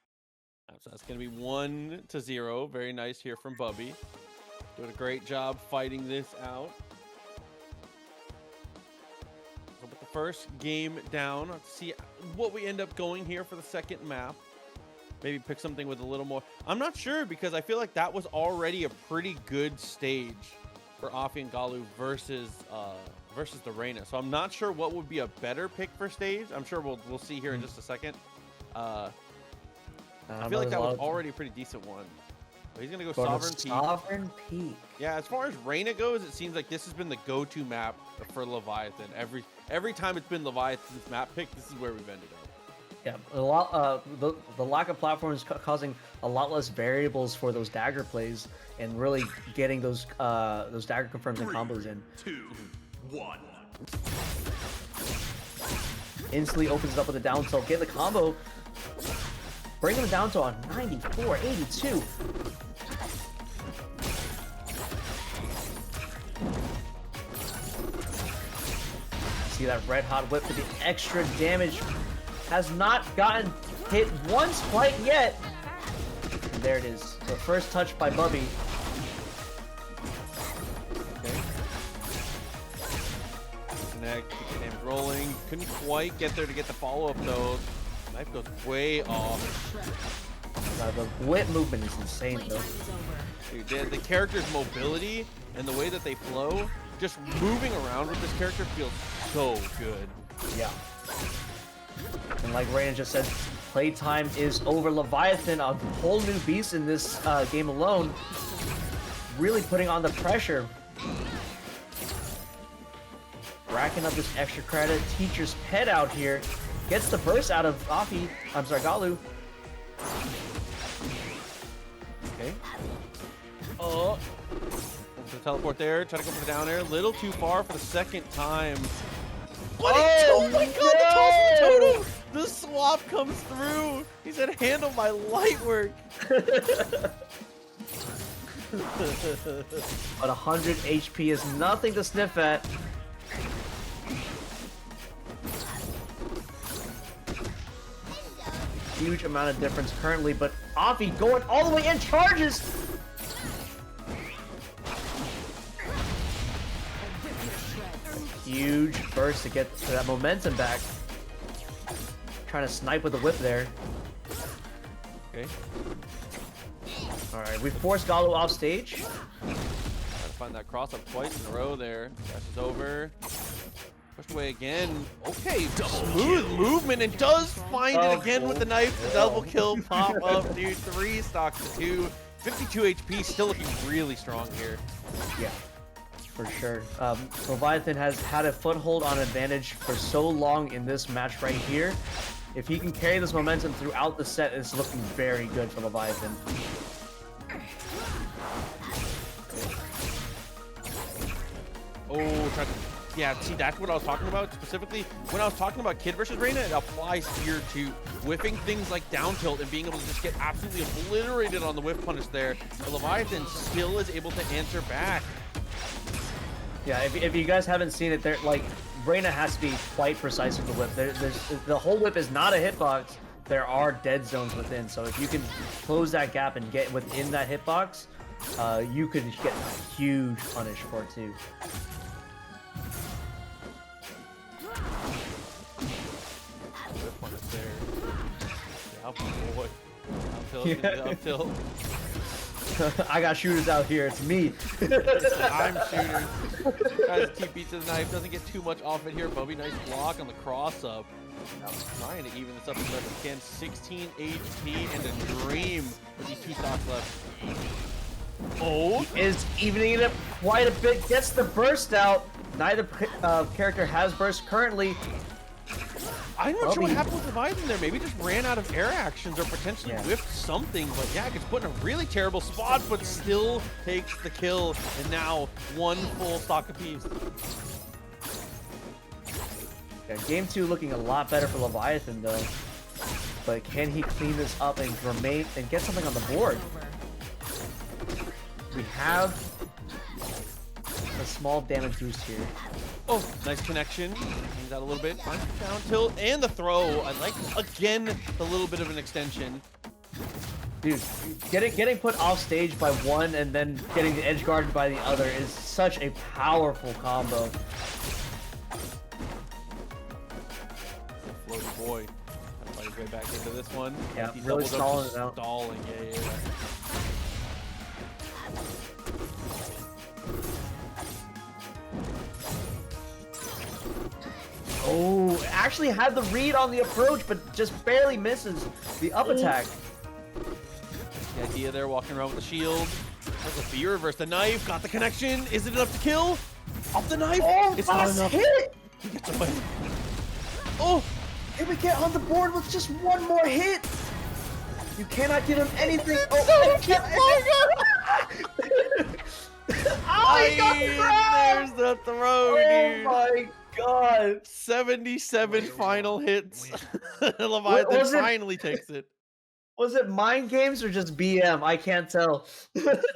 So that's going to be 1-0. Very nice here from Bubby. Doing a great job fighting this out. So with the first game down, let's see what we end up going here for the second map. Maybe pick something with a little more. I'm not sure, because I feel like that was already a pretty good stage for Offie and Galu versus the Reina. So I'm not sure what would be a better pick for stage. I'm sure we'll see here in just a second. I feel like that was already a pretty decent one. But he's gonna go Sovereign Peak. Sovereign Peak. Yeah, as far as Reina goes, it seems like this has been the go-to map for Leviathan. Every time it's been Leviathan's map pick, this is where we've ended up. Yeah, a lot. The lack of platform is causing a lot less variables for those dagger plays, and really getting those dagger confirms and combos in. 2, 1. Instantly opens it up with a down tilt, get the combo, bringing him down to a 94-82. See that red hot whip for the extra damage. Has not gotten hit once quite yet. And there it is. The first touch by Bubby. Okay. Connect, keep the damage rolling. Couldn't quite get there to get the follow-up though. Knife goes way off. The whip movement is insane though. Dude, the character's mobility and the way that they flow, just moving around with this character feels so good. Yeah. And like Reina just said, playtime is over. Leviathan, a whole new beast in this game alone, really putting on the pressure. Racking up this extra credit. Teacher's pet out here. Gets the burst out of Galu. Okay. Oh. The teleport there. Try to go for the down air. A little too far for the second time. What oh my god, the toss of the totem! The swap comes through! He said, handle my light work! But 100 HP is nothing to sniff at. huge amount of difference currently, but Avi going all the way in, charges! Huge burst to get that momentum back. Trying to snipe with the whip there. Okay. Alright, we forced Galu off stage. Trying to find that cross up twice in a row there. Dashes over. Pushed away again. Okay, smooth movement and does find it again with the knife. The double kill pop up, dude. 3 stocks to 2. 52 HP, still looking really strong here. Yeah, for sure. Leviathan has had a foothold on advantage for so long in this match right here. If he can carry this momentum throughout the set, it's looking very good for Leviathan. Oh, yeah, see, that's what I was talking about specifically. When I was talking about Kid versus Reina, it applies here to whiffing things like down tilt and being able to just get absolutely obliterated on the whiff punish there. But Leviathan still is able to answer back. Yeah, if you guys haven't seen it, like Reina has to be quite precise with the whip. The whole whip is not a hitbox. There are dead zones within, so if you can close that gap and get within that hitbox, you could get a huge punish for it too. Whiff punish there. Yeah, boy. Up tilt, up tilt. I got shooters out here. It's me. I'm shooting. Tries to TP to the knife. Doesn't get too much off it here. Bubby, nice block on the cross up. Now trying to even this up as best as can. 16 HP and a dream with these 2 stocks left. Oh, he is evening it up quite a bit. Gets the burst out. Neither character has burst currently. I'm not sure what happened with Leviathan there. Maybe just ran out of air actions or potentially whiffed something. But yeah, gets put in a really terrible spot, but still takes the kill. And now 1 full stock apiece. Yeah, game 2 looking a lot better for Leviathan though. But can he clean this up and remain and get something on the board? We have a small damage boost here. Oh, nice connection. Brings out a little bit. Finds the down tilt and the throw. I like, again, the little bit of an extension. Dude, getting put off stage by one and then getting the edge guarded by the other is such a powerful combo. Floaty boy. Trying to fight his way back into this one. Yeah, He's really doubled up, stalling it out. Stalling, yeah. Oh, actually had the read on the approach, but just barely misses the up attack. The idea there, walking around with the shield. There's a fear reverse. The knife, got the connection. Is it enough to kill? Off the knife. Oh, it's not enough. Hit! He gets away. Oh! Can we get on the board with just one more hit? You cannot give him anything. Oh, he got the there's the throw, dude. Oh my god. 77 final hits. Leviathan finally takes it. Was it mind games or just BM? I can't tell.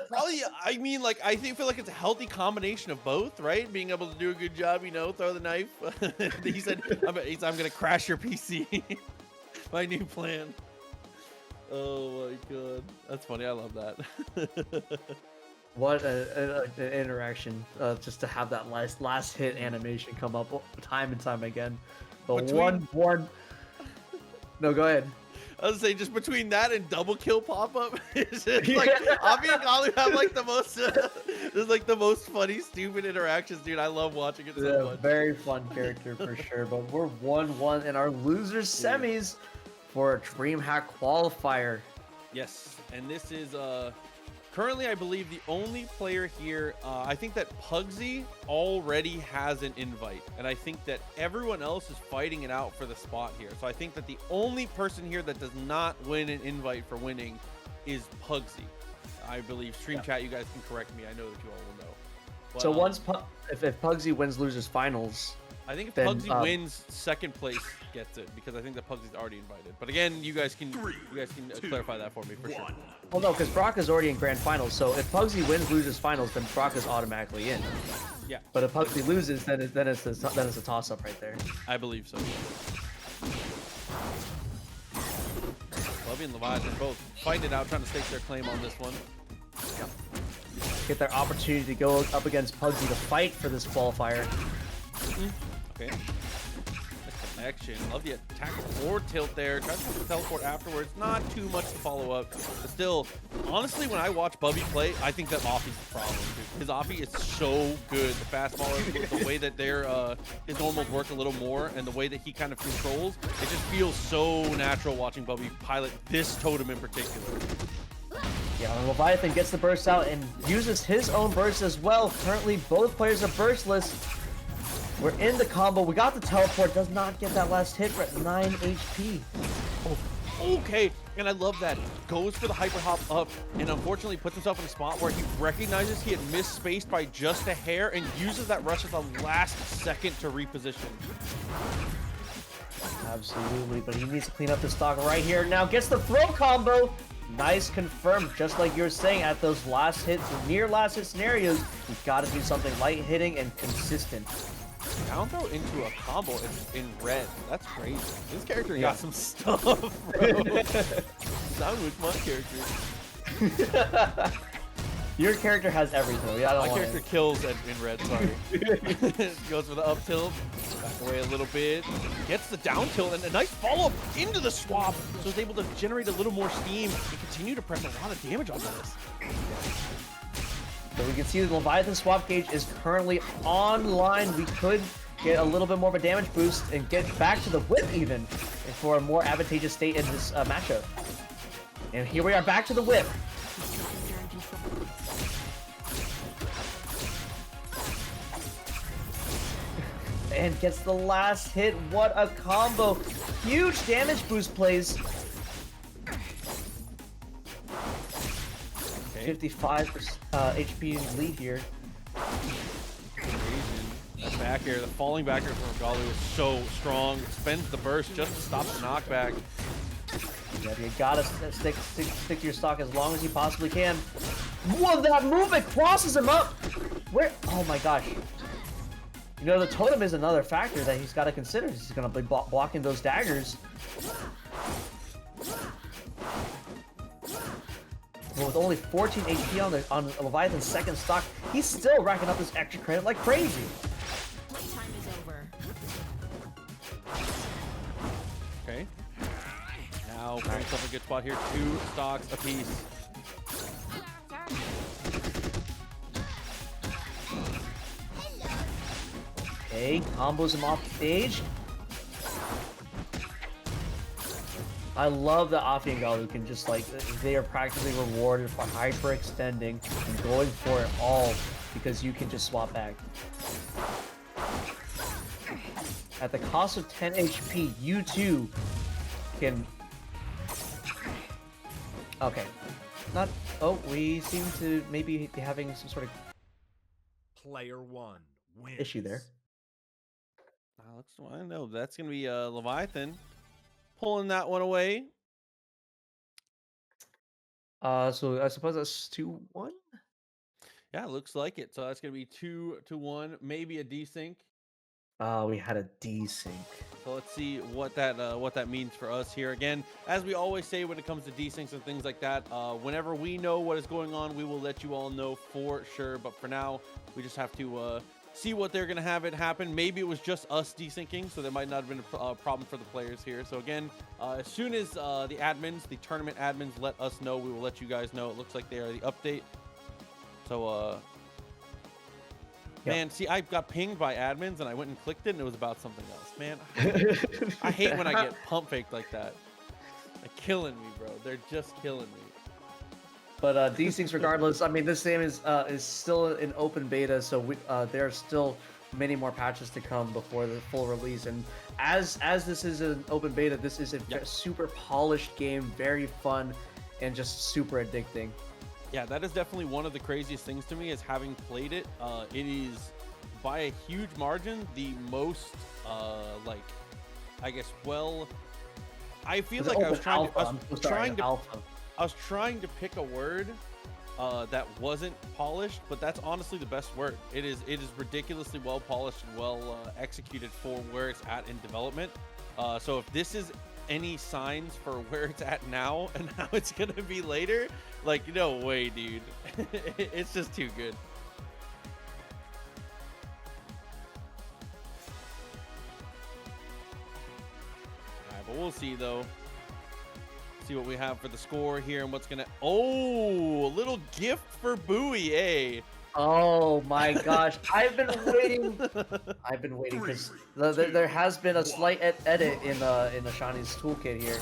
Probably, I mean, like, I feel like it's a healthy combination of both, right? Being able to do a good job, you know, throw the knife. He said, I'm going to crash your PC. My new plan. Oh my god. That's funny. I love that. What an interaction. Just to have that last hit animation come up time and time again. The one. No, go ahead. I was saying, just between that and double kill pop up, it's just like Avi and Galu have like the most, there's like the most funny, stupid interactions, dude. I love watching it so much. Very fun character for sure. But we're 1-1 in our losers semis for a DreamHack qualifier. Yes, and this is currently, I believe, the only player here. I think that Pugsy already has an invite, and I think that everyone else is fighting it out for the spot here. So I think that the only person here that does not win an invite for winning is Pugsy. I believe. Stream chat, you guys can correct me. I know that you all will know. But, so once if Pugsy wins losers finals, I think if Pugsy wins, second place gets it, because I think that Pugsy's already invited. But again, you guys can clarify that for me for sure. Well, no, because Brock is already in grand finals. So if Pugsy wins losers finals, then Brock is automatically in. Yeah. But if Pugsy loses, then it's a toss up right there. I believe so. Bubby and Leviathan both fighting it out, trying to stake their claim on this one. Get their opportunity to go up against Pugsy to fight for this qualifier. Okay. Nice connection. Love the attack or tilt there. Tries to teleport afterwards. Not too much to follow up. But still, honestly, when I watch Bubby play, I think that offie's the problem, dude. His offie is so good. The fast followers, the way that their his normals work a little more, and the way that he kind of controls, it just feels so natural watching Bubby pilot this totem in particular. Yeah, and Leviathan gets the burst out and uses his own burst as well. Currently, both players are burstless. We're in the combo. We got the teleport. Does not get that last hit. We're at 9 HP. Oh, okay, and I love that. Goes for the hyper hop up, and unfortunately puts himself in a spot where he recognizes he had missed space by just a hair and uses that rush at the last second to reposition. Absolutely, but he needs to clean up the stock right here. Now gets the throw combo. Nice confirmed, just like you were saying, at those last hits, near last hit scenarios, you've got to do something light hitting and consistent. Down throw into a combo in red. That's crazy. This character got some stuff, bro. I'm with my character. Your character has everything. Yeah, my character kills in red, sorry. Goes for the up tilt, back away a little bit, gets the down tilt, and a nice follow-up into the swap, so he's able to generate a little more steam and continue to press a lot of damage onto this. So we can see the Leviathan swap gauge is currently online. We could get a little bit more of a damage boost and get back to the whip even for a more advantageous state in this matchup. And here we are back to the whip. And gets the last hit. What a combo. Huge damage boost plays. 55% HP lead here. That back air, the falling back air from Galu is so strong. Spends the burst just to stop the knockback. Yeah, you gotta stick to your stock as long as you possibly can. Whoa, that movement crosses him up! Where? Oh my gosh. You know, the totem is another factor that he's got to consider. He's gonna be blocking those daggers. Well, with only 14 HP on Leviathan's second stock, he's still racking up this extra credit like crazy. Playtime is over. Okay. Now, putting himself in a good spot here. 2 stocks apiece. Okay, combos him off stage. I love that Afi and Galu can just like, they are practically rewarded for hyperextending and going for it all because you can just swap back. At the cost of 10 HP, you too can... Okay. Not... Oh, we seem to maybe be having some sort of... Player 1 wins. issue there. I know that's going to be Leviathan pulling that one away. So I suppose that's 2-1? Yeah, looks like it. So that's going to be 2-1, maybe a desync. We had a desync. So let's see what that means for us here. Again, as we always say when it comes to desyncs and things like that, whenever we know what is going on, we will let you all know for sure. But for now, we just have to see what they're going to have it happen. Maybe it was just us desyncing, so there might not have been a problem for the players here. So again, as soon as the tournament admins let us know, we will let you guys know. It looks like they are the update. So, man, see, I got pinged by admins, and I went and clicked it, and it was about something else. Man, I hate when I get pump faked like that. They're killing me, bro. They're just killing me. But desyncs regardless, I mean, this game is still in open beta, so there are still many more patches to come before the full release. And as this is an open beta, this is a super polished game, very fun, and just super addicting. Yeah, that is definitely one of the craziest things to me is having played it. It is by a huge margin the most I guess I feel like I was trying to pick a word that wasn't polished, but that's honestly the best word. It is ridiculously well polished and well executed for where it's at in development. So if this is any signs for where it's at now and how it's gonna be later, like, no way, dude. It's just too good. All right, but we'll see though. See what we have for the score here and what's gonna. Oh, a little gift for Bowie, eh? Oh my gosh, I've been waiting. I've been waiting because there has been a slight edit in Ashani's toolkit here,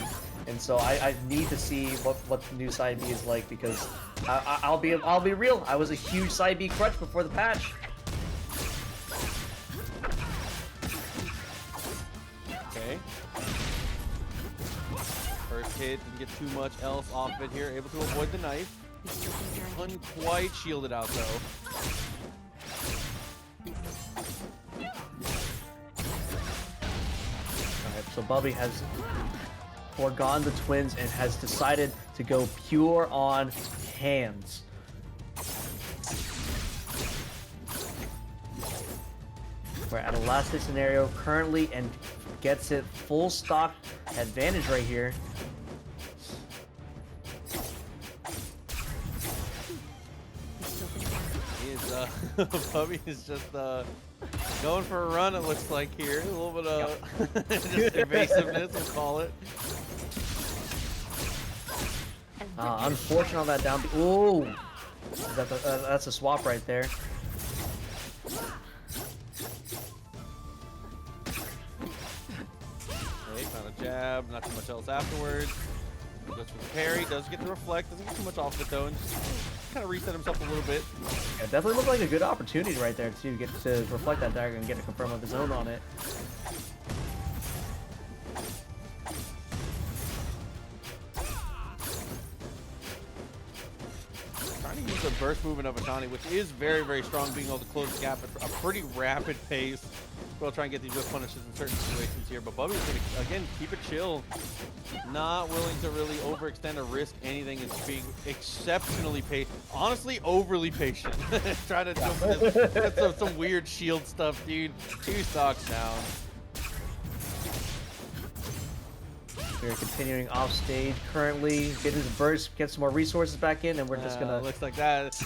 and so I need to see what the new side B is like because I'll be real. I was a huge side B crutch before the patch. Okay. First hit, didn't get too much else off it here. Able to avoid the knife. Unquite shielded out though. Alright, so Bubby has foregone the twins and has decided to go pure on hands. We're at a last hit scenario currently and gets it full stock advantage right here. Bubby is just going for a run, it looks like here. A little bit of just evasiveness, we'll call it. Unfortunate on that down. Ooh! That's a swap right there. Okay, found a jab, not too much else afterwards. Goes for the parry, does get the reflect, doesn't get too much off it though, and just kind of reset himself a little bit. Yeah, definitely looked like a good opportunity right there to get to reflect that dagger and get a confirm of his own on it. Trying to use the burst movement of Ashani, which is very, very strong, being able to close the gap at a pretty rapid pace. We'll try and get these whip punishes in certain situations here, but Bubby's going to, again, keep it chill. Not willing to really overextend or risk anything and being exceptionally patient. Honestly, overly patient. Trying to jump that's some weird shield stuff, dude. 2 stocks down. We're continuing off stage currently. Get his burst, get some more resources back in, and we're just gonna. Looks like that. It's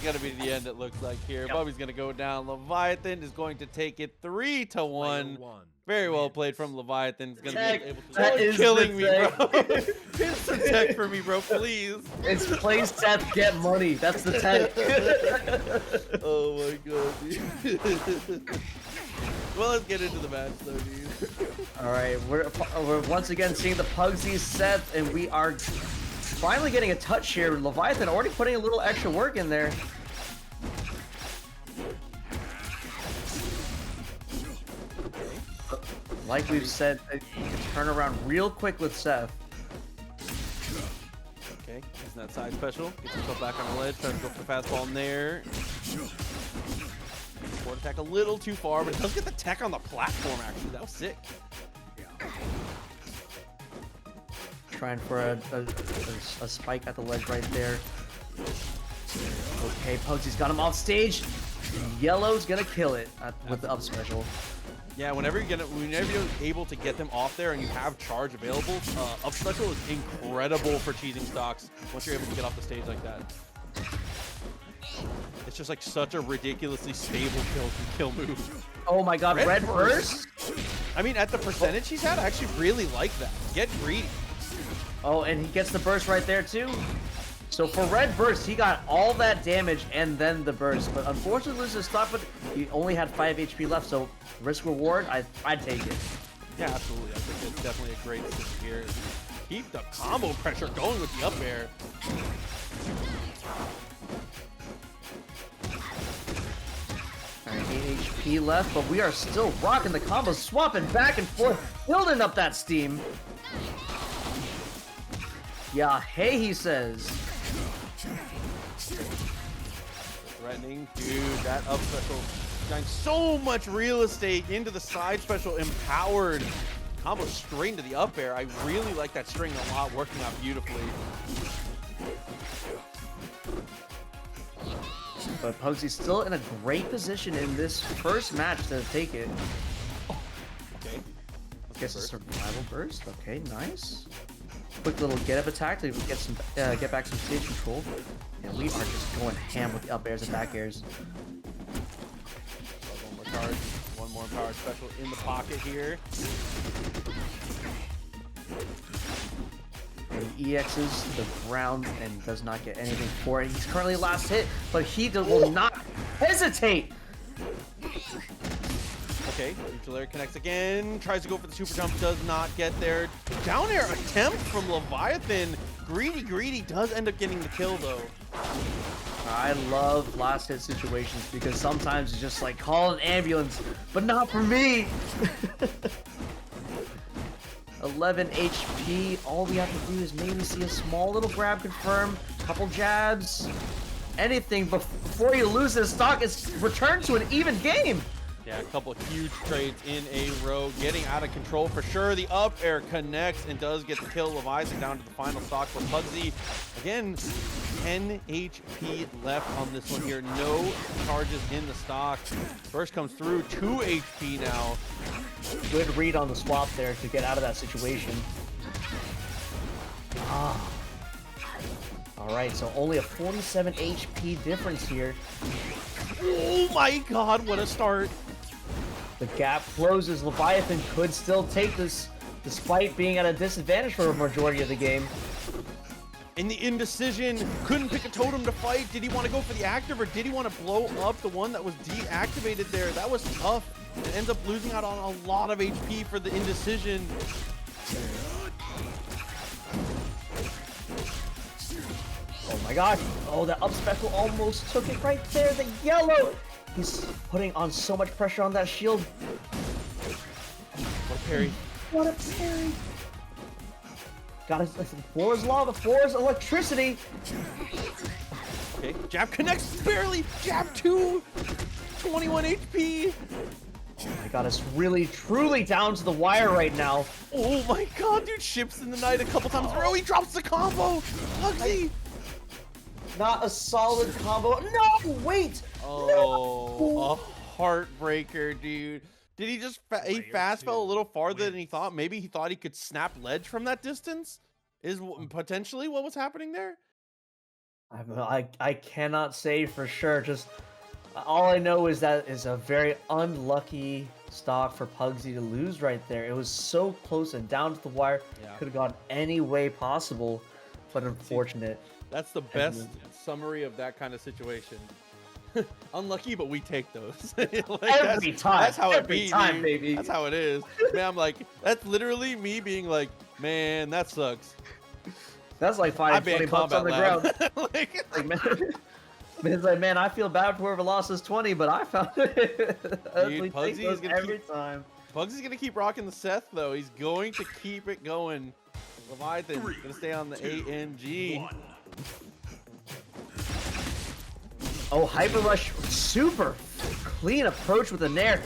gonna be the end. It looks like here. Yep. Bubby's gonna go down. Leviathan is going to take it 3-1. Very well played from Leviathan. He's gonna Tech. be able to. That is killing the me, bro. Hit some tech for me, bro, please. It's play Seth, get money. That's the tech. Oh my god, dude. Well, let's get into the match, though, dude. All right, we're once again seeing the Pugsy Seth, and we are finally getting a touch here. Leviathan already putting a little extra work in there. Like we've said, you can turn around real quick with Seth. Okay, using that side special. Gets himself back on the ledge. Trying to go for the fastball in there. Forward attack a little too far, but it does get the tech on the platform, actually. That was sick. Trying for a spike at the ledge right there. Okay, Pugsy's got him off stage. Yellow's gonna kill it with the up special. Yeah, whenever you're able to get them off there and you have charge available, up special is incredible for cheesing stocks once you're able to get off the stage like that. It's just like such a ridiculously stable kill move. Oh my god, red burst? I mean, at the percentage he's had, I actually really like that. Get greedy. Oh, and he gets the burst right there too. So for red burst, he got all that damage and then the burst. But unfortunately, loses stock, but he only had 5 HP left. So risk reward, I'd take it. Yeah, absolutely. I think it's definitely a great decision here. Keep the combo pressure going with the up air. Alright, 8 HP left, but we are still rocking the combo, swapping back and forth, building up that steam. Yeah, hey, he says. Threatening, dude, that up special got so much real estate into the side special, empowered. Combo straight into the up air. I really like that string a lot, working out beautifully. But Pugsy's still in a great position in this first match to take it. Okay. Let's Gets a survival burst. Okay, nice. Quick little get up attack to get some get back some stage control. And we are just going ham with the up airs and back airs. One more card. One more power special in the pocket here. And he EXs the ground and does not get anything for it. He's currently last hit, but he will not hesitate. Okay, neutral air connects again. Tries to go for the super jump, does not get there. Down air attempt from Leviathan. Greedy does end up getting the kill though. I love last hit situations because sometimes it's just like call an ambulance, but not for me. 11 HP. All we have to do is maybe see a small little grab confirm, couple jabs, anything before you lose this stock. It's returned to an even game. Yeah, a couple of huge trades in a row, getting out of control for sure. The up air connects and does get the kill. Leviathan down to the final stock for Pugsy. Again, 10 HP left on this one here. No charges in the stock. First comes through, 2 HP now. Good read on the swap there to get out of that situation. All right, so only a 47 HP difference here. Oh my god, what a start. The gap closes. Leviathan could still take this despite being at a disadvantage for a majority of the game. In the indecision, couldn't pick a totem to fight. Did he want to go for the active or did he want to blow up the one that was deactivated there? That was tough. It ends up losing out on a lot of HP for the indecision. Oh my god. Oh, that up special almost took it right there. The yellow. He's putting on so much pressure on that shield. What a parry. What a parry. Got his 4 is lava, 4 is electricity. Okay, jab connects barely. Jab 2. 21 HP. Oh my god, it's really, truly down to the wire right now. Oh my god, dude, ships in the night a couple times in a row. He drops the combo. Pugsy. Not a solid combo. No, wait. Oh, No. a heartbreaker, dude. Did he just he fast fell a little farther than he thought? Maybe he thought he could snap ledge from that distance? Is potentially what was happening there? I cannot say for sure. Just all I know is that is a very unlucky stock for Pugsy to lose right there. It was so close and down to the wire. Yeah. Could have gone any way possible, but unfortunate. That's the best summary of that kind of situation. Unlucky, but we take those. Like, Every time. That's how it Every be, time, dude. baby. That's how it is. Man, I'm like, that's literally me being like, man, that sucks. That's like I finding banned 20 bucks on the Combat ground. Lab. Like, Like, man's like, man, I feel bad for whoever lost his 20, but I found it. We take Pugsy those is gonna every time. Pugsy's gonna keep rocking the Seth though. He's going to keep it going. Leviathan gonna stay on the ANG. Oh, Hyper Rush, super clean approach with the Nair.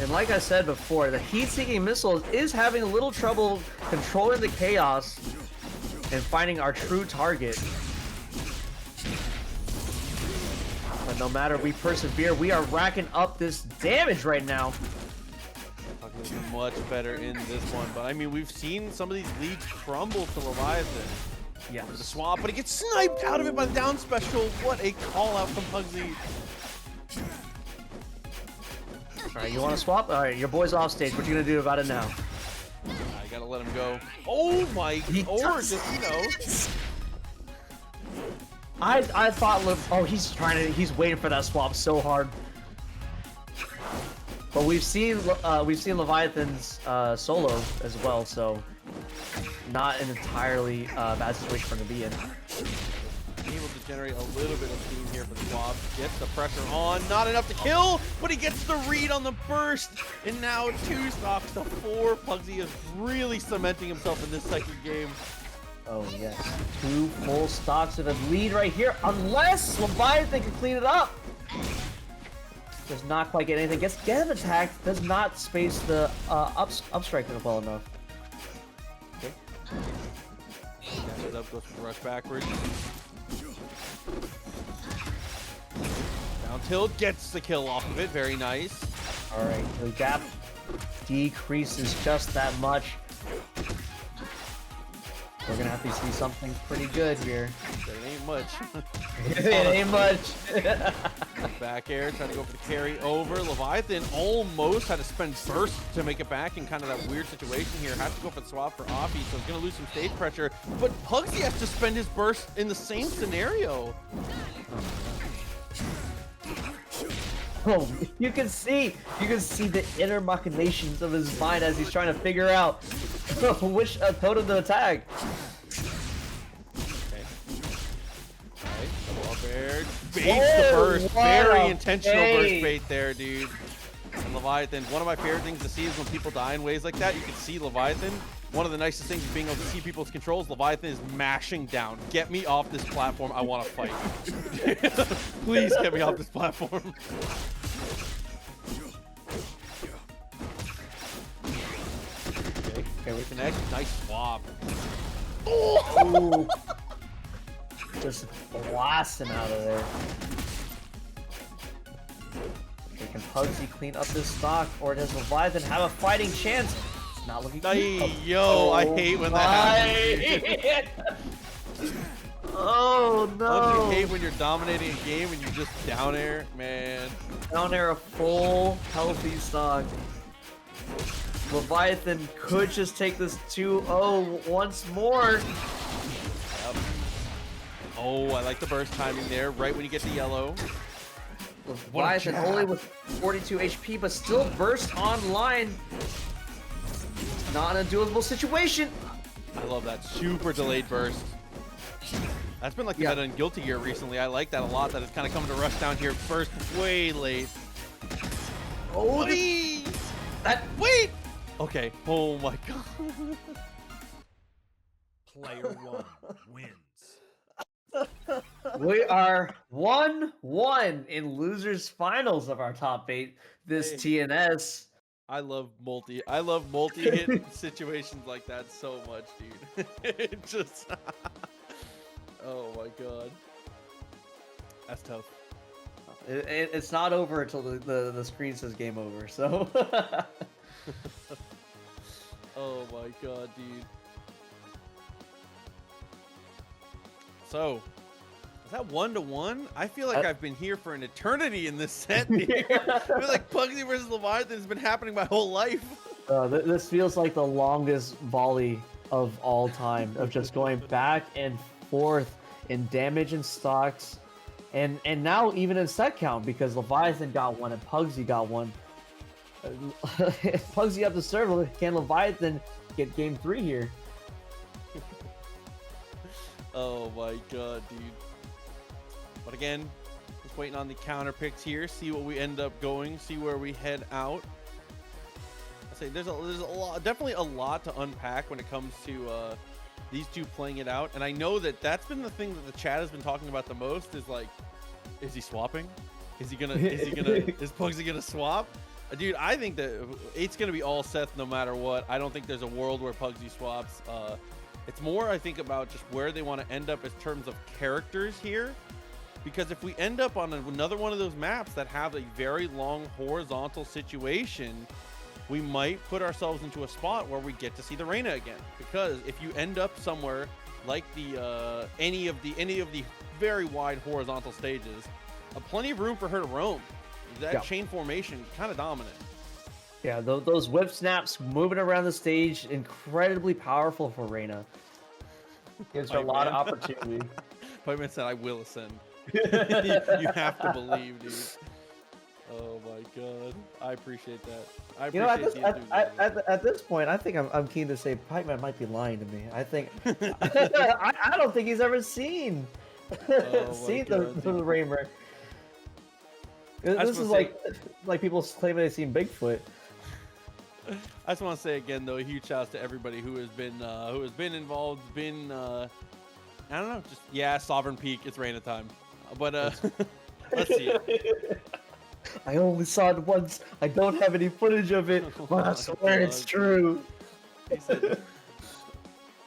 And like I said before, the heat-seeking missile is having a little trouble controlling the chaos and finding our true target. But no matter, we persevere. We are racking up this damage right now. Pugsy much better in this one, but I mean, we've seen some of these leads crumble to Leviathan. Yeah. The swap, but he gets sniped out of it by the down special. What a call out from Pugsy. All right, you want to swap? All right, your boy's off stage. What you gonna do about it now? I gotta let him go. Oh my, or just, you know. I thought, oh, he's waiting for that swap so hard. But we've seen Leviathan's solo as well, so not an entirely bad situation for him to be in. Able to generate a little bit of steam here for the swap. Gets the pressure on, not enough to kill, but he gets the read on the burst, and now 2 stocks to 4. Pugsy is really cementing himself in this second game. Oh yes, 2 full stocks of a lead right here, unless Leviathan can clean it up. Does not quite get anything. Gets get attacked. Does not space the up strike well enough. Okay. Dashes up, goes for rush backwards. Down tilt gets the kill off of it. Very nice. All right, the gap decreases just that much. We're gonna have to see something pretty good here. But it ain't much. It ain't much. Back air, trying to go for the carry over. Leviathan almost had to spend burst to make it back in kind of that weird situation here. Has to go for the swap for Offie, so he's gonna lose some stage pressure. But Pugsy has to spend his burst in the same scenario. Oh, you can see the inner machinations of his mind as he's trying to figure out which totem to attack. Okay. Alright, double up air. Baits the burst. Very intentional burst bait there, dude. And Leviathan, one of my favorite things to see is when people die in ways like that. You can see Leviathan. One of the nicest things is being able to see people's controls. Leviathan is mashing down. Get me off this platform. I want to fight. Please get me off this platform. Okay, we connect. Nice swap. Oh! Just blasting out of there. Okay, can Pugsy clean up this stock, or does Leviathan have a fighting chance? It's not looking good. Yo, I hate when that happens. Oh no! Don't you hate when you're dominating a game and you just down air, man? Down air a full healthy stock. Leviathan could just take this 2-0 once more. Yep. Oh, I like the burst timing there, right when you get the yellow. Leviathan only with 42 HP, but still burst online. Not in a doable situation. I love that super delayed burst. That's been like the meta in Guilty Gear recently. I like that a lot, that it's kind of coming to Rushdown here first way late. Oh, wait! Okay, oh my god. Player one wins. We are 1-1 in losers finals of our top 8 this TNS. I love multi-hit situations like that so much, dude. It just oh my god. That's tough. It's not over until the screen says game over, so oh my god, dude. So, is that 1-1? I feel like I've been here for an eternity in this set, dude. I feel like Pugsy versus Leviathan has been happening my whole life. This feels like the longest volley of all time, of just going back and forth in damage and stocks, and now even in set count, because Leviathan got one and Pugsy got one. Pugsy up the server. Can Leviathan get game 3 here? Oh my god, dude. But again, just waiting on the counter picks here, see what we end up going, see where we head out. I say there's a lot, definitely a lot to unpack when it comes to these two playing it out. And I know that that's been the thing that the chat has been talking about the most, is like, is he swapping? Is Pugsy gonna swap? Dude, I think that it's gonna be all Seth no matter what. I don't think there's a world where Pugsy swaps. It's more, I think, about just where they want to end up in terms of characters here. Because if we end up on another one of those maps that have a very long horizontal situation, we might put ourselves into a spot where we get to see the Reina again. Because if you end up somewhere like the any of the very wide horizontal stages, plenty of room for her to roam. That chain formation kind of dominant. Yeah, those whip snaps moving around the stage, incredibly powerful for Reina. Gives her a lot of opportunity. Pikeman said, "I will ascend." You have to believe, dude. Oh my god, I appreciate that. I appreciate at this point, I think I'm keen to say Pikeman might be lying to me. I think I don't think he's ever seen the Raymer. This is like people claiming they've seen Bigfoot. I just want to say again, though, a huge shout out to everybody who has been involved, I don't know, just Sovereign Peak, it's Reina time. But let's see it. I only saw it once. I don't have any footage of it, but I swear it's true. He said,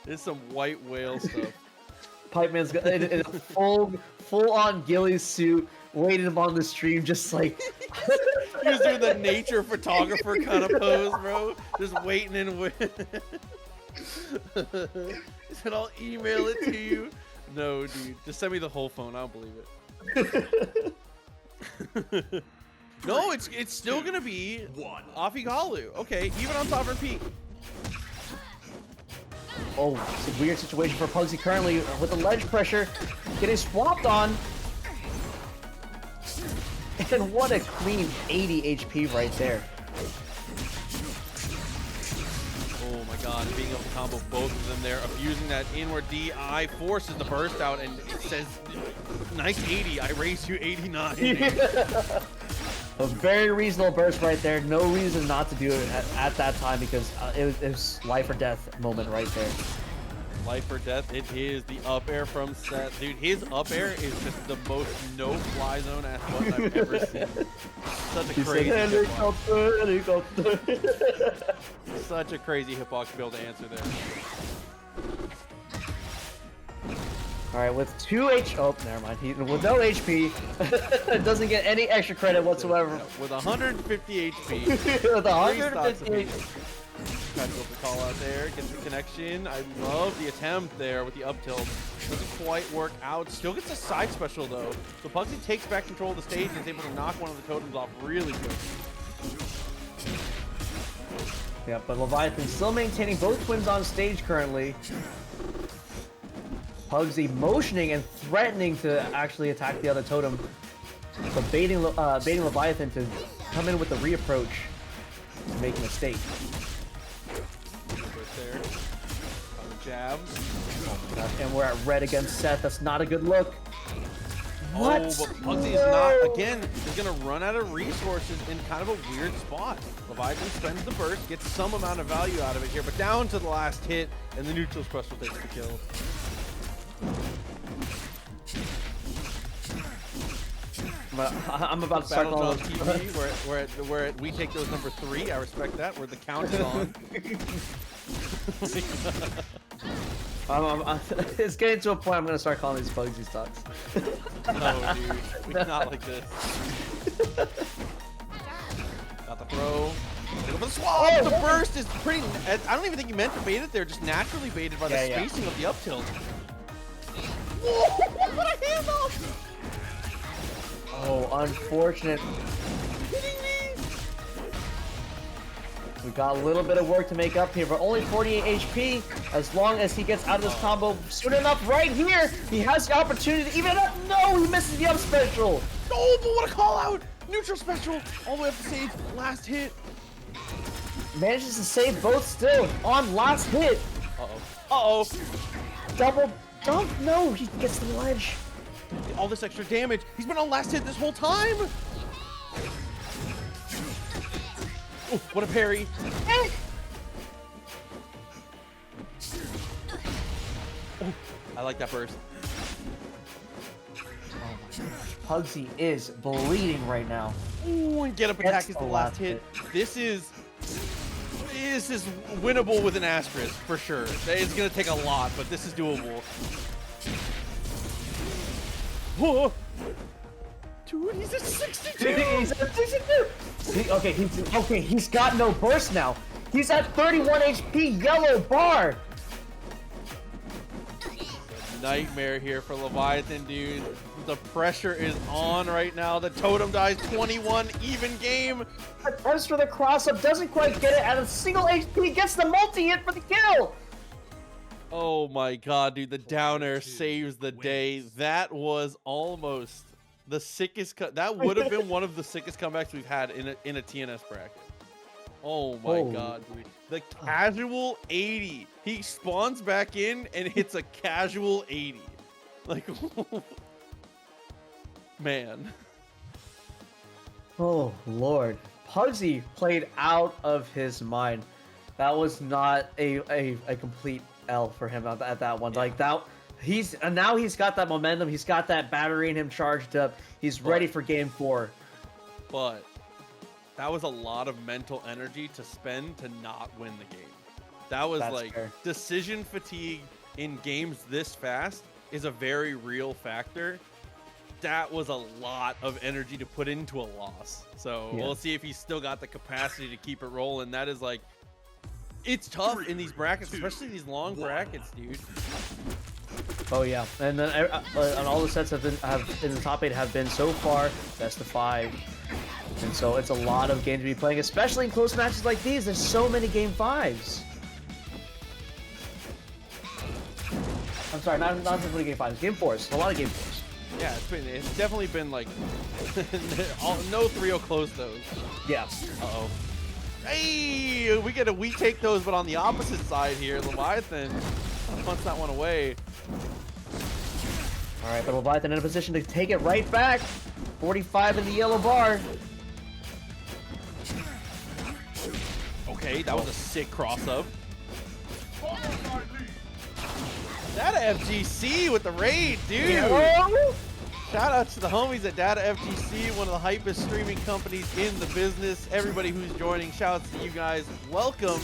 there's some white whale stuff. Pipe Man's in a full-on ghillie suit, waiting him on the stream, just like... He was doing the nature photographer kind of pose, bro. Just waiting and waiting. He said, I'll email it to you. No, dude. Just send me the whole phone. I don't believe it. No, it's still going to be Offie Galu. Okay, even on Sovereign Peak. Oh, it's a weird situation for Pugsy currently with the ledge pressure. Getting swapped on. And what a clean 80 HP right there. Oh my god, and being able to combo both of them there, abusing that inward DI, forces the burst out, and it says, nice 80, I raised you 89. Yeah. A very reasonable burst right there. No reason not to do it at that time because it was life or death moment right there. Life or death, it is the up air from Seth. Dude, his up air is just the most no-fly zone ass button I've ever seen. Such a crazy hitbox. Such a crazy hitbox to be able to answer there. Alright, with 2 oh, never mind. With no HP, doesn't get any extra credit whatsoever. With 150 HP. With 150 Tries to go for call out there, gets the connection. I love the attempt there with the up tilt. Doesn't quite work out. Still gets a side special though. So Pugsy takes back control of the stage and is able to knock one of the totems off really quick. Yeah, but Leviathan still maintaining both twins on stage currently. Pugsy motioning and threatening to actually attack the other totem, but baiting Leviathan to come in with the reapproach to make a mistake. There. Jabs. And we're at red against Seth. That's not a good look. What? Oh, but Pugsy is not, again, is going to run out of resources in kind of a weird spot. Leviathan spends the burst, gets some amount of value out of it here, but down to the last hit, and the neutral special takes the kill. I'm about to start Battle calling TV, where we take those number 3. I respect that. Where the count is on. It's getting to a point I'm going to start calling these Pugsy stocks. No, dude. We not like this. Got the throw. Go for the swap. Oh, the burst is pretty... I don't even think you meant to bait it there. Just naturally baited by the spacing of the up tilt. Whoa, what a handoff! Oh, unfortunate. We got a little bit of work to make up here, but only 48 HP. As long as he gets out of this combo soon enough, right here, he has the opportunity to even it up. No, he misses the up special. Oh, but what a call out! Neutral special, all the way up to stage, last hit. Manages to save both still on last hit. Uh-oh. Double dump. No, he gets the ledge. All this extra damage. He's been on last hit this whole time. Oh, what a parry. Oh, I like that burst. Oh my gosh. Pugsy is bleeding right now. Ooh, and get up attack is the last hit. This is winnable with an asterisk for sure. It's gonna take a lot, but this is doable. Whoa. Dude, he's at 62. He's at 62. He's got no burst now. He's at 31 HP, yellow bar. Nightmare here for Leviathan, dude. The pressure is on right now. The totem dies 21, even game. Attempts for the cross-up, doesn't quite get it. At a single HP, gets the multi-hit for the kill. Oh my god, dude. The down air saves the day. That was almost the sickest that would have been one of the sickest comebacks we've had in a TNS bracket. Oh my god, dude. The casual 80. He spawns back in and hits a casual 80. Like, man. Oh, Lord. Pugsy played out of his mind. That was not a complete L for him at that one. Like, that... now he's got that momentum. He's got that battery in him charged up. He's ready for game 4. But that was a lot of mental energy to spend to not win the game. That was like fair. Decision fatigue in games this fast is a very real factor, that was a lot of energy to put into a loss. So we'll see if he's still got the capacity to keep it rolling. That is like, it's tough in these brackets, especially these long brackets, dude. Oh yeah, and then and all the sets in the top 8 have been so far best of 5, and so it's a lot of games to be playing, especially in close matches like these. There's so many game 5s. I'm sorry, not just many game 5s, game 4s. A lot of game 4s. Yeah, it's definitely been like no 3-0 close those. Yeah. Uh-oh. Hey, we take those, but on the opposite side here, Leviathan punts that one away. All right, but Leviathan in a position to take it right back. 45 in the yellow bar. Okay, that was a sick cross-up. Data FGC with the raid, dude. Yeah. Shout out to the homies at Data FGC, one of the hypest streaming companies in the business. Everybody who's joining, shout out to you guys. Welcome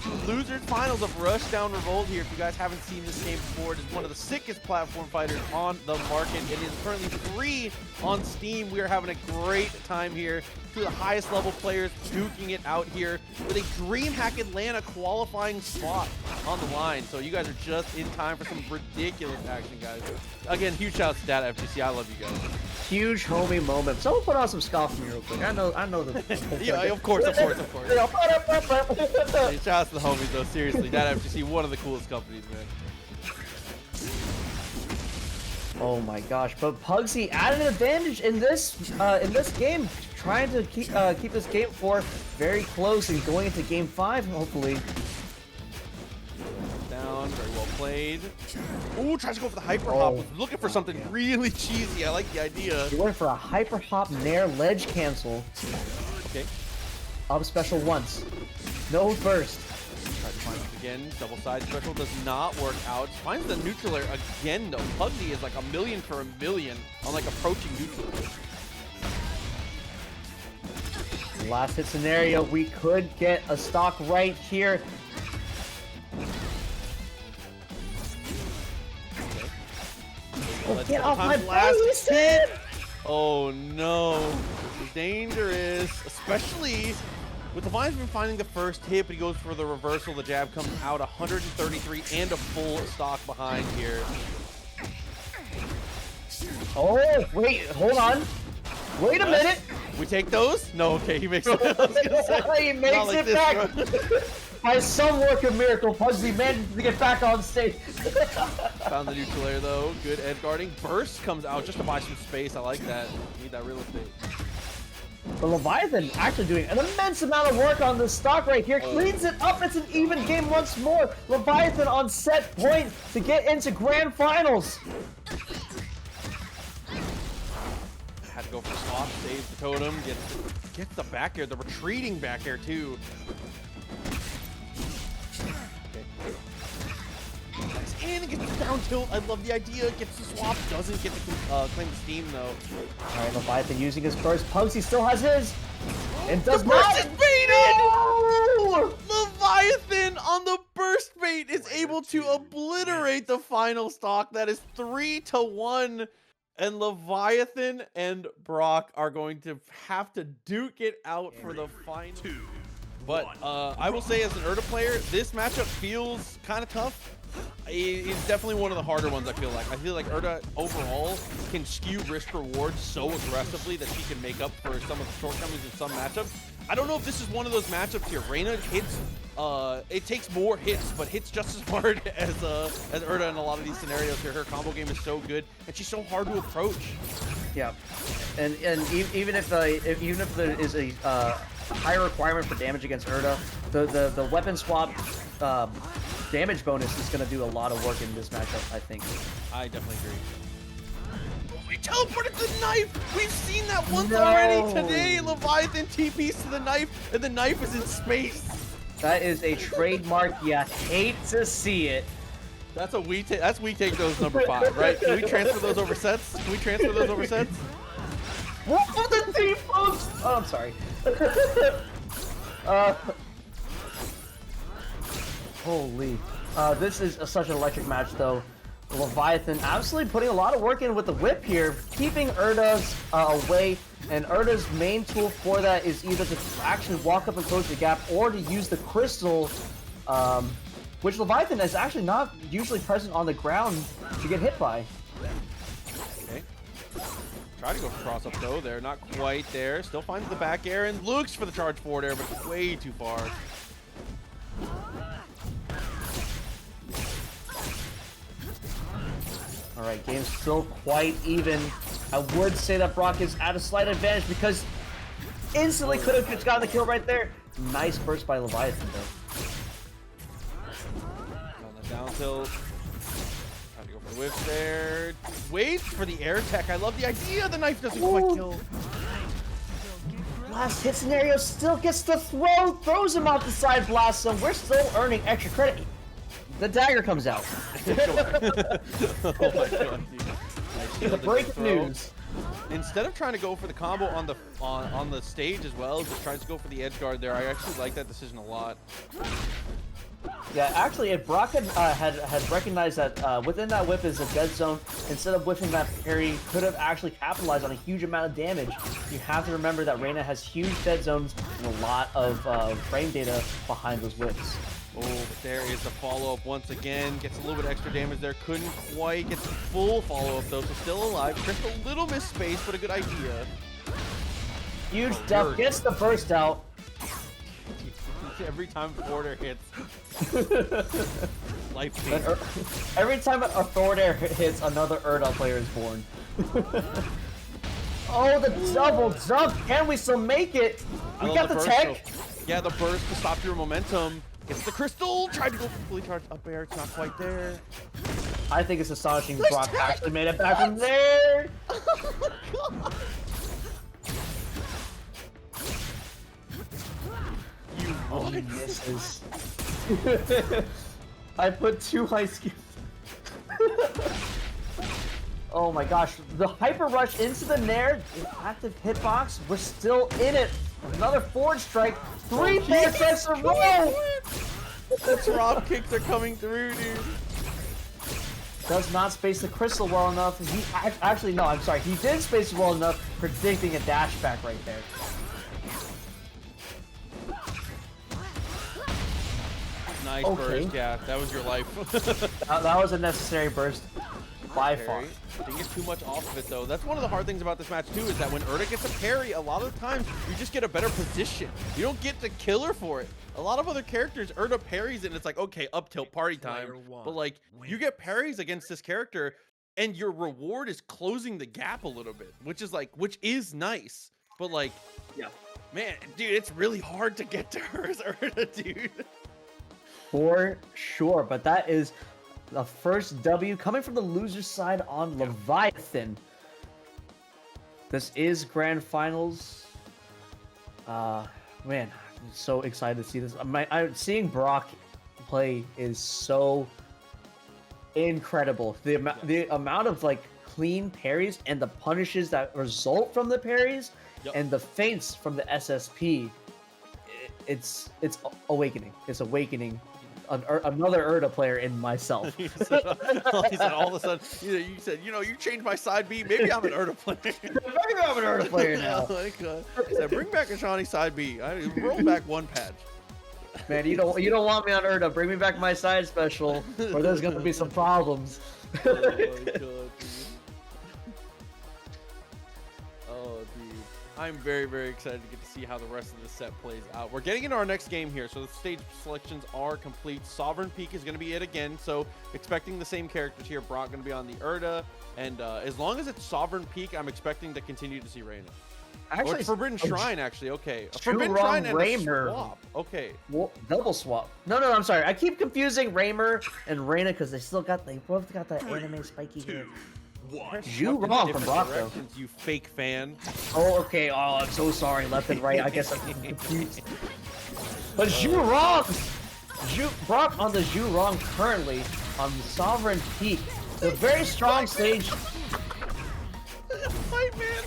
to Losers Finals of Rushdown Revolt here. If you guys haven't seen this game before, it is one of the sickest platform fighters on the market. It is currently free on Steam. We are having a great time here. Two of the highest level players duking it out here with a DreamHack Atlanta qualifying spot on the line. So you guys are just in time for some ridiculous action, guys. Again, huge shout out to Data FGC. I love you guys. Huge homie moment. Someone put on some ska for me real quick. I know the. Yeah, of course. Hey, shout out to the homies though. Seriously, Data FGC, one of the coolest companies, man. Oh my gosh! But Pugsy at an advantage in this game, trying to keep this game 4 very close and going into game 5, hopefully. Down, very well played. Ooh, tries to go for the hyper hop. Looking for something really cheesy. I like the idea. He went for a hyper hop nair ledge cancel. Okay. Up special once. No burst. Try to find it again. Double side special does not work out. Finds the neutral air again though. Pugsy is like a million for a million on like approaching neutral air. Last hit scenario, we could get a stock right here. Oh, get off my last hit! Oh no, this is dangerous, especially with the Weishan finding the first hit, but he goes for the reversal. The jab comes out 133 and a full stock behind here. Oh, wait, hold on. Wait a minute. We take those? No, okay, he makes it. He makes it back. By some work of miracle, Pugsy manages to get back on stage. Found the neutral air though. Good edge guarding. Burst comes out just to buy some space. I like that. Need that real estate. But Leviathan actually doing an immense amount of work on this stock right here. Cleans it up. It's an even game once more. Leviathan on set point to get into grand finals. Had to go for swap, saves the totem, gets the back air, the retreating back air too. Nice, and gets the down tilt. I love the idea. Gets the swap, doesn't get the claim the steam though. All right, Leviathan using his burst. Pugsy still has his, and does the burst not. is baited. No! Leviathan on the burst bait is able to obliterate the final stock. That is 3-1. And Leviathan and Brock are going to have to duke it out for the final. But I will say, as an Urdah player, this matchup feels kind of tough. It's definitely one of the harder ones, I feel like. I feel like Urdah overall can skew risk reward so aggressively that she can make up for some of the shortcomings in some matchups. I don't know if this is one of those matchups here. Reina hits, it takes more hits, but hits just as hard as Urdah in a lot of these scenarios here. Her combo game is so good, and she's so hard to approach. Yeah, and even if there is a higher requirement for damage against Urdah, the weapon swap damage bonus is going to do a lot of work in this matchup, I think. I definitely agree. We teleported the knife! We've seen that once already today! Leviathan TPs to the knife, and the knife is in space! That is a trademark. You hate to see it. That's we take those number 5, right? Can we transfer those over sets? Can we transfer those over sets? What the team post? Oh, I'm sorry. Holy. This is such an electric match, though. Leviathan absolutely putting a lot of work in with the whip here, keeping Urdah's away. And Urdah's main tool for that is either to actually walk up and close the gap or to use the crystal, which Leviathan is actually not usually present on the ground to get hit by. Okay. Try to go for cross up though. They're not quite there. Still finds the back air and looks for the charge forward air, but it's way too far. All right, game's still quite even. I would say that Brock is at a slight advantage because instantly could have just gotten the kill right there. Nice burst by Leviathan though. On the down tilt. Trying to go for the whiff there. Wait for the air tech. I love the idea. The knife doesn't quite kill. Last hit scenario still gets the throw, throws him off the side, blasts him. We're still earning extra credit. The dagger comes out. Oh my god, dude. The breaking news. Instead of trying to go for the combo on the stage as well, just tries to go for the edge guard there. I actually like that decision a lot. Yeah, actually, if Brock had recognized that within that whip is a dead zone, instead of whipping that parry, could have actually capitalized on a huge amount of damage. You have to remember that Reina has huge dead zones and a lot of frame data behind those whips. Oh, but there is the follow-up once again. Gets a little bit extra damage there. Couldn't quite get the full follow-up though, so still alive. Just a little missed space, but a good idea. Huge duck, gets the burst out. Every time forward air hits. Life Every time a forward air hits, another Urdah player is born. Oh, the double jump! Can we still make it? We got the tech. Yeah, the burst to stop your momentum. Gets the crystal. Tried to go fully charged up air. It's not quite there. I think it's astonishing Brock actually made it back from there. Oh, he misses. I put 2 high skips. Oh my gosh, the hyper rush into the nair, active hitbox, we're still in it. Another forward strike, 3 forward strikes in a row. The drop kicks are coming through, dude. Does not space the crystal well enough. He actually, no, I'm sorry. He did space it well enough, predicting a dash back right there. Nice burst, yeah. That was your life. that was a necessary burst by far. Didn't get too much off of it though. That's one of the hard things about this match too, is that when Urdah gets a parry, a lot of the times you just get a better position. You don't get the killer for it. A lot of other characters, Urdah parries it and it's like, okay, up tilt, party time. But like, you get parries against this character and your reward is closing the gap a little bit, which is nice. But like, yeah, man, dude, it's really hard to get to her as Urdah, dude. For sure, but that is the first W coming from the loser's side on Leviathan. This is Grand Finals. Man, I'm so excited to see this. Seeing Brock play is so incredible. The amount of like clean parries and the punishes that result from the parries and the feints from the SSP. It's awakening. It's awakening. Another Urdah player in myself. He said all of a sudden, you said, you changed my side B. Maybe I'm an Urdah player. Maybe I'm an Urdah player now. He said, bring back a Shawnee side B. Roll back one patch. Man, you don't want me on Urdah. Bring me back my side special, or there's gonna be some problems. Oh my god, dude. Oh, dude. I'm very, very excited to get to see how the rest of the set plays out. We're getting into our next game here, so the stage selections are complete. Sovereign Peak is going to be it again, so expecting the same characters here. Brock going to be on the Urdah, and as long as it's Sovereign Peak, I'm expecting to continue to see Reina. Actually, or Forbidden Shrine, actually, okay. Forbidden Shrine and Raymer. Swap, okay. Well, double swap. No, I'm sorry. I keep confusing Raymer and Reina because they both got that anime spiky hair. Zhurong from Brock, though. You fake fan. Oh, okay. Oh, I'm so sorry. Left and right. I guess I'm confused. But Zhurong! Brock on the Zhurong currently on the Sovereign Peak. A very strong stage. Fight, man.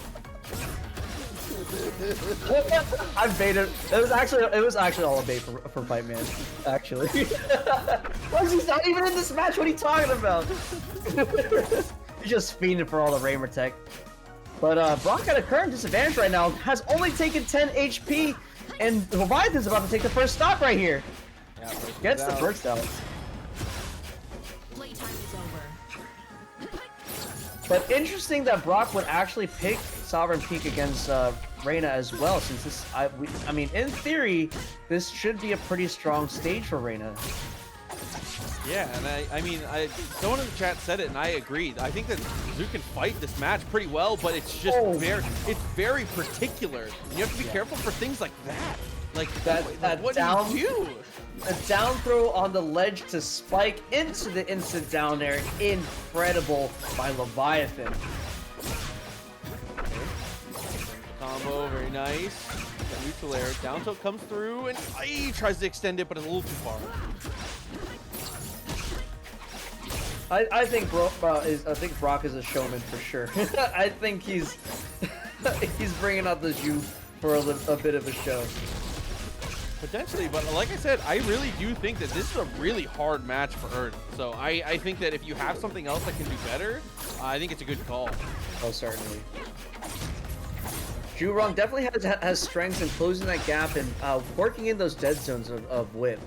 I baited. It was actually all a bait for Pipe Man. Actually. Pugsy's not even in this match. What are you talking about? He's just fiending for all the Raymer tech. But Brock at a current disadvantage right now, has only taken 10 HP, and Leviathan's about to take the first stop right here. Yeah, Gets the burst out. Playtime is over. But interesting that Brock would actually pick Sovereign Peak against Reina as well, since this, I mean, in theory, this should be a pretty strong stage for Reina. Yeah, and I mean, someone in the chat said it, and I agreed. I think that Zoo can fight this match pretty well, but it's just very particular. And you have to be careful for things like that. Like that what down, do you do? A down throw on the ledge to spike into the instant down air, incredible by Leviathan. Combo, very nice. That neutral air, down tilt comes through, and he tries to extend it, but it's a little too far. I think Brock is a showman for sure. I think he's bringing out the Zhu for a bit of a show. Potentially, but like I said, I really do think that this is a really hard match for Urdah. So I think that if you have something else that can do better, I think it's a good call. Oh, certainly. Zhurong definitely has strengths in closing that gap and working in those dead zones of whip.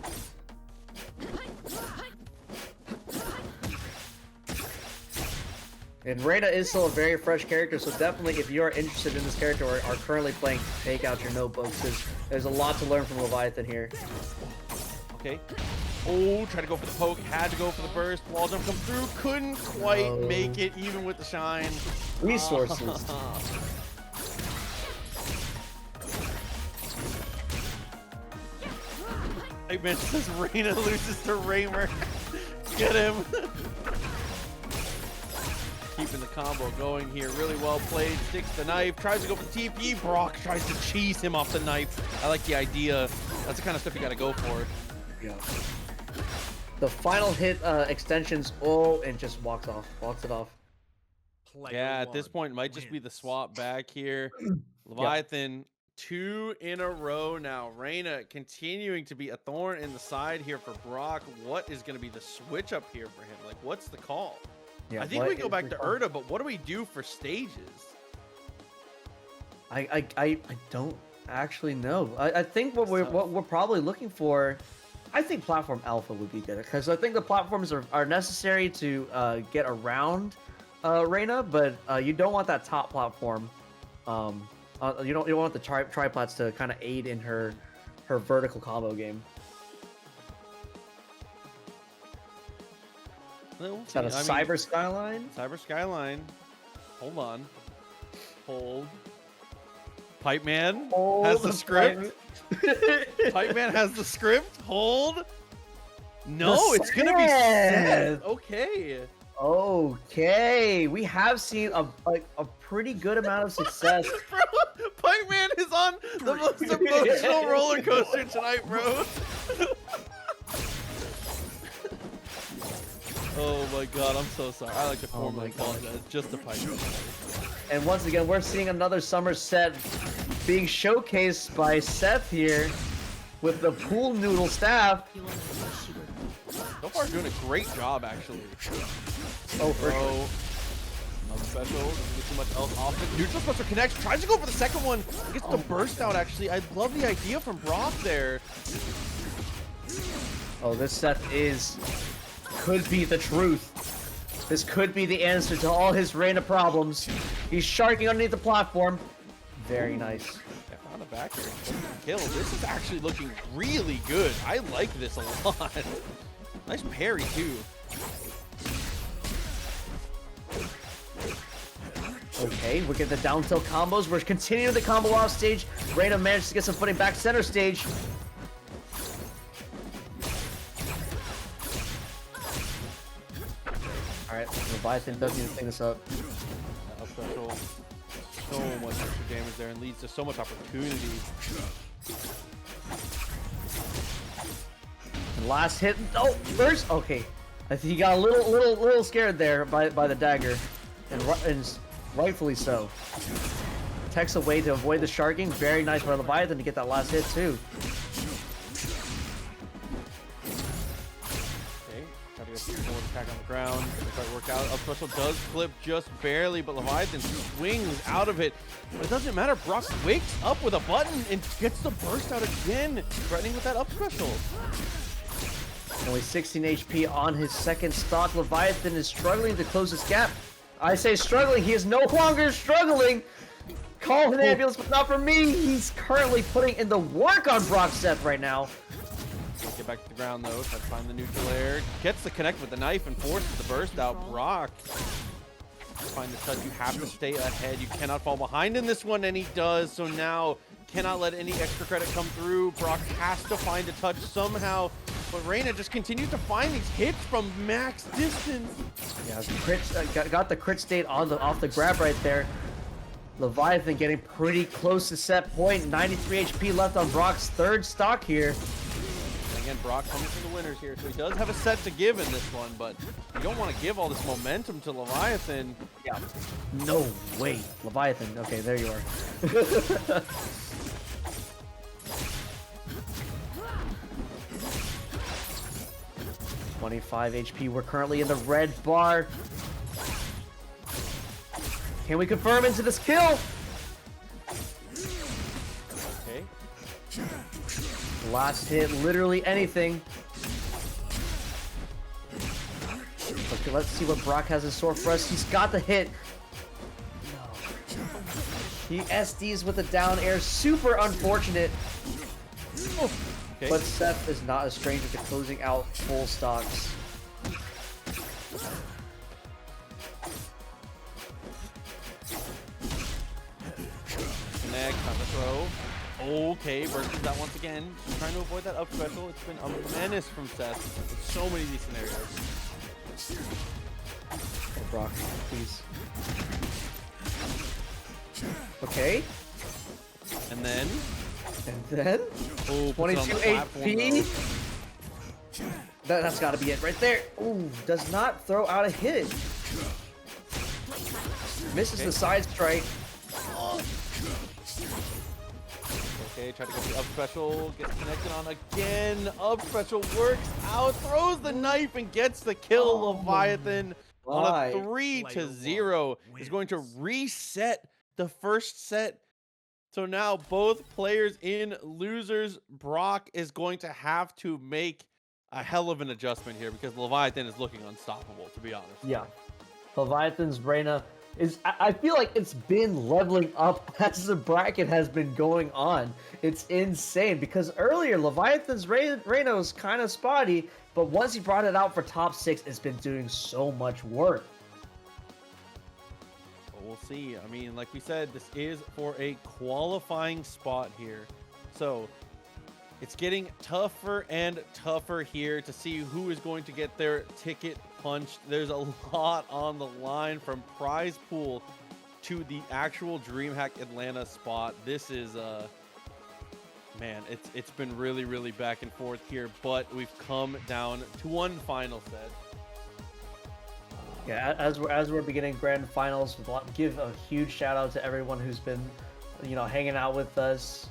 And Reina is still a very fresh character, so definitely if you are interested in this character or are currently playing, take out your notebooks, because there's a lot to learn from Leviathan here. Okay. Oh, try to go for the poke, had to go for the burst, wall jump come through, couldn't quite make it even with the shine. Resources. I mentioned this Reina loses to Raymer. Get him. Keeping the combo going here, really well played. Sticks the knife, tries to go for the TP. Brock tries to cheese him off the knife. I like the idea. That's the kind of stuff you got to go for. Yeah. The final hit extensions, and just walks it off. Yeah, at this point, it might just be the swap back here. Leviathan, 2 in a row now. Reina continuing to be a thorn in the side here for Brock. What is going to be the switch up here for him? Like, what's the call? Yeah, I think we go back to Urdah, but what do we do for stages? I don't actually know. I think what we're probably looking for, I think platform alpha would be good, because I think the platforms are necessary to get around Reina, but you don't want that top platform. You don't want the triplats to kind of aid in her vertical combo game. Is that a Cyber Skyline? Cyber Skyline. Hold on. Hold. Pipe Man has the script. Pipe Man has the script. Hold. No, it's gonna be Seth. Okay. Okay. We have seen a pretty good amount of success. Bro, Pipe Man is on the most emotional roller coaster tonight, bro. Oh my god, I'm so sorry. I like to formally apologize. Just a Pipe. And once again, we're seeing another summer set being showcased by Seth here with the pool noodle staff. So far, doing a great job, actually. Oh, for sure. Another special. Doesn't get too much else off it. Neutral special connects. Tries to go for the second one. Gets the burst out, actually. I love the idea from Brock there. Oh, this Seth could be the truth. This could be the answer to all his Reina problems. He's sharking underneath the platform. Very nice. Yeah, found a back here. Kill. This is actually looking really good. I like this a lot. Nice parry, too. Okay, we get the down tilt combos. We're continuing the combo off stage. Reina managed to get some footing back center stage. Alright, Leviathan does need to clean this up. Up special. So much extra damage there and leads to so much opportunity. And last hit. Oh, first. Okay, I think he got a little scared there by the dagger, and rightfully so. protects away to avoid the sharking. Very nice by Leviathan to get that last hit too. Okay, try to get the forward attack on the ground. Try to work out. Up special does flip just barely, but Leviathan swings out of it. But it doesn't matter. Brock wakes up with a button and gets the burst out again, threatening with that up special. Only 16 HP on his second stock. Leviathan is struggling to close this gap. I say struggling, he is no longer struggling. Call an ambulance, but not for me. He's currently putting in the work on Brock Seth right now. Get back to the ground though, try to find the neutral air. Gets the connect with the knife and forces the burst out. Brock, find the touch, you have to stay ahead. You cannot fall behind in this one, and he does. So now, cannot let any extra credit come through. Brock has to find a touch somehow. But Reina just continues to find these hits from max distance. Yeah, got the crit state off the grab right there. Leviathan getting pretty close to set point. 93 HP left on Brock's third stock here. And again, Brock coming from the winners here, so he does have a set to give in this one, but you don't want to give all this momentum to Leviathan. Yeah. No way. Leviathan. Okay, there you are. 25 HP. We're currently in the red bar. Can we confirm into this kill? Okay. Last hit, literally anything. Okay, let's see what Brock has in store for us. He's got the hit. He SDs with a down air. Super unfortunate. Okay. But Seth is not a stranger to closing out full stocks. Connect, on the throw. Okay, versus that once again. Just trying to avoid that up special. It's been a menace from Seth in so many of these scenarios. Oh, Brock, please. Okay. And then, oh, 22 HP. That's got to be it right there. Ooh, does not throw out a hit. Misses the side strike. okay, try to get the up special. Gets connected on again. Up special works out. Throws the knife and gets the kill. Leviathan on a 3-0 is going to reset the first set. So now both players in losers. Brock is going to have to make a hell of an adjustment here because Leviathan is looking unstoppable, to be honest. Yeah. Leviathan's Reina is, I feel like it's been leveling up as the bracket has been going on. It's insane because earlier Leviathan's Reina was kind of spotty, but once he brought it out for top 6, it's been doing so much work. We'll see. I mean, like we said, this is for a qualifying spot here. So it's getting tougher and tougher here to see who is going to get their ticket punched. There's a lot on the line from prize pool to the actual DreamHack Atlanta spot. This is man, it's been really back and forth here, but we've come down to one final set. Yeah, as we're beginning grand finals, we'll give a huge shout out to everyone who's been, you know, hanging out with us,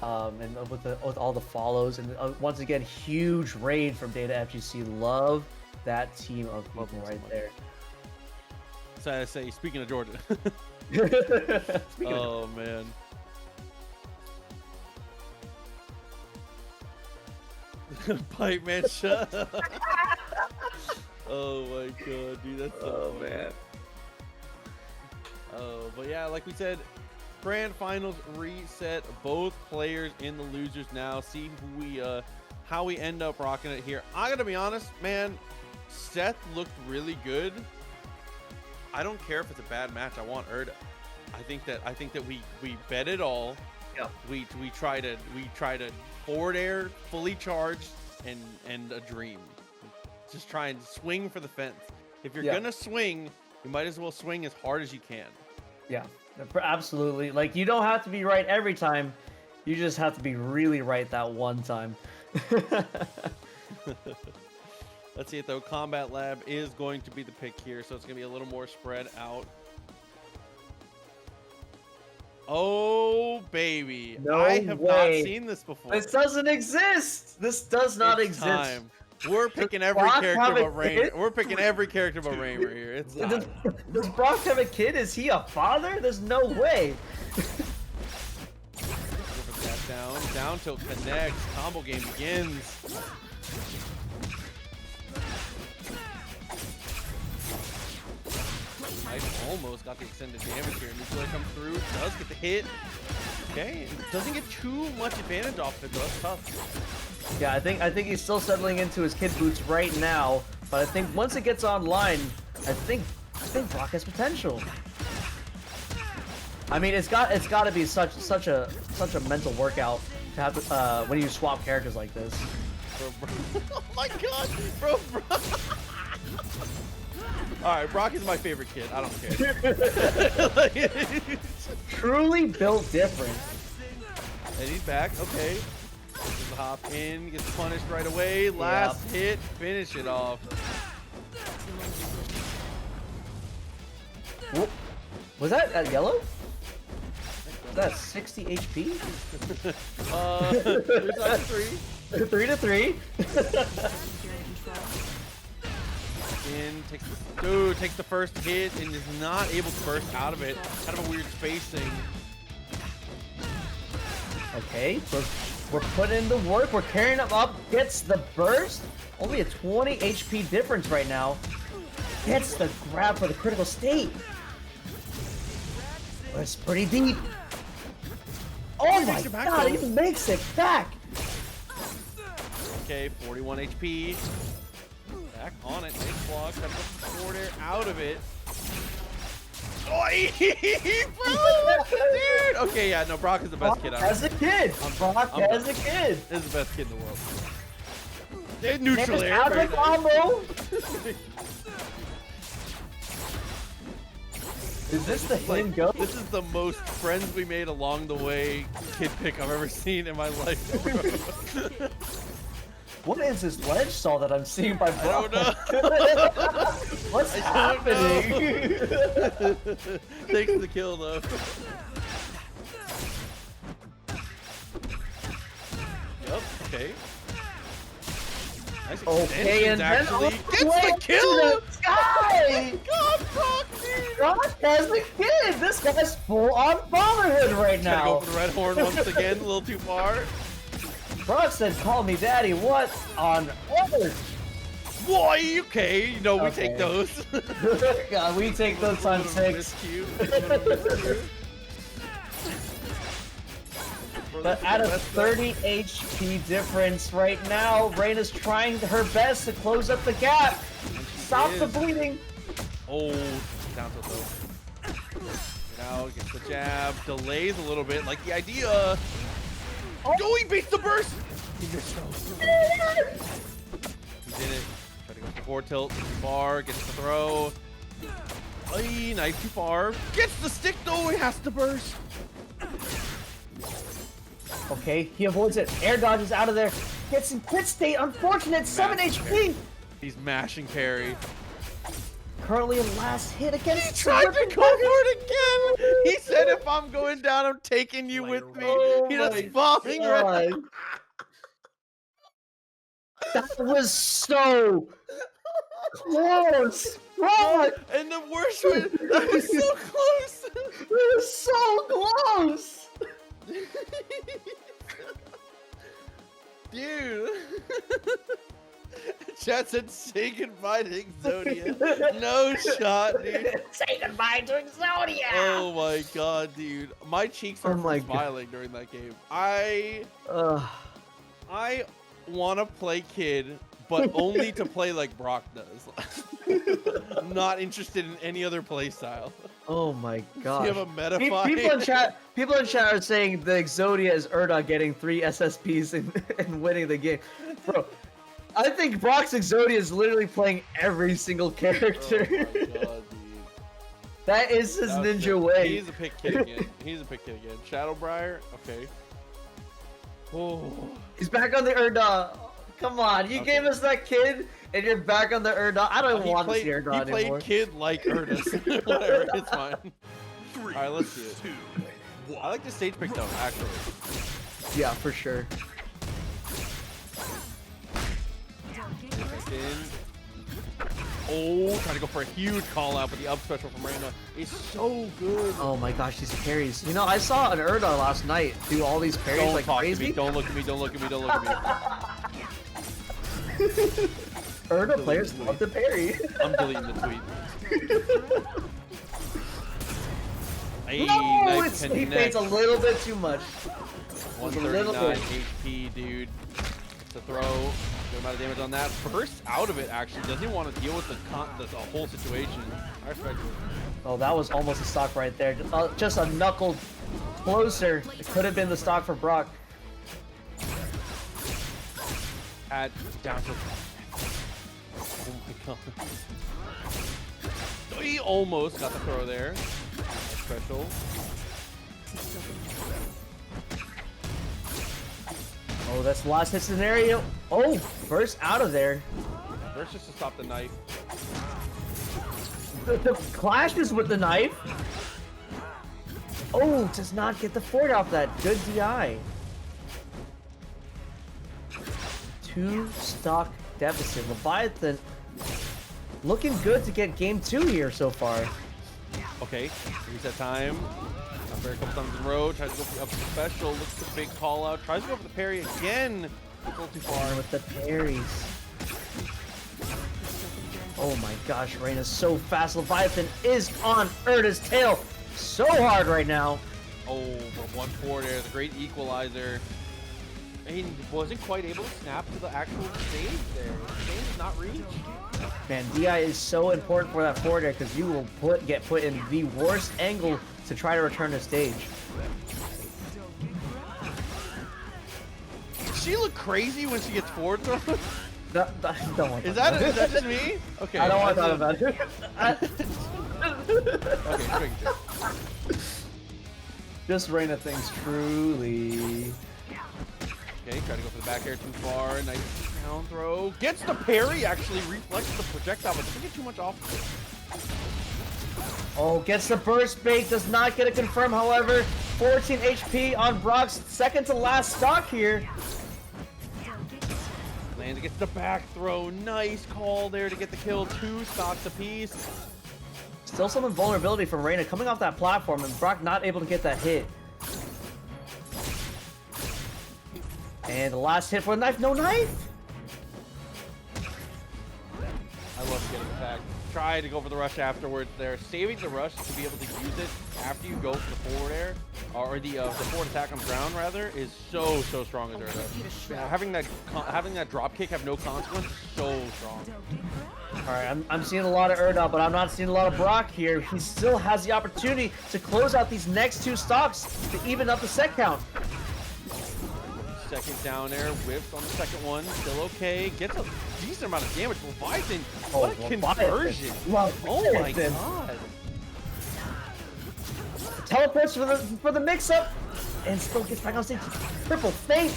and with all the follows, and so again, huge raid from Data FGC. Love that team of people right there. So I say, speaking of Georgia. Oh man. Pipe man, shut up. Oh my god, dude, that's so funny. Man. Oh, but yeah, like we said, grand finals reset. Both players in the losers now. See who we how we end up rocking it here. I gotta be honest, man. Seth looked really good. I don't care if it's a bad match. I want Urdah. I think that we bet it all. Yeah. We try to forward air fully charged and a dream. Just try and swing for the fence. If you're gonna swing, you might as well swing as hard as you can. Yeah, absolutely. Like, you don't have to be right every time. You just have to be really right that one time. Let's see it though. Combat Lab is going to be the pick here, so it's gonna be a little more spread out. Oh, baby. No I have way. not seen this before. This doesn't exist. This does not It's exist. time. We're picking every Brock character have a but Raymer. kid? We're picking every character but Raymer here. It's time. Does Brock have a kid? Is he a father? There's no way. Down till connects. Combo game begins. Nice, almost got the extended damage here. Nuclear comes through, does get the hit. Okay, doesn't get too much advantage off it though. That's tough. Yeah, I think he's still settling into his kid boots right now, but I think once it gets online, I think Brock has potential. I mean, it's got to be such a mental workout to have when you swap characters like this. Bro. Oh my god, bro. Alright, Brock is my favorite kid. I don't care. Truly built different. And he's back. Okay. Gets the hop in, gets punished right away. Last hit, finish it off. Whoop. Was that yellow? Was that 60 HP? 3 3 to 3. Takes the first hit and is not able to burst out of it. Kind of a weird spacing. Okay, we're putting in the work. We're carrying him up. Gets the burst. Only a 20 HP difference right now. Gets the grab for the critical state. But it's pretty deep. Oh my god, he makes it back. Okay, 41 HP. Back on it. Nice block. Got the forward air out of it. Oh, dude. Okay, yeah, no, Brock is the best kid. As a kid. Brock as a kid. This is the best kid in the world. They neutral air. Out of combo. Is this the hidden go? This is the most friends we made along the way kid pick I've ever seen in my life. What is this ledge saw that I'm seeing by Brock? I don't know. What's happening? Takes the kill though. Yep. Okay. Nice Okay, and then actually gets the kill. To the sky. God, Brock, dude. Brock has the kid. This guy's full on fatherhood right Trying to now. go for the red horn once again. A little too far. Brock said, "Call me daddy." What on earth? Boy, okay. You know we Okay. take those. God, we take those on 6. But at a 30 HP difference right now, Reina's trying her best to close up the gap. Stop the bleeding. Oh, down to low. Now gets the jab, delays a little bit, like the idea. Oh, he beats the burst. He missed those. He did it. Try to go for forward tilt, too far, gets the throw. Ay, nice, too far. Gets the stick though, he has to burst. Okay, he avoids it. Air dodges out of there. Gets in pit state. Unfortunate. 7 HP. He's mashing parry. Currently in last hit against. He tried to go for it again. He said, "If I'm going down, I'm taking you with me." Oh He does my bombing right. God. That was so close. What? And the worst one, that was so close. It was so close. Dude. Chat said, "Say goodbye to Exodia." No shot, dude. Say goodbye to Exodia. Oh my god, dude. My cheeks are smiling during that game. I want to play kid, but only to play like Brock does. Not interested in any other play style. Oh my god. You have a Metafy. People in chat are saying the Exodia is Urdah getting 3 SSPs and winning the game. Bro, I think Brock's Exodia is literally playing every single character. Oh my god, dude. That is his ninja way. He's a pick kid again. He's a pick kid again. Shadowbriar, okay. Oh. He's back on the Urdah. Come on, you gave us that kid, and you're back on the Urdah. I don't want to see Urdah anymore. He played kid like Urdah. Whatever, it's fine. Alright, let's see it. I like the stage pick though, actually. Yeah, for sure. In. Oh, trying to go for a huge call out, but the up special from Reina is so good. Oh my gosh, these parries. You know, I saw an Urdah last night do all these parries Don't like talk crazy. to me. Don't look at me. Don't look at me. Don't look at me. Urdah players love to parry. I'm deleting the tweet. Hey, No, nice he connect. fades a little bit too much. 139 HP, dude. It's a throw. Good amount of damage on that. First out of it, actually. Doesn't even want to deal with the whole situation. I respect it. Oh, that was almost a stock right there. Just a knuckle closer. It could have been the stock for Brock. At down to. Oh my god. He almost got the throw there. Special. Oh, that's the last hit scenario. Oh, first out of there. First just to stop the knife. The clashes with the knife. Oh, does not get the fort off that. Good DI. 2 stock deficit. Leviathan looking good to get game 2 here so far. Okay, reset time. Up there a couple times in a row. Tries to go for the up special. Looks for the big call out. Tries to go for the parry again. A little too far. With the parries. Oh my gosh, Reina's so fast. Leviathan is on Urdah's tail so hard right now. Oh, but 1-4 there. The great equalizer. He wasn't quite able to snap to the actual stage there. The stage did not reach. Man, DI is so important for that forward air because you will get put in the worst angle to try to return to stage. Does she look crazy when she gets forward thrown? Don't want Is that just me? Okay. I don't want to talk about it. Okay, making sure. Just Reina things truly. Okay, try to go for the back air too far. Nice down throw. Gets the parry, actually reflects the projectile, but doesn't get too much off of it. Oh, gets the burst bait, does not get it confirmed, however. 14 HP on Brock's second to last stock here. Lands gets the back throw. Nice call there to get the kill. 2 stocks apiece. Still some invulnerability from Reina coming off that platform, and Brock not able to get that hit. And the last hit for the knife, no knife? I love getting attacked. Try to go for the rush afterwards there. Saving the rush to be able to use it after you go for the forward air, or the forward attack on the ground rather, is so strong as Urdah. Having that drop kick have no consequence is so strong. Alright, I'm seeing a lot of Urdah, but I'm not seeing a lot of Brock here. He still has the opportunity to close out these next 2 stocks to even up the set count. Second down air, whips on the second one, still okay. Gets a decent amount of damage. Leviathan, what a conversion! Oh my god! Teleports for the mix-up, and still gets back on stage. Triple fate.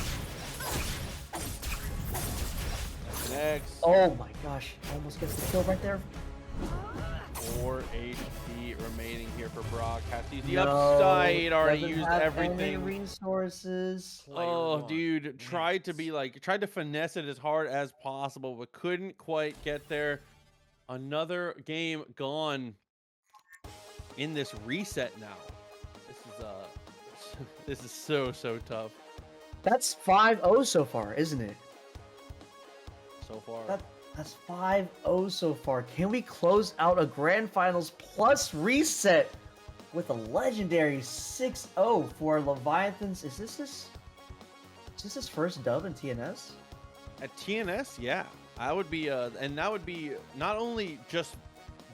Next. Oh my gosh! Almost gets the kill right there. 4 HP remaining here for Brock. Has to use the upside. Already doesn't used have everything. any resources. Oh, dude, tried to finesse it as hard as possible, but couldn't quite get there. Another game gone in this reset now. This is so tough That's 5-0 so far, isn't it? so far. That's 5-0 so far. Can we close out a grand finals plus reset with a legendary 6-0 for Leviathans? Is this his first dub in TNS? At TNS, yeah, I would be, and that would be not only just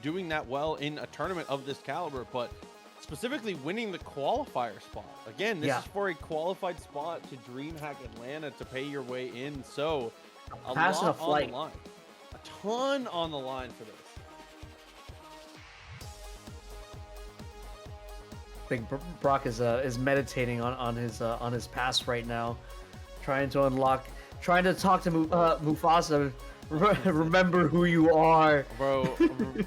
doing that well in a tournament of this caliber, but specifically winning the qualifier spot. Again, this is for a qualified spot to DreamHack Atlanta to pay your way in. So a Passing lot a flight. on the line, a ton on the line for this. I think Brock is meditating on his past right now, trying to talk to Mufasa. Remember who you are, Bro.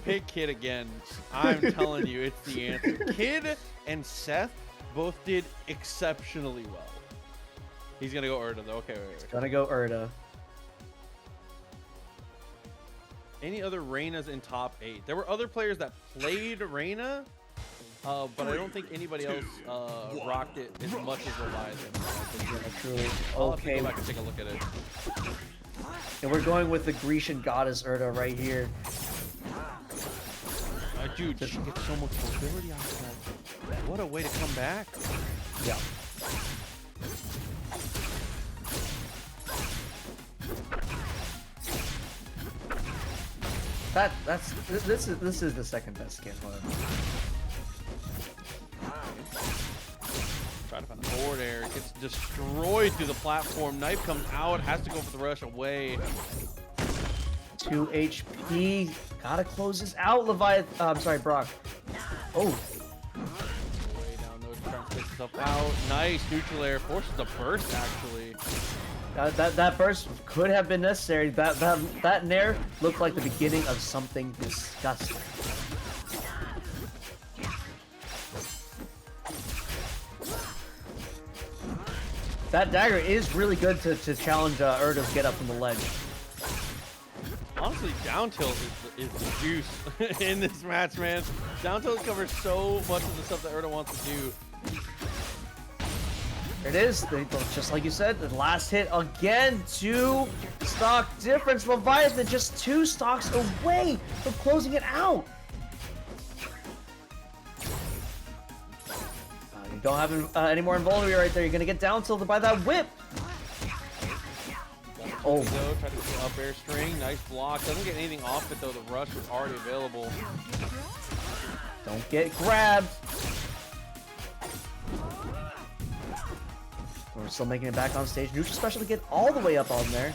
Pick Kid again. I'm telling you, it's the answer. Kid and Seth Both did exceptionally well. He's gonna go Urdah though. Okay, wait. Gonna go Urdah. Any other Reinas in top 8? There were other players that played Reina, but I don't think anybody else rocked it as much as Leviathan. Yeah, truly. I'll have to Okay. go back and take a look at it. And we're going with the Grecian goddess Urdah right here. Dude, she gets so much mobility after that. What a way to come back. Yeah. This is the second best skin. Try to find the forward air. Gets destroyed through the platform. Knife comes out. Has to go for the rush away. 2 HP. Gotta close this out, Leviathan. I'm sorry, Brock. Oh. Way down those, trying to take himself out. Nice neutral air. Forces a burst actually. That burst could have been necessary. That nair looked like the beginning of something disgusting. That dagger is really good to challenge Urdah's get up from the ledge. Honestly, down tilt is the juice in this match, man. Down tilt covers so much of the stuff that Urdah wants to do. There it is. Just like you said, the last hit again. 2 stock difference. Leviathan just 2 stocks away from closing it out. You don't have any more invulnerability right there. You're gonna get down tilted by that whip. Oh, So try to get up air string. Nice block. Doesn't get anything off it though. The rush was already available. don't get grabbed. We're still making it back on stage. Neutral special to get all the way up on there.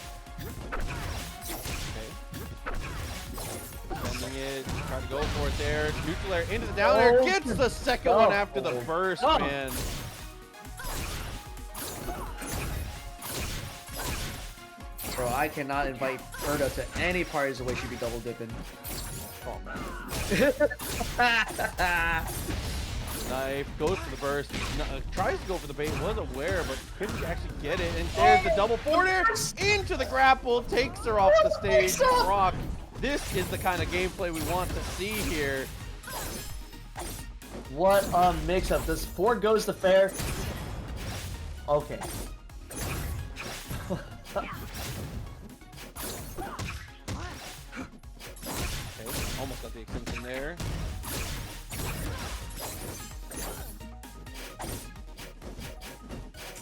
Sending it. Try to go for it there. Neutral air into the down air. Oh, Gets the second one after the first, oh. man. Bro, I cannot invite Urdah to any parties the way she'd be double dipping. Oh, man. Knife goes for the burst. Tries to go for the bait. Was aware, but couldn't actually get it. And there's the double forward air into the grapple. Takes her off the stage. Rock. This is the kind of gameplay we want to see here. What a mix-up. This forward goes to fair. Okay. Okay, almost got the extension there.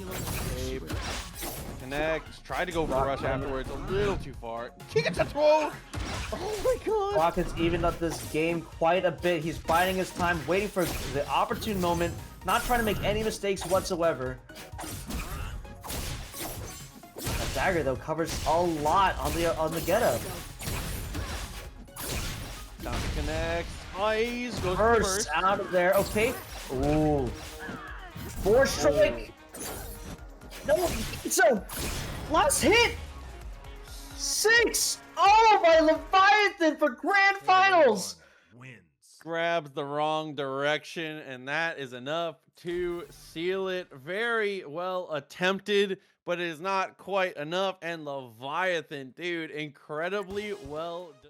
Okay, connect. Tried to go for the rush afterwards. A little too far. He gets a throw. Oh my god. Rocket's evened up this game quite a bit. He's biding his time, waiting for the opportune moment, not trying to make any mistakes whatsoever. That dagger though covers a lot on the getup. Down to connect. Eyes goes First first. out of there. Okay. Ooh. 4 strike. No. So last hit. 6. Oh my Leviathan for grand finals. Wins. Grabs the wrong direction, and that is enough to seal it. Very well attempted, but it is not quite enough. And Leviathan, dude, incredibly well done.